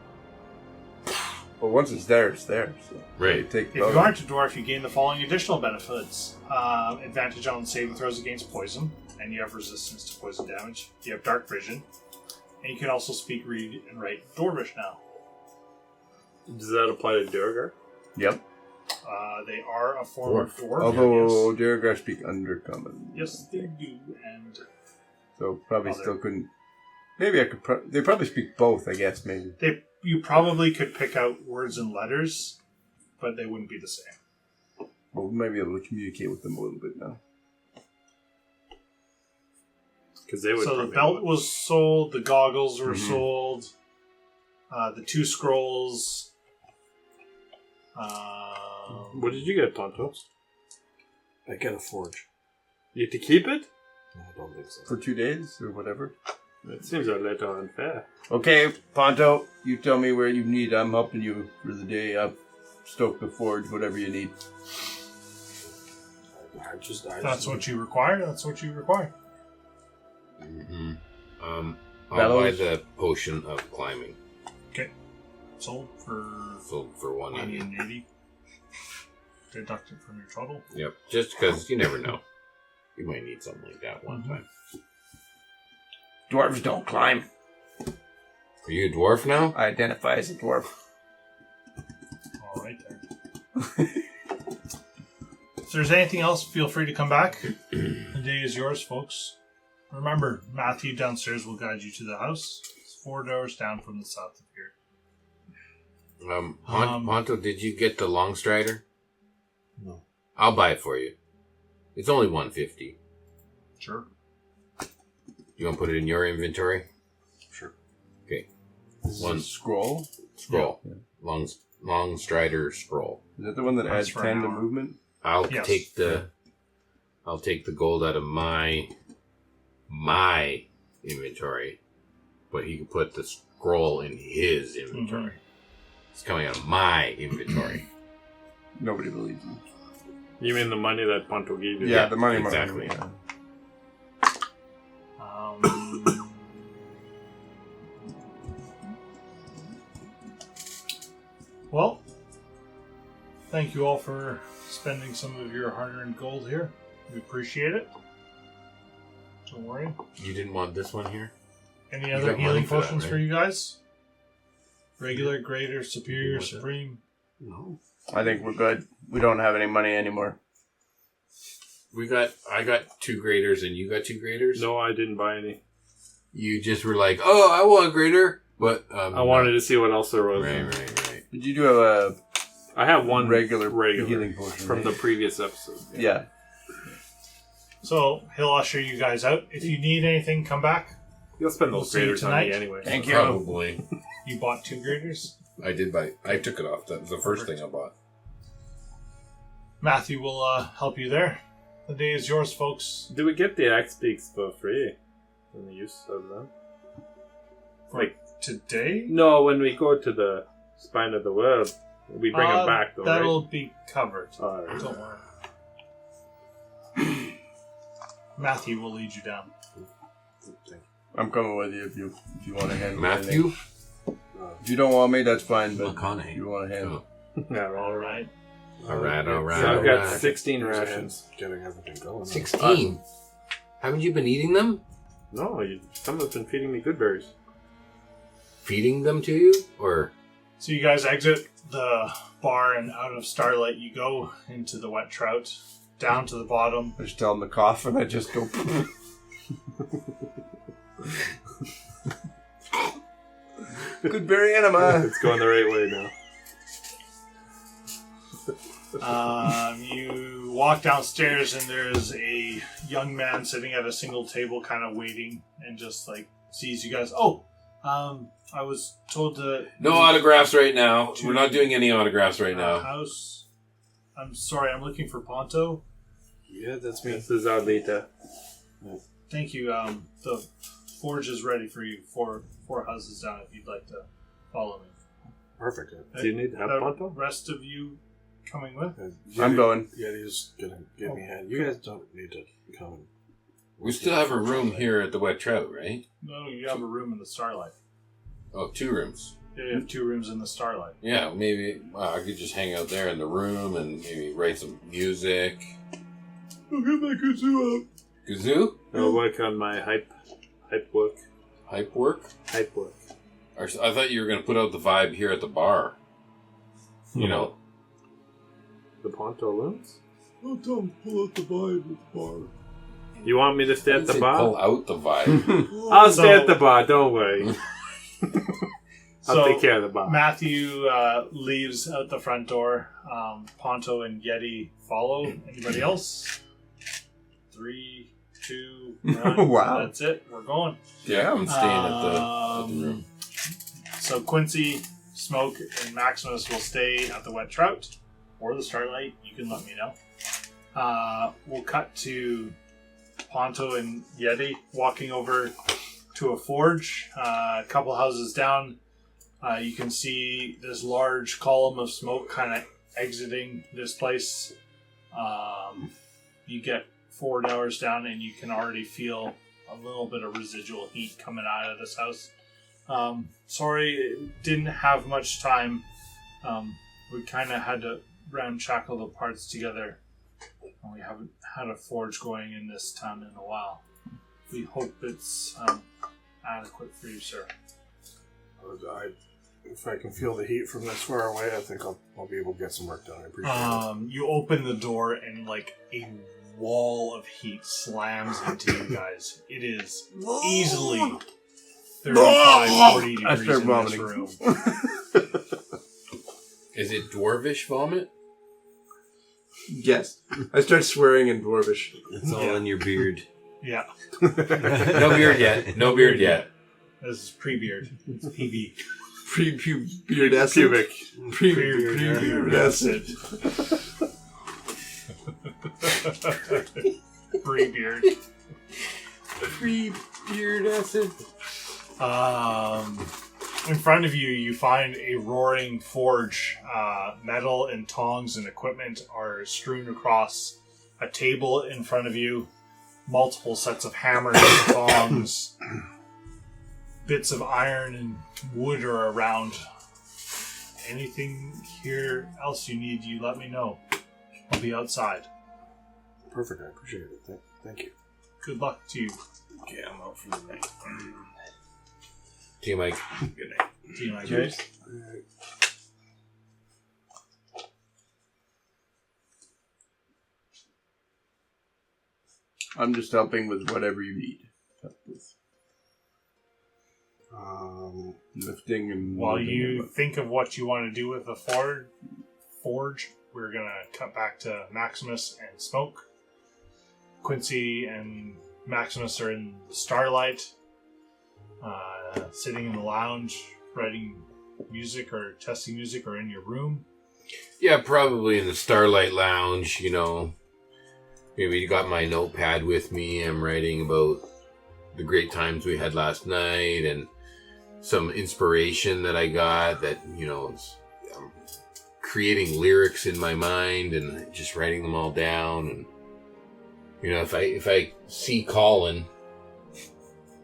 Well, once it's there, it's there. So Right. you take If you aren't a dwarf, you gain the following additional benefits. Advantage on saving throws against poison, and you have resistance to poison damage. You have dark vision, and you can also speak, read, and write Dwarvish now. Does that apply to Durgar? Yep. They are a form of dwarf. Although Duragar speak Undercommon. yes, they do, and So probably Other. still couldn't. Maybe I could. They probably speak both. I guess maybe. you probably could pick out words and letters, but they wouldn't be the same. Well, we might be able to communicate with them a little bit now. Because they would. So the probably belt know. was sold, the goggles were Mhm. sold, the 2 scrolls. What did you get, Tonto? I get a forge. You have to keep it? No, I don't think so. For 2 days or whatever. That seems a little unfair. Okay, Ponto, you tell me where you need. I'm helping you for the day. I've stoked the forge, whatever you need. That's what you require. That's what you require. Mm-hmm. I'll buy Bellows. the potion of climbing. Sold for Sold for 180. 180. Deducted from your total. Yep. Just because you never know. You might need something like that one time. Dwarves don't climb. Are you a dwarf now? I identify as a dwarf. All right then. If there's anything else, feel free to come back. The day is yours, folks. Remember, Matthew downstairs will guide you to the house. It's 4 doors down from the south of here. Ponto, did you get the long strider? No. I'll buy it for you. It's only 150. Sure. You want to put it in your inventory? Sure. Okay. This is One a scroll. scroll. Yeah. Long strider scroll. Is that the one that That's adds for 10 an to hour. movement? I'll Yes. take the gold out of my inventory, but he can put the scroll in his inventory. It's coming out of my inventory. Nobody believes me. You mean the money that Ponto gave you? Yeah, the money exactly. Yeah. Well, thank you all for spending some of your hard-earned gold here. We appreciate it. Don't worry. You didn't want this one here? Any You other got money healing for that, potions for right? you guys? Regular, greater, superior, want that? supreme. No. I think we're good. We don't have any money anymore. I got 2 graders and you got 2 graders? No, I didn't buy any. You just were like, oh, I want a grader, but I wanted to see what else there was. Right. But you do have a I have one regular healing potion from the right? previous episode. Yeah. So he'll usher you guys out. If you need anything, come back. You'll spend We'll those see you graders on tonight. me anyway. Thank you. Probably. You bought 2 graders. I did buy. I took it off. That was the first thing I bought. Matthew will help you there. The day is yours, folks. Do we get the axe beaks for free? In the use of them? Like today? No, when we go to the spine of the world, we bring them back though, That'll right? be covered. Alright. Don't worry. Matthew will lead you down. I'm coming with you if you want to handle Matthew? anything. If you don't want me, that's fine, but McConaughey. if you want to handle Yeah, All right. All right. So I've got alright. 16 rations. Getting everything going. 16? Haven't you been eating them? No, someone's been feeding me good berries. Feeding them to you? Or... So you guys exit the bar and out of Starlight you go into the Wet Trout, down to the bottom. I just tell them to cough and I just go... Good berry enema. It's going the right way now. You walk downstairs and there's a young man sitting at a single table kind of waiting and just like sees you guys. I was told to... No autographs right now. We're not doing any autographs right now. House. I'm sorry, I'm looking for Ponto. Yeah, that's me. This is our beta. Thank you. The forge is ready for you. Four houses down if you'd like to follow me. Perfect. Do you need help, The Ponto? rest of you coming with? I'm going. Yeti's gonna give me a hand. You guys don't need to come. We still have a room here at the Wet Trout, right? No, you have a room in the Starlight. Oh, 2 rooms. Yeah, you have 2 rooms in the Starlight. Yeah, maybe I could just hang out there in the room and maybe write some music. I'll get my kazoo out. Kazoo? I'll work on my hype work. Hype work? Hype work. Or, I thought you were going to put out the vibe here at the bar. You know. The Ponto rooms? I'll tell him to pull out the vibe at the bar. You want me to stay at the bar? Pull out the vibe. I'll stay at the bar, don't worry. I'll take care of the bar. Matthew leaves out the front door. Ponto and Yeti follow. Anybody else? 3, 2, 1. Wow. That's it. We're going. Yeah, I'm staying at the room. So Quincy, Smoke, and Maximus will stay at the Wet Trout or the Starlight. You can let me know. We'll cut to Ponto and Yeti walking over to a forge. A couple houses down, you can see this large column of smoke kind of exiting this place. You get 4 hours down and you can already feel a little bit of residual heat coming out of this house. Sorry, didn't have much time. We kind of had to ramshackle the parts together. We haven't had a forge going in this town in a while. We hope it's adequate for you, sir. If I can feel the heat from this far away, I think I'll be able to get some work done. I appreciate it. You open the door and like a wall of heat slams into you guys. It is easily 35, 40 I degrees start in vomiting. this room. Is it dwarvish vomit? Yes. I start swearing in Dwarvish. It's all in your beard. Yeah. No beard yet. No beard yet. This is pre-beard. It's PB. Pre-beard Pubic. Pre-beard acid. Pre-beard. Pre-beard acid. In front of you, you find a roaring forge. Metal and tongs and equipment are strewn across a table in front of you. Multiple sets of hammers and tongs. Bits of iron and wood are around. Anything here else you need, you let me know. I'll be outside. Perfect, I appreciate it. Thank you. Good luck to you. Okay, I'm out for the night. See you, Mike. Good night. See you, Mike. Cheers. I'm just helping with whatever you need. Help with lifting and... While you think of what you want to do with the forge, we're going to cut back to Maximus and Smoke. Quincy and Maximus are in the starlight, sitting in the lounge, writing music or testing music, or in your room. Yeah, probably in the Starlight Lounge, you know. Maybe you got my notepad with me. I'm writing about the great times we had last night and some inspiration that I got that, you know, I'm creating lyrics in my mind and just writing them all down. And, you know, if I see Colin,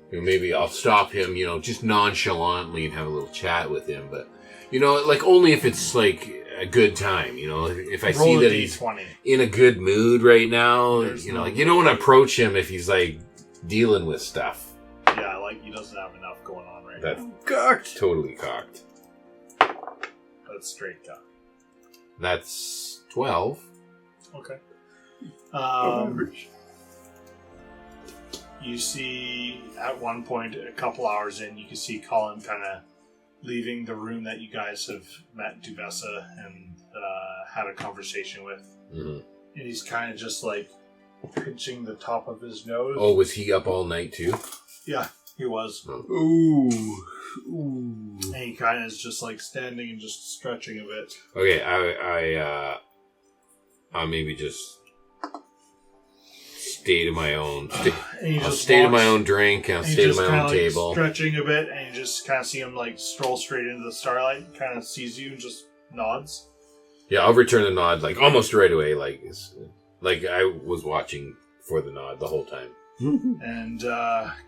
you know, maybe I'll stop him, you know, just nonchalantly and have a little chat with him. But, you know, like only if it's like a good time, you know, if I see that he's in a good mood right now, you know, like you don't want to approach him if he's like dealing with stuff. Yeah, like he doesn't have enough going on right That's now. cocked. Totally cocked. That's straight cock. That's 12. Okay. You see, at one point, a couple hours in, you can see Colin kind of leaving the room that you guys have met Duvessa and had a conversation with. Mm-hmm. And he's kind of just like pinching the top of his nose. Oh, was he up all night too? Yeah, he was. Ooh. And he kind of is just like standing and just stretching a bit. Okay, I'll maybe just stay to my own. I'll stay to my own drink and I'll stay to my own table. Stretching a bit, and you just kind of see him like stroll straight into the starlight. Kind of sees you and just nods. Yeah, I'll return the nod like almost right away. Like I was watching for the nod the whole time. And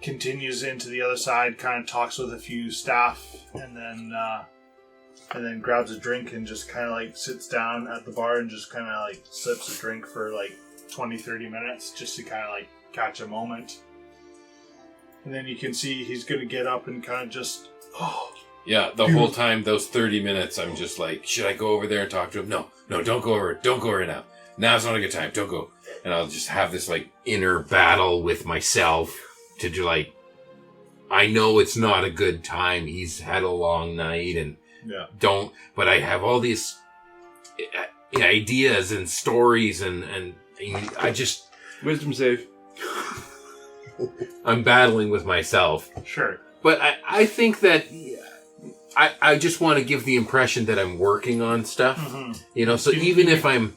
continues into the other side. Kind of talks with a few staff, and then grabs a drink and just kind of like sits down at the bar and just kind of like sips a drink for like 20-30 minutes just to kind of like catch a moment. And then you can see he's going to get up and kind of just yeah, the whole time, those 30 minutes, I'm just like, should I go over there and talk to him? No, don't go over right now. Now's not a good time, don't go. And I'll just have this like inner battle with myself to do like, I know it's not a good time, he's had a long night and but I have all these ideas and stories and I just... Wisdom save. I'm battling with myself. Sure. But I think that I just want to give the impression that I'm working on stuff. Mm-hmm. You know, so even if I'm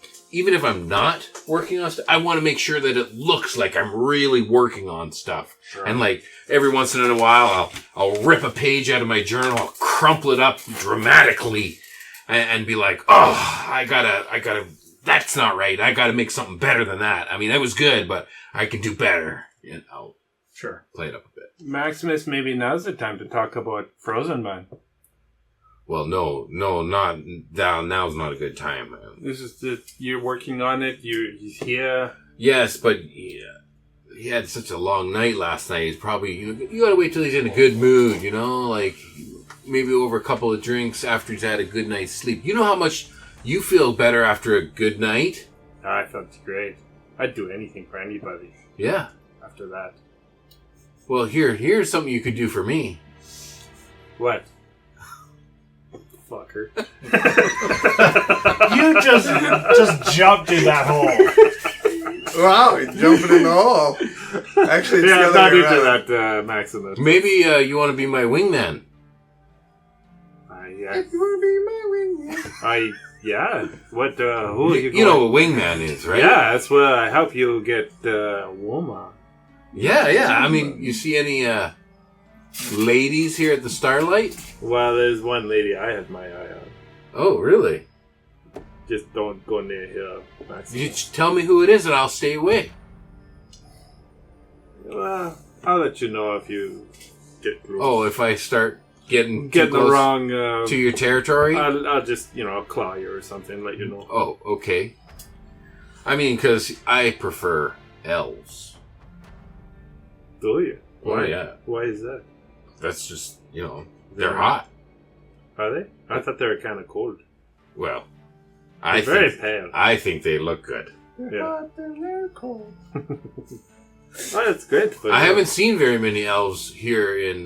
not working on stuff, I want to make sure that it looks like I'm really working on stuff. Sure. And like every once in a while I'll rip a page out of my journal, I'll crumple it up dramatically and be like, oh, I gotta that's not right. I gotta make something better than that. I mean, that was good, but I can do better. And I'll play it up a bit. Maximus, maybe now's the time to talk about Frozen Man. Well, no, not now's not a good time. This is you're working on it. He's here. Yes, but he had such a long night last night. He's probably you gotta wait till he's in a good mood. You know, like maybe over a couple of drinks after he's had a good night's sleep. You know how much you feel better after a good night? I felt great. I'd do anything for anybody. Yeah. After that. Well, here's something you could do for me. What? Fucker. You just jumped in that hole. Wow, he's jumping in the hole. Actually, it's Yeah, the I'm other not way into around. that, Maximus. Maybe you want to be my wingman. Yeah. If you want to be my wingman. Yeah. What, who are you You know what wingman is, right? Yeah, that's where I help you get, woman. Yeah. I mean, you see any ladies here at the Starlight? Well, there's one lady I had my eye on. Oh, really? Just don't go near here, Maximus. You tell me who it is and I'll stay away. Well, I'll let you know if you get close. Oh, if I start getting Get too the close wrong to your territory? I'll just claw you or something, let you know. Oh, okay. I mean, because I prefer elves. Do you? Oh, Why? yeah. Why is that? That's just, they're hot. Are they? I thought they were kind of cold. Well, They're very pale. I think they look good. Yeah. Oh, that's great. But, I haven't seen very many elves here in.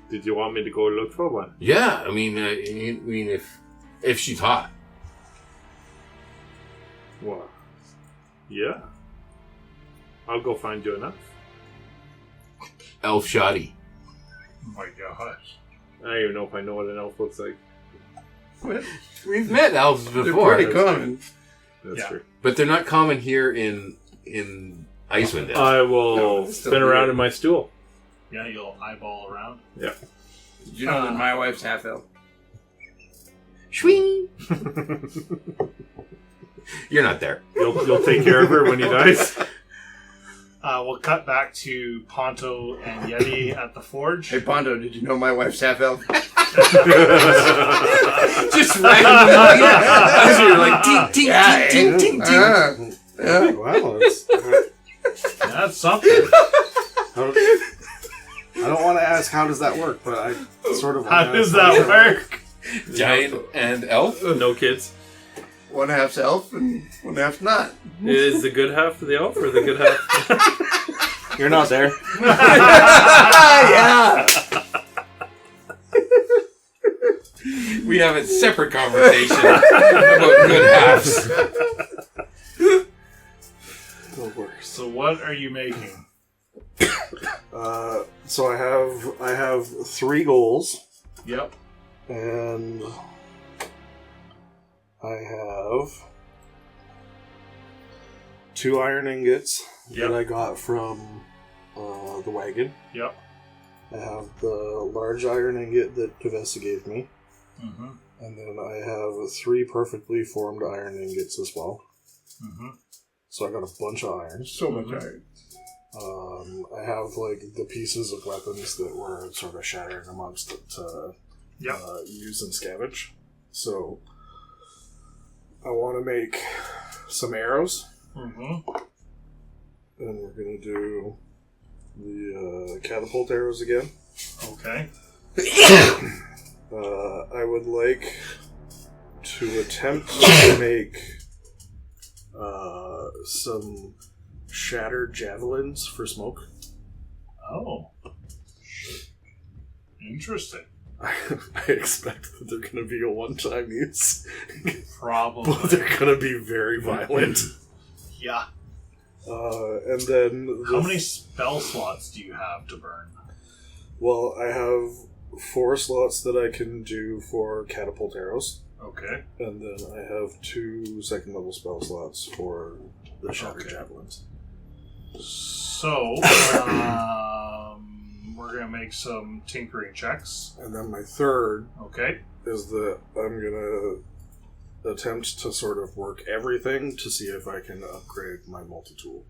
Did you want me to go look for one? Yeah, I mean, if she's hot. Well, yeah. I'll go find you enough. Elf shoddy. Oh my gosh. I don't even know if I know what an elf looks like. We've met elves They're before, pretty common. That's Yeah. true. but they're not common here in Icewind. I will No, it's still spin around weird. in my stool. Yeah, you'll eyeball around. Yeah. Did you know that my wife's half elf? Swing. You're not there. You'll take care of her when he dies. We'll cut back to Ponto and Yeti at the forge. Hey, Pondo, did you know my wife's half elf? Just randomly. As you're like, ting, ting, Yeah, ting, ting, ting, ting. Yeah. Well, it's, That's something. I don't want to ask how does that work, but I sort of want How to does ask that work? Giant and elf? No kids. One half's elf and one half's not. Is the good half the elf or the good half? You're not there. Yeah. We have a separate conversation about good halves. the worst. So what are you making? So I have 3 goals, Yep. and I have 2 iron ingots Yep. that I got from the wagon. Yep. I have the large iron ingot that Duvessa gave me, Mm-hmm. and then I have 3 perfectly formed iron ingots as well. Mm-hmm. So I got a bunch of iron. So much iron. I have like the pieces of weapons that were sort of shattering amongst it to Yep. use and scavenge. So I want to make some arrows, Mm-hmm. and we're gonna do the catapult arrows again. Okay. I would like to attempt to make some shattered javelins for smoke. Oh. Interesting. I expect that they're going to be a one-time use, Probably. but they're going to be very violent. Yeah. And then... How many spell slots do you have to burn? Well, I have 4 slots that I can do for catapult arrows, Okay. and then I have 2 second-level spell slots for the shattered Okay. javelins. So, we're going to make some tinkering checks. And then my third Okay. is that I'm going to attempt to sort of work everything to see if I can upgrade my multi-tool.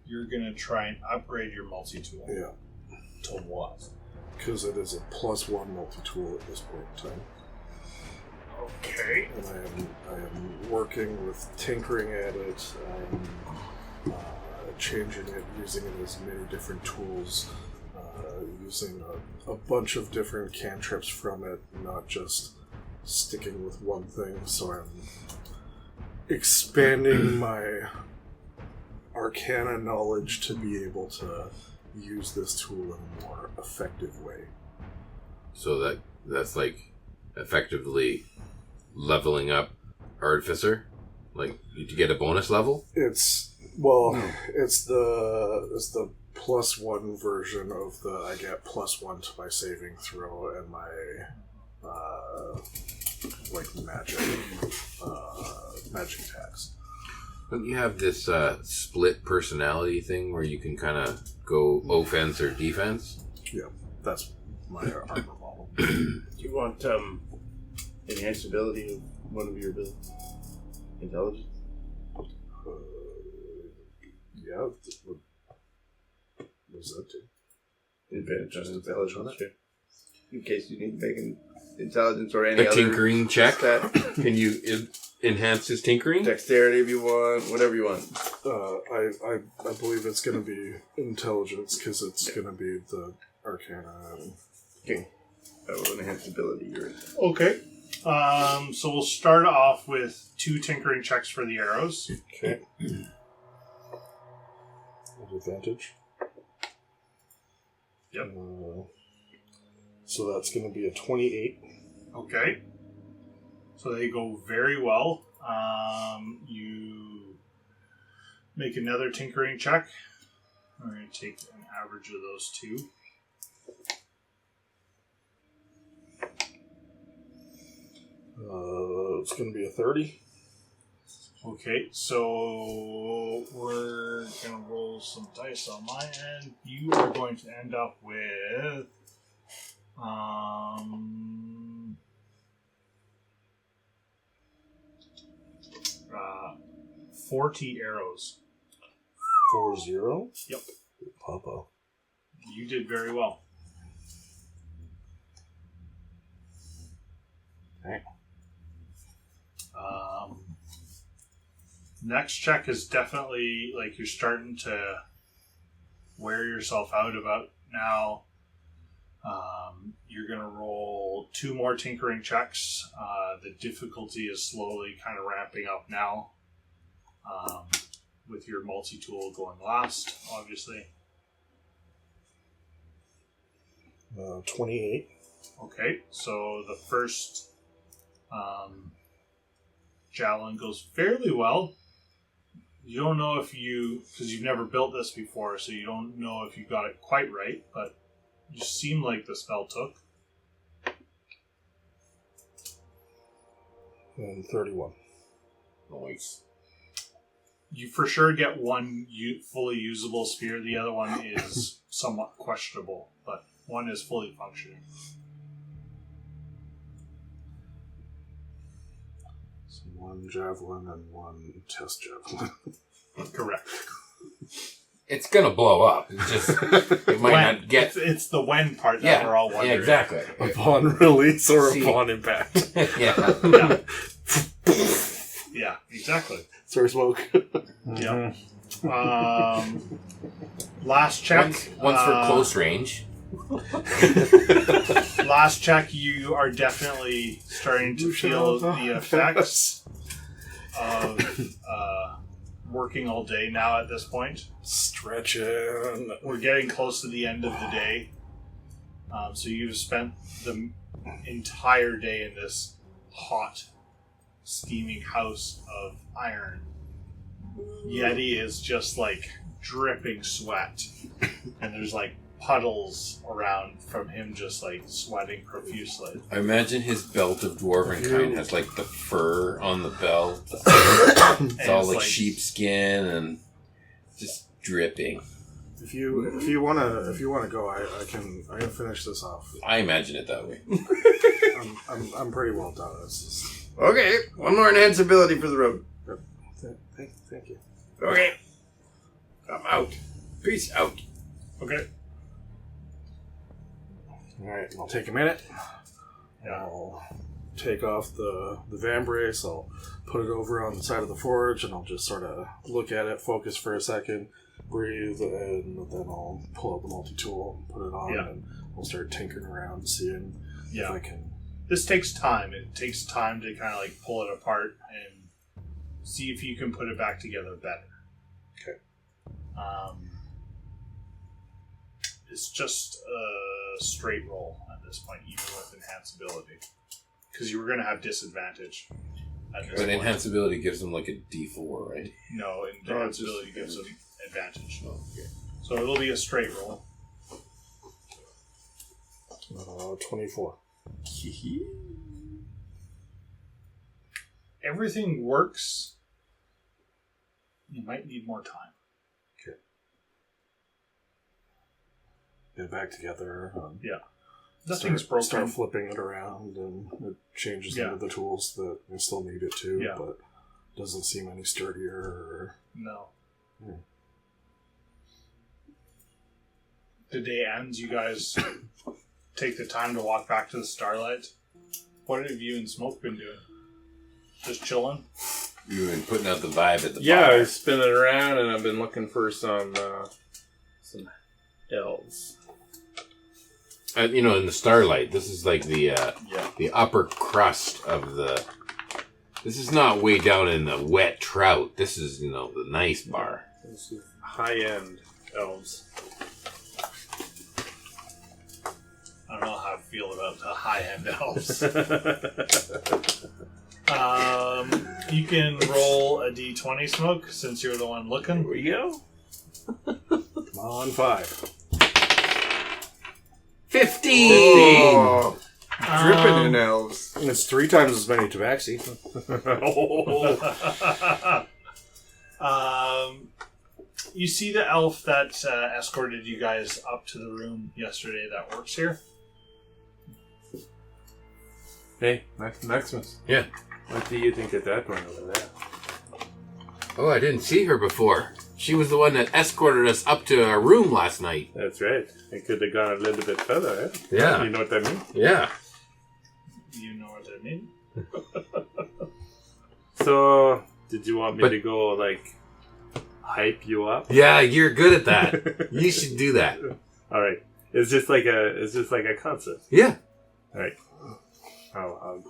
You're going to try and upgrade your multi-tool. Yeah, To what? because it is a +1 multi-tool at this point in time. Okay. And I am working with tinkering at it, changing it, using it as many different tools, using a bunch of different cantrips from it, not just sticking with one thing. So I'm expanding my arcana knowledge to be able to use this tool in a more effective way. So that's like effectively leveling up Artificer? Like, did you get a bonus level? It's the +1 version of the I get +1 to my saving throw and my magic attacks. Don't you have this split personality thing where you can kind of go offense or defense? Yeah, that's my armor model. Do you want enhanced ability of one of your abilities? Intelligence? Yeah. What's that do? Advantage on intelligence. In case you need to make an intelligence or any a other tinkering check. Stat. Can you enhance his tinkering? Dexterity if you want, whatever you want. I believe it's going to be intelligence because it's going to be the arcana. Okay. That will enhance ability. Okay. So we'll start off with 2 tinkering checks for the arrows. Okay. Advantage. Yep. So that's going to be a 28. Okay. So they go very well. You make another tinkering check. I'm going to take an average of those 2. It's going to be a 30. Okay, so we're going to roll some dice on my end. You are going to end up with 40 arrows. 40? Yep. Papa. You did very well. Okay. Next check is definitely like you're starting to wear yourself out about now. You're going to roll 2 more tinkering checks. The difficulty is slowly kind of ramping up now. With your multi-tool going last, obviously. 28. Okay, so the first javelin goes fairly well. You don't know if because you've never built this before, so you don't know if you got it quite right, but you seem like the spell took. And 31. Nice. You for sure get one fully usable spear. The other one is somewhat questionable, but one is fully functioning. So 1 javelin and 1 test javelin. Correct. It's gonna blow up. It's just it might not get. It's the when part that we're all wondering. Yeah, exactly. Upon release or upon impact. Yeah. Yeah, exactly. Sir Smoke. Yeah. Last check. Once for close range. Last check, you are definitely starting to feel the effects of working all day now at this point. Stretching. We're getting close to the end of the day. So you've spent the entire day in this hot, steaming house of iron. Yeti is just like dripping sweat. And there's like puddles around from him just like sweating profusely. I imagine his belt of dwarven kind has like the fur on the belt. It's all like sheepskin and just dripping. If you wanna go, I can finish this off. I imagine it that way. I'm pretty well done. It's just... Okay, 1 more enhanced ability for the road. Thank you. Okay. I'm out. Peace out. Okay. Alright, I'll take a minute. I'll take off the vambrace, I'll put it over on the side of the forge, and I'll just sort of look at it, focus for a second, breathe, and then I'll pull out the multi-tool, put it on, and we'll start tinkering around, seeing if I can... This takes time. It takes time to kind of like pull it apart and see if you can put it back together better. Okay. It's just a straight roll at this point, even with enhanced ability. Because you were going to have disadvantage. at this But point. enhanceability gives them like a D4, right? No, No, it's enhanceability just- gives them advantage. So it'll be a straight roll. 24. Everything works. You might need more time. Get back together. Nothing's broken. Start flipping it around, and it changes into the tools that I still need it to, but doesn't seem any sturdier. Or... No. Yeah. The day ends, you guys take the time to walk back to the Starlight. What have you and Smoke been doing? Just chilling? You've been putting out the vibe at the Yeah, bar. I was spinning around and I've been looking for some elves. In the Starlight, this is like the upper crust of the... This is not way down in the wet trout. This is, the nice bar. This is high-end elves. I don't know how I feel about the high-end elves. You can roll a d20, Smoke, since you're the one looking. Here we go. Come on, 5. 15! Oh, dripping in elves. And it's 3 times as many tabaxi. You see the elf that escorted you guys up to the room yesterday that works here? Hey, Maximus. Yeah. What do you think of that one over there? Oh, I didn't see her before. She was the one that escorted us up to our room last night. That's right. It could have gone a little bit further, eh? Yeah. You know what that means? Yeah. You know what I mean? So, did you want me to go, hype you up? Yeah, you're good at that. You should do that. All right. It's just like a concert. Yeah. All right. I'll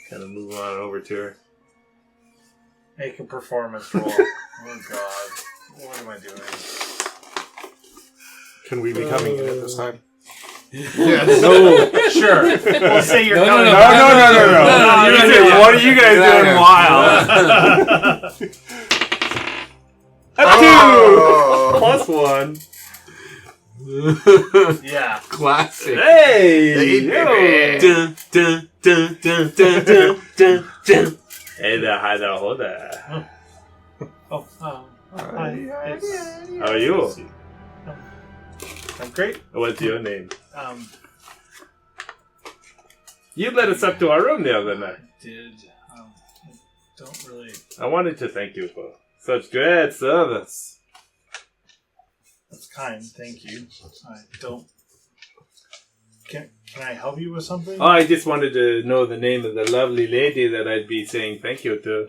kind of move on over to her. Make a performance roll. Oh god. What am I doing? Can we be coming in at this time? Yes. No. Sure. We'll say you're coming. No. You said, what are you guys doing wild? A 2 +1. Yeah. Classic. Hey! Yo. Dun, dun, dun, dun, dun, dun, dun, dun. Hey there, hi there, ho there. Oh, hi. It's- How are you? I'm great. What's your name? Um, You led us up to our room the other night. did I don't really. I wanted to thank you for such great service. That's kind. Thank you. I don't. Can I help you with something? Oh, I just wanted to know the name of the lovely lady that I'd be saying thank you to.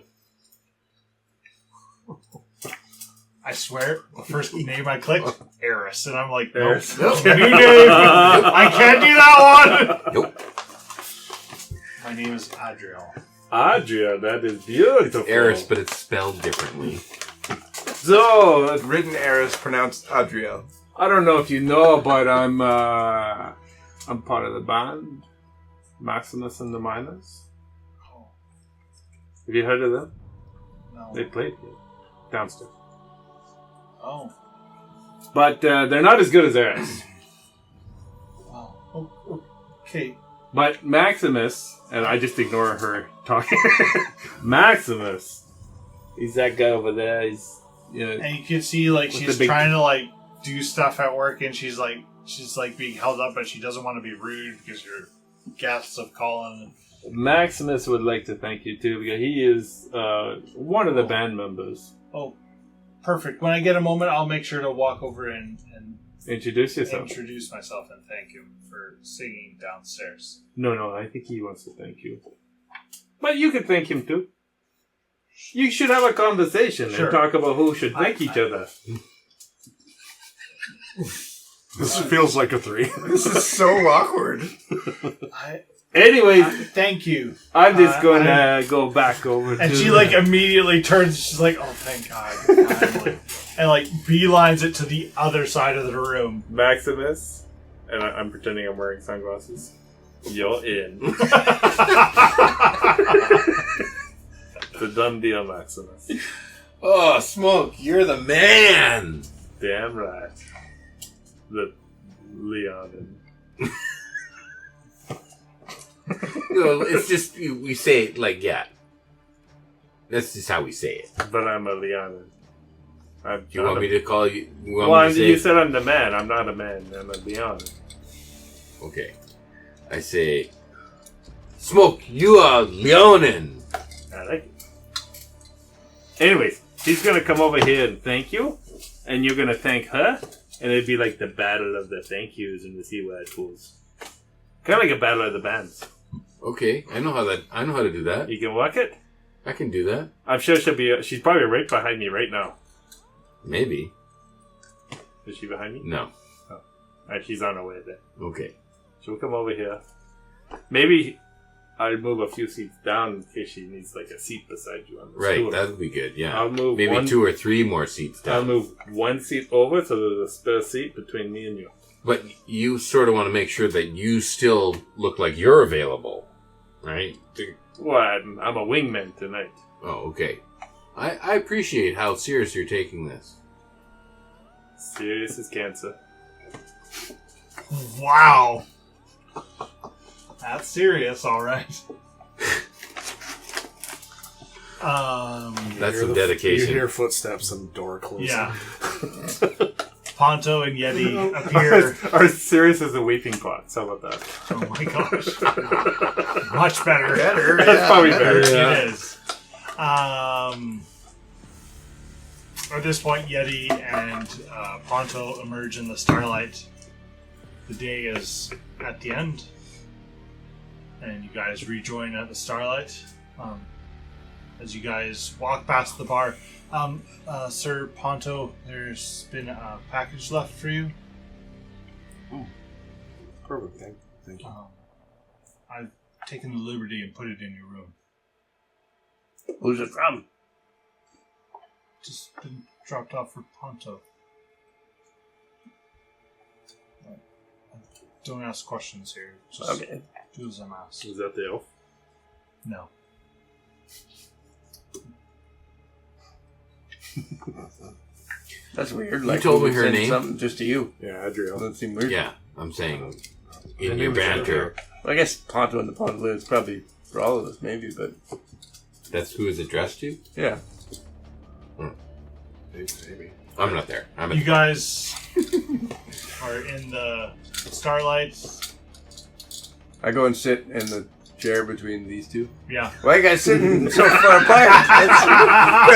I swear, the first name I clicked, Eris, and I'm like, nope, Eris. nope, new name. I can't do that one. Nope. My name is Adriel. Adria, that is beautiful. Eris, but it's spelled differently. So, Written Eris, pronounced Adriel. I don't know if you know, but I'm part of the band, Maximus and the Miners. Oh, Have you heard of them? no. They played here, downstairs. Oh, But they're not as good as Eris. wow. Oh, okay. But Maximus, and I just ignore her talking. Maximus, he's that guy over there. He's, And you can see, like, With she's the big- trying to, do stuff at work, and she's being held up, but she doesn't want to be rude because your guests have called. Maximus would like to thank you too, because he is one of the band members. Oh, perfect. When I get a moment, I'll make sure to walk over and Introduce yourself. introduce myself and thank him for singing downstairs. No, I think he wants to thank you. But you could thank him too. You should have a conversation Sure. and talk about who should thank each other. This feels like a 3. This is so awkward. Anyways, Thank you. I'm just going I- to go back over to... And she immediately turns. She's like, "Oh, thank God!" Finally. And beelines it to the other side of the room. Maximus, and I'm pretending I'm wearing sunglasses. You're in. a done deal, Maximus. Oh, Smoke, you're the man. Damn right. The Leon and It's just we say it like That's just how we say it. but I'm a Leon. Do you want me to call you? You said I'm the man. I'm not a man. I'm a Leon. Okay. I say, Smoke, you are Leonin. I like it. Anyways, she's gonna come over here and thank you, and you're gonna thank her, and it'd be like the battle of the thank yous and the see where it goes. Kind of like a battle of the bands. Okay, I know how to do that. You can walk it. I can do that. I'm sure she's probably right behind me right now. Maybe. Is she behind me? No. Oh. Alright, she's on her way there. Okay. She'll come over here. Maybe I'll move a few seats down in case she needs like a seat beside you on the Right, stool. that would be good, yeah. I'll move maybe 2 or 3 more seats down. I'll move one seat over so there's a spare seat between me and you. But you sort of want to make sure that you still look like you're available, right? Well, I'm a wingman tonight. Oh, okay. I appreciate how serious you're taking this. Serious as cancer. Wow. That's serious, alright. That's some dedication. You hear footsteps and door closing. Yeah. Ponto and Yeti appear. Are serious as a weeping pot. How about that? Oh my gosh. Much better. That's probably better. Yeah. It is. At this point, Yeti and Ponto emerge in the starlight. The day is at the end, and you guys rejoin at the starlight. As you guys walk past the bar, Sir Ponto, there's been a package left for you. Perfect. Thank you. I've taken the liberty and put it in your room. Who's it from? Just been dropped off for Ponto. Don't ask questions here. Just Okay. do as I'm asked. Is that the elf? No. That's weird. Like told we me would her send name? something just to you. Yeah, Adriel. Doesn't seem weird. Yeah, I'm saying in The your name is banter. Well, I guess Ponto and the Ponto is probably for all of us, maybe, but That's who is addressed to? yeah. Maybe. I'm not there. I'm You guys are in the starlight. I go and sit in the chair between these two. Yeah. Why you guys sitting so far apart? That's kind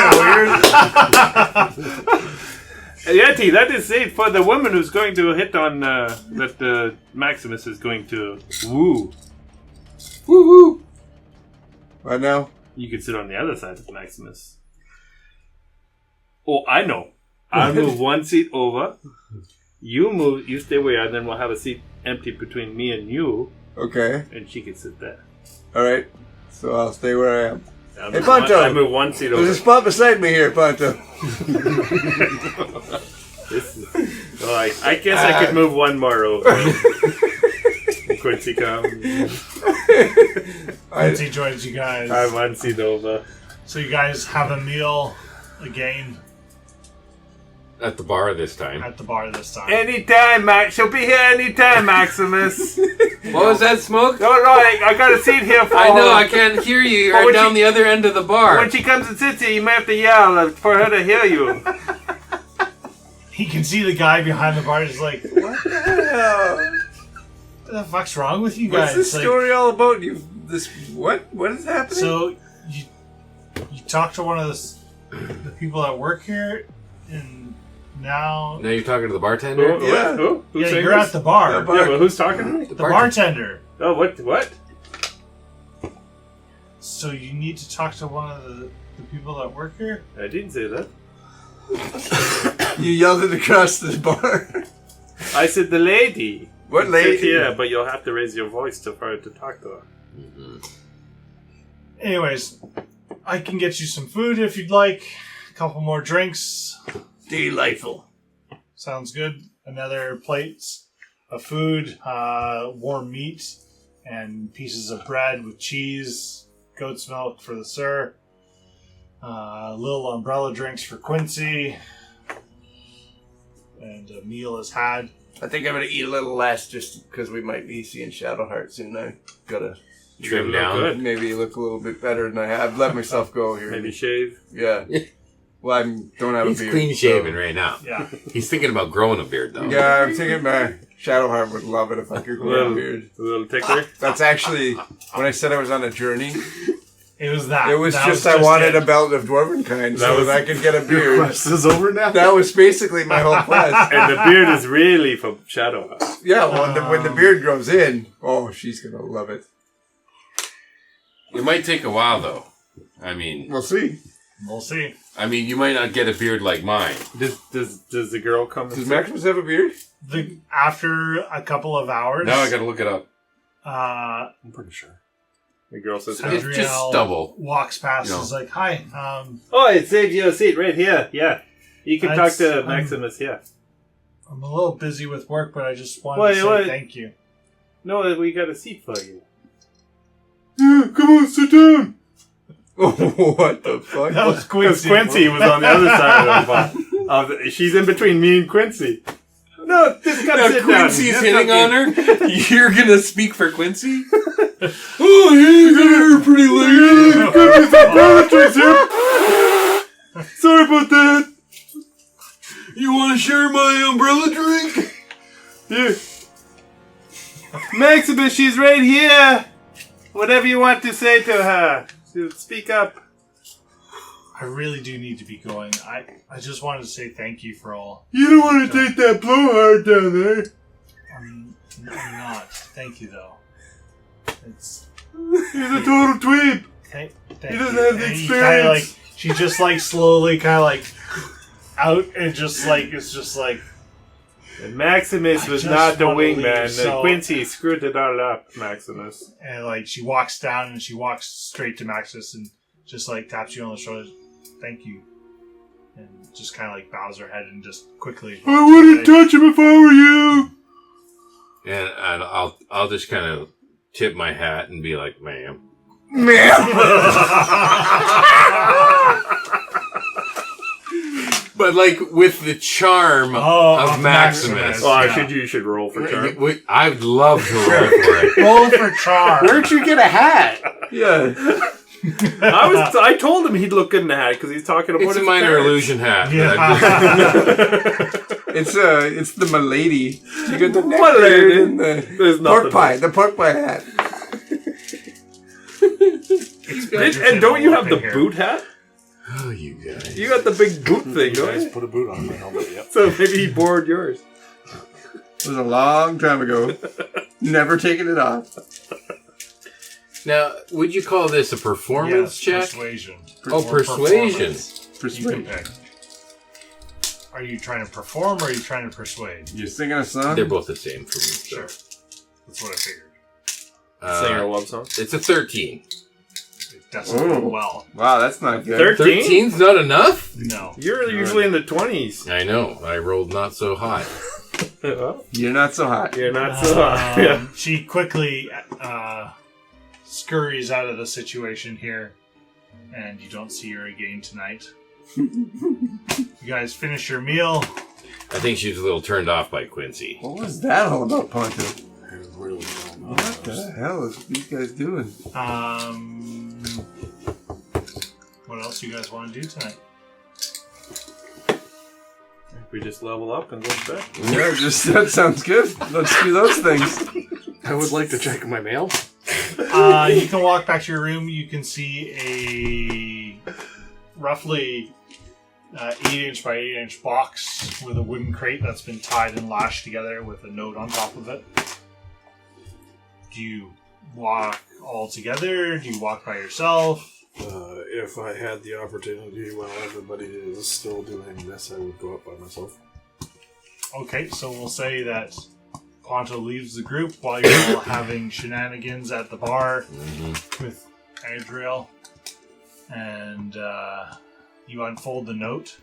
of weird. Yeti, that is it for the woman who's going to hit on that Maximus is going to woo. Woo woo. What now? You can sit on the other side of Maximus. Oh, I know. I'll move one seat over. You stay where you are, and then we'll have a seat empty between me and you, Okay. and she can sit there. All right. So I'll stay where I am. I'll Hey, move Ponto! I move one seat over. There's a spot beside me here, Ponto. I guess I could move one more over. Quincy comes. Quincy joins you guys. I'm one seat over. So you guys have a meal again at the bar this time. at the bar this time. Anytime, Max. She'll be here anytime, Maximus. What was that, Smoke? No, I got a seat here for I know, her. I can't hear you. But You're when down she- the other end of the bar. When she comes and sits here, you may have to yell for her to hear you. He can see the guy behind the bar. He's like, "What Hell. the fuck's wrong with you What's guys?" this Like, story all about? What is happening? so you talk to one of the people that work here, and now Now you're talking to the bartender? Yeah. Who? Who's yeah, saying you're this? at the bar. The bar- Yeah, but who's talking to me? The bartender. Oh, what? So you need to talk to one of the people that work here. I didn't say that. You yelled it across the bar. I said the lady. What Sit lady? here, but you'll have to raise your voice for her to talk to her. Anyways, I can get you some food if you'd like. A couple more drinks. Delightful. Sounds good. Another plates of food, warm meat, and pieces of bread with cheese, goat's milk for the sir. Little umbrella drinks for Quincy. And a meal is had. I think I'm gonna eat a little less just because we might be seeing Shadowheart soon. I gotta Trim down. Good. maybe look a little bit better than I have. I've let myself go here. Maybe shave. Yeah. Well, I don't have He's a beard. clean shaven right now. Yeah. He's thinking about growing a beard, though. Yeah, I'm thinking my Shadowheart would love it if I could grow a beard. A little tickler. That's actually, when I said I was on a journey, It was that. it was That just I wanted it. a belt of dwarven kind so that I could get a beard. Quest is over now. That was basically my whole quest. And the beard is really from Shadowheart. Yeah, well, when the beard grows in, oh, she's going to love it. It might take a while, though. I mean, We'll see. We'll see. you might not get a beard like mine. Does the girl come? Does Maximus have a beard? After a couple of hours, Now I gotta look it up. I'm pretty sure. The girl says, It's just stubble. walks past No. and is like, hi. "Oh, it saved you a seat right here. Yeah, you can talk to I'm- Maximus here." I'm a little busy with work, but I just wanted to say thank you. No, we got a seat for you. Yeah, come on, sit down. What the fuck? That was Because Quincy. Quincy was on the other side of the bar. She's in between me and Quincy. No, just gotta Now sit Quincy's down. hitting on her. You're gonna speak for Quincy? Oh, yeah, you got here pretty late. Got me some toiletries here. Sorry about that. You want to share my umbrella drink? Here. Maximus, she's right here. Whatever you want to say to her, so speak up. I really do need to be going. I just wanted to say thank you for all. You don't want to take that blowhard down there. I'm not. Thank you, though. It's He's a total dweeb. thank He doesn't you. have the And experience. she just slowly out and it's just like And Maximus I was just not the wanna wingman. leave, so- Quincy screwed it all up, Maximus. and she walks down and she walks straight to Maximus and just taps you on the shoulder. Thank you. And just bows her head and just quickly. I wouldn't touch him if I were you. And I'll just kind of tip my hat and be like, ma'am. But with the charm of Maximus. You should roll for charm. I'd love to roll for it. Roll for charm. Where'd you get a hat? Yeah. I told him he'd look good in a hat because he's talking about It's a his minor parents. illusion hat. Yeah. It's the milady. You got the neck Milady. beard and There's the nothing pork pie. The pork pie hat. And don't you have the boot hat? Oh, you guys. You got the big boot thing, You don't guys you? put a boot on my helmet, yep. So maybe he borrowed yours. It was a long time ago. Never taken it off. Now, would you call this a performance check? Persuasion. Oh, Or persuasion. performance. You can pick. Are you trying to perform or are you trying to persuade? You're singing a song? They're both the same for me. So. Sure. That's what I figured. Sing a love song. It's a 13. It doesn't go well. Wow, that's not good. 13? 13's not enough? No. You're usually in the 20s. I know. I rolled not so high. Well, You're not so hot. you're not so hot. Yeah. She quickly scurries out of the situation here, and you don't see her again tonight. You guys finish your meal. I think she was a little turned off by Quincy. What was that all about, Ponto? I really don't know. What the hell is these guys doing? What else you guys want to do tonight? We just level up and go to bed. Yeah, that sounds good. Let's do those things. I would like to check my mail. You can walk back to your room. You can see a roughly 8-inch by 8-inch box with a wooden crate that's been tied and lashed together with a note on top of it. Do you walk all together? Do you walk by yourself? If I had the opportunity while everybody is still doing this, I would go up by myself. Okay, so we'll say that Ponto leaves the group while you're all having shenanigans at the bar with Adriel. And you unfold the note.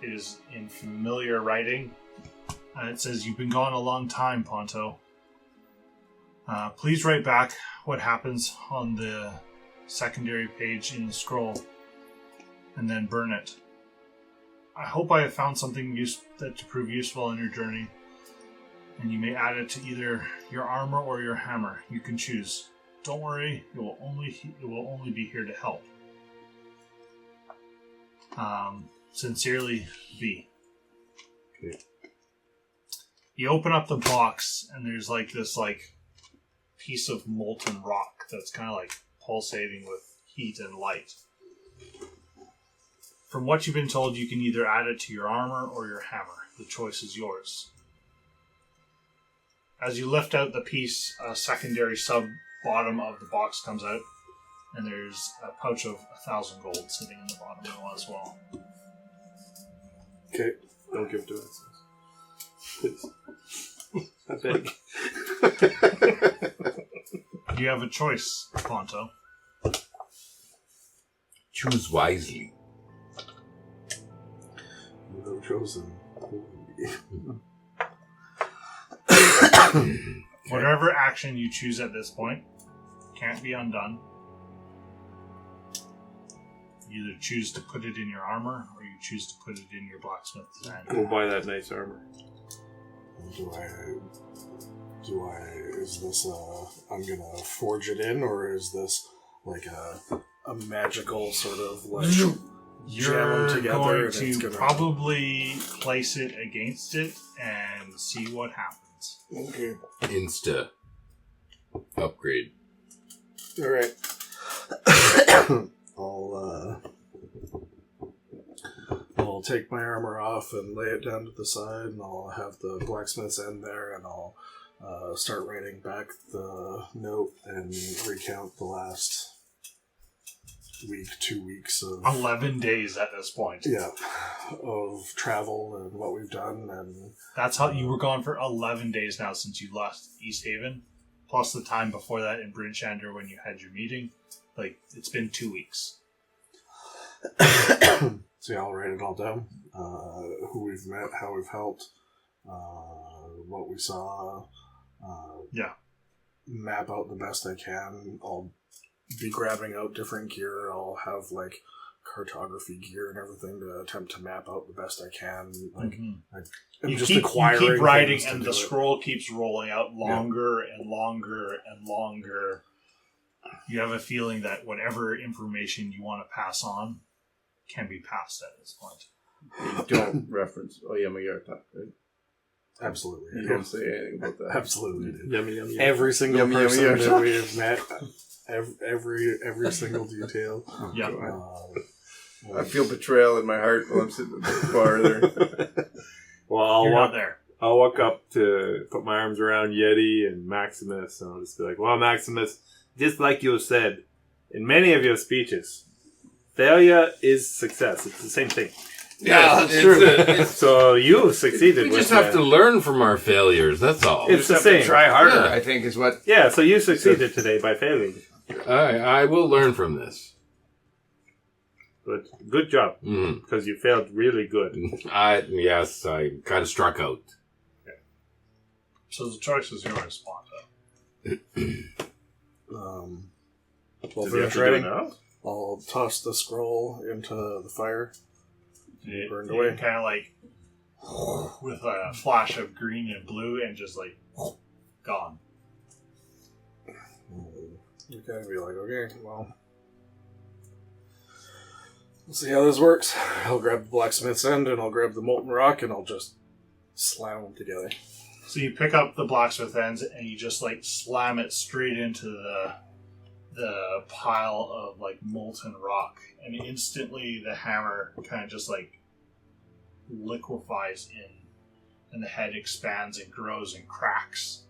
It is in familiar writing. It says, "You've been gone a long time, Ponto. Please write back what happens on the secondary page in the scroll. and then burn it. I hope I have found something that to prove useful in your journey, and you may add it to either your armor or your hammer. You can choose. Don't worry, it will only be here to help. Sincerely, V. Okay. You open up the box, and there's this piece of molten rock that's kind of pulsating with heat and light. From what you've been told, you can either add it to your armor or your hammer. The choice is yours. As you lift out the piece, a secondary sub-bottom of the box comes out, and there's a pouch of 1,000 gold sitting in the bottom as well. Okay, don't give it to us. Please. I beg. You have a choice, Ponto. Choose wisely. You have chosen. Whatever action you choose at this point can't be undone. You either choose to put it in your armor, or you choose to put it in your blacksmith's hand. We'll buy that nice armor. Is this I'm gonna forge it in, or is this like a magical sort of jam You're them together going and it's to gonna... probably place it against it and see what happens. Okay. Insta upgrade. Alright. I'll take my armor off and lay it down to the side, and I'll have the blacksmith's end there, and I'll start writing back the note and recount the last week, 2 weeks of 11 days at this point. Yeah, of travel and what we've done, and that's how you were gone for 11 days now since you left Easthaven, plus the time before that in Bryn Shander when you had your meeting. It's been 2 weeks. So yeah, I'll write it all down. Who we've met, how we've helped, what we saw. Yeah. Map out the best I can. I'll be grabbing out different gear. I'll have cartography gear and everything to attempt to map out the best I can. You just keep writing, and the it. scroll keeps rolling out longer and longer and longer. You have a feeling that whatever information you want to pass on can be passed at this point. You don't reference Oyama-Yartak, right? Absolutely. You don't say anything about that. Absolutely. Yummy, yummy. Every single Yummy, person yummy, that we have met, every single detail. Yeah. I feel betrayal in my heart while I'm sitting at the bar there. Well, You're not there. I'll walk up to put my arms around Yeti and Maximus, and I'll just be like, well, Maximus, just like you said in many of your speeches, failure is success. It's the same thing. Yeah, that's true. So you succeeded. We just have to learn from our failures. That's all. It's the same. Try harder, Yeah. I think, is what... Yeah, so you succeeded today by failing. I will learn from this. But good job, because you failed really good. I kind of struck out. So the choice is yours, Ponto. Well, Does he have to do it now? I'll toss the scroll into the fire. Burned You away. kind of with a flash of green and blue, and just gone. You kind of be like, okay, well, we'll see how this works. I'll grab the blacksmith's end, and I'll grab the molten rock, and I'll just slam them together. So you pick up the blacksmith ends, and you just slam it straight into the pile of molten rock, and instantly the hammer kind of just liquefies in, and the head expands and grows and cracks.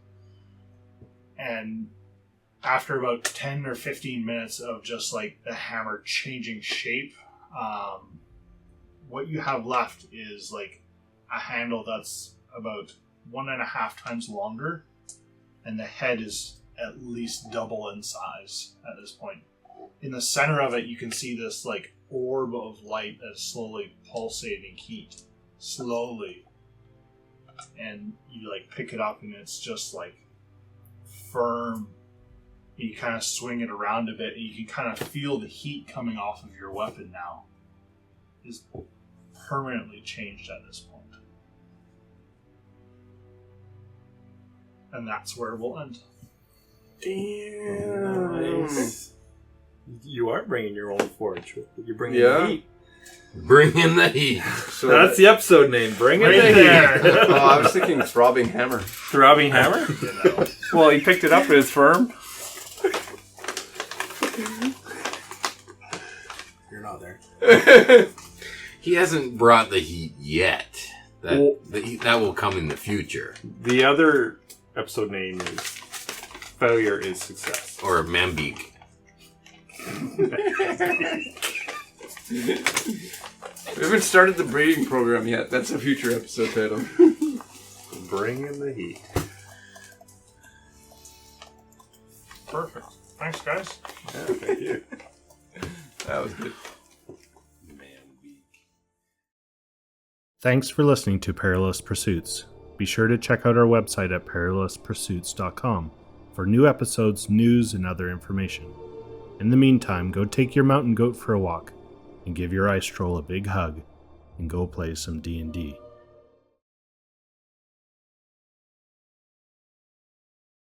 And after about 10 or 15 minutes of just the hammer changing shape, what you have left is a handle that's about 1.5 times longer, and the head is at least double in size at this point. In the center of it, you can see this orb of light that's slowly pulsating heat, slowly, and you pick it up, and it's just firm. You kind of swing it around a bit, and you can kind of feel the heat coming off of your weapon now. is permanently changed at this point. And that's where we'll end. Damn. Nice. You are bringing your own forge. You're bringing Yeah. the heat. Bring in the heat. So That's the episode name. Bring it Right in there. here. Oh, I was thinking throbbing hammer. Throbbing hammer? Well, he picked it up at his firm. You're not there. He hasn't brought the heat yet. Well- That will come in the future. The other episode name is Failure is Success. Or Mambeek. We haven't started the breeding program yet. That's a future episode title. Bring in the heat. Perfect. Thanks, guys. Yeah, thank you. That was good. Thanks for listening to Perilous Pursuits. Be sure to check out our website at perilouspursuits.com for new episodes, news, and other information. In the meantime, go take your mountain goat for a walk and give your ice troll a big hug and go play some D&D.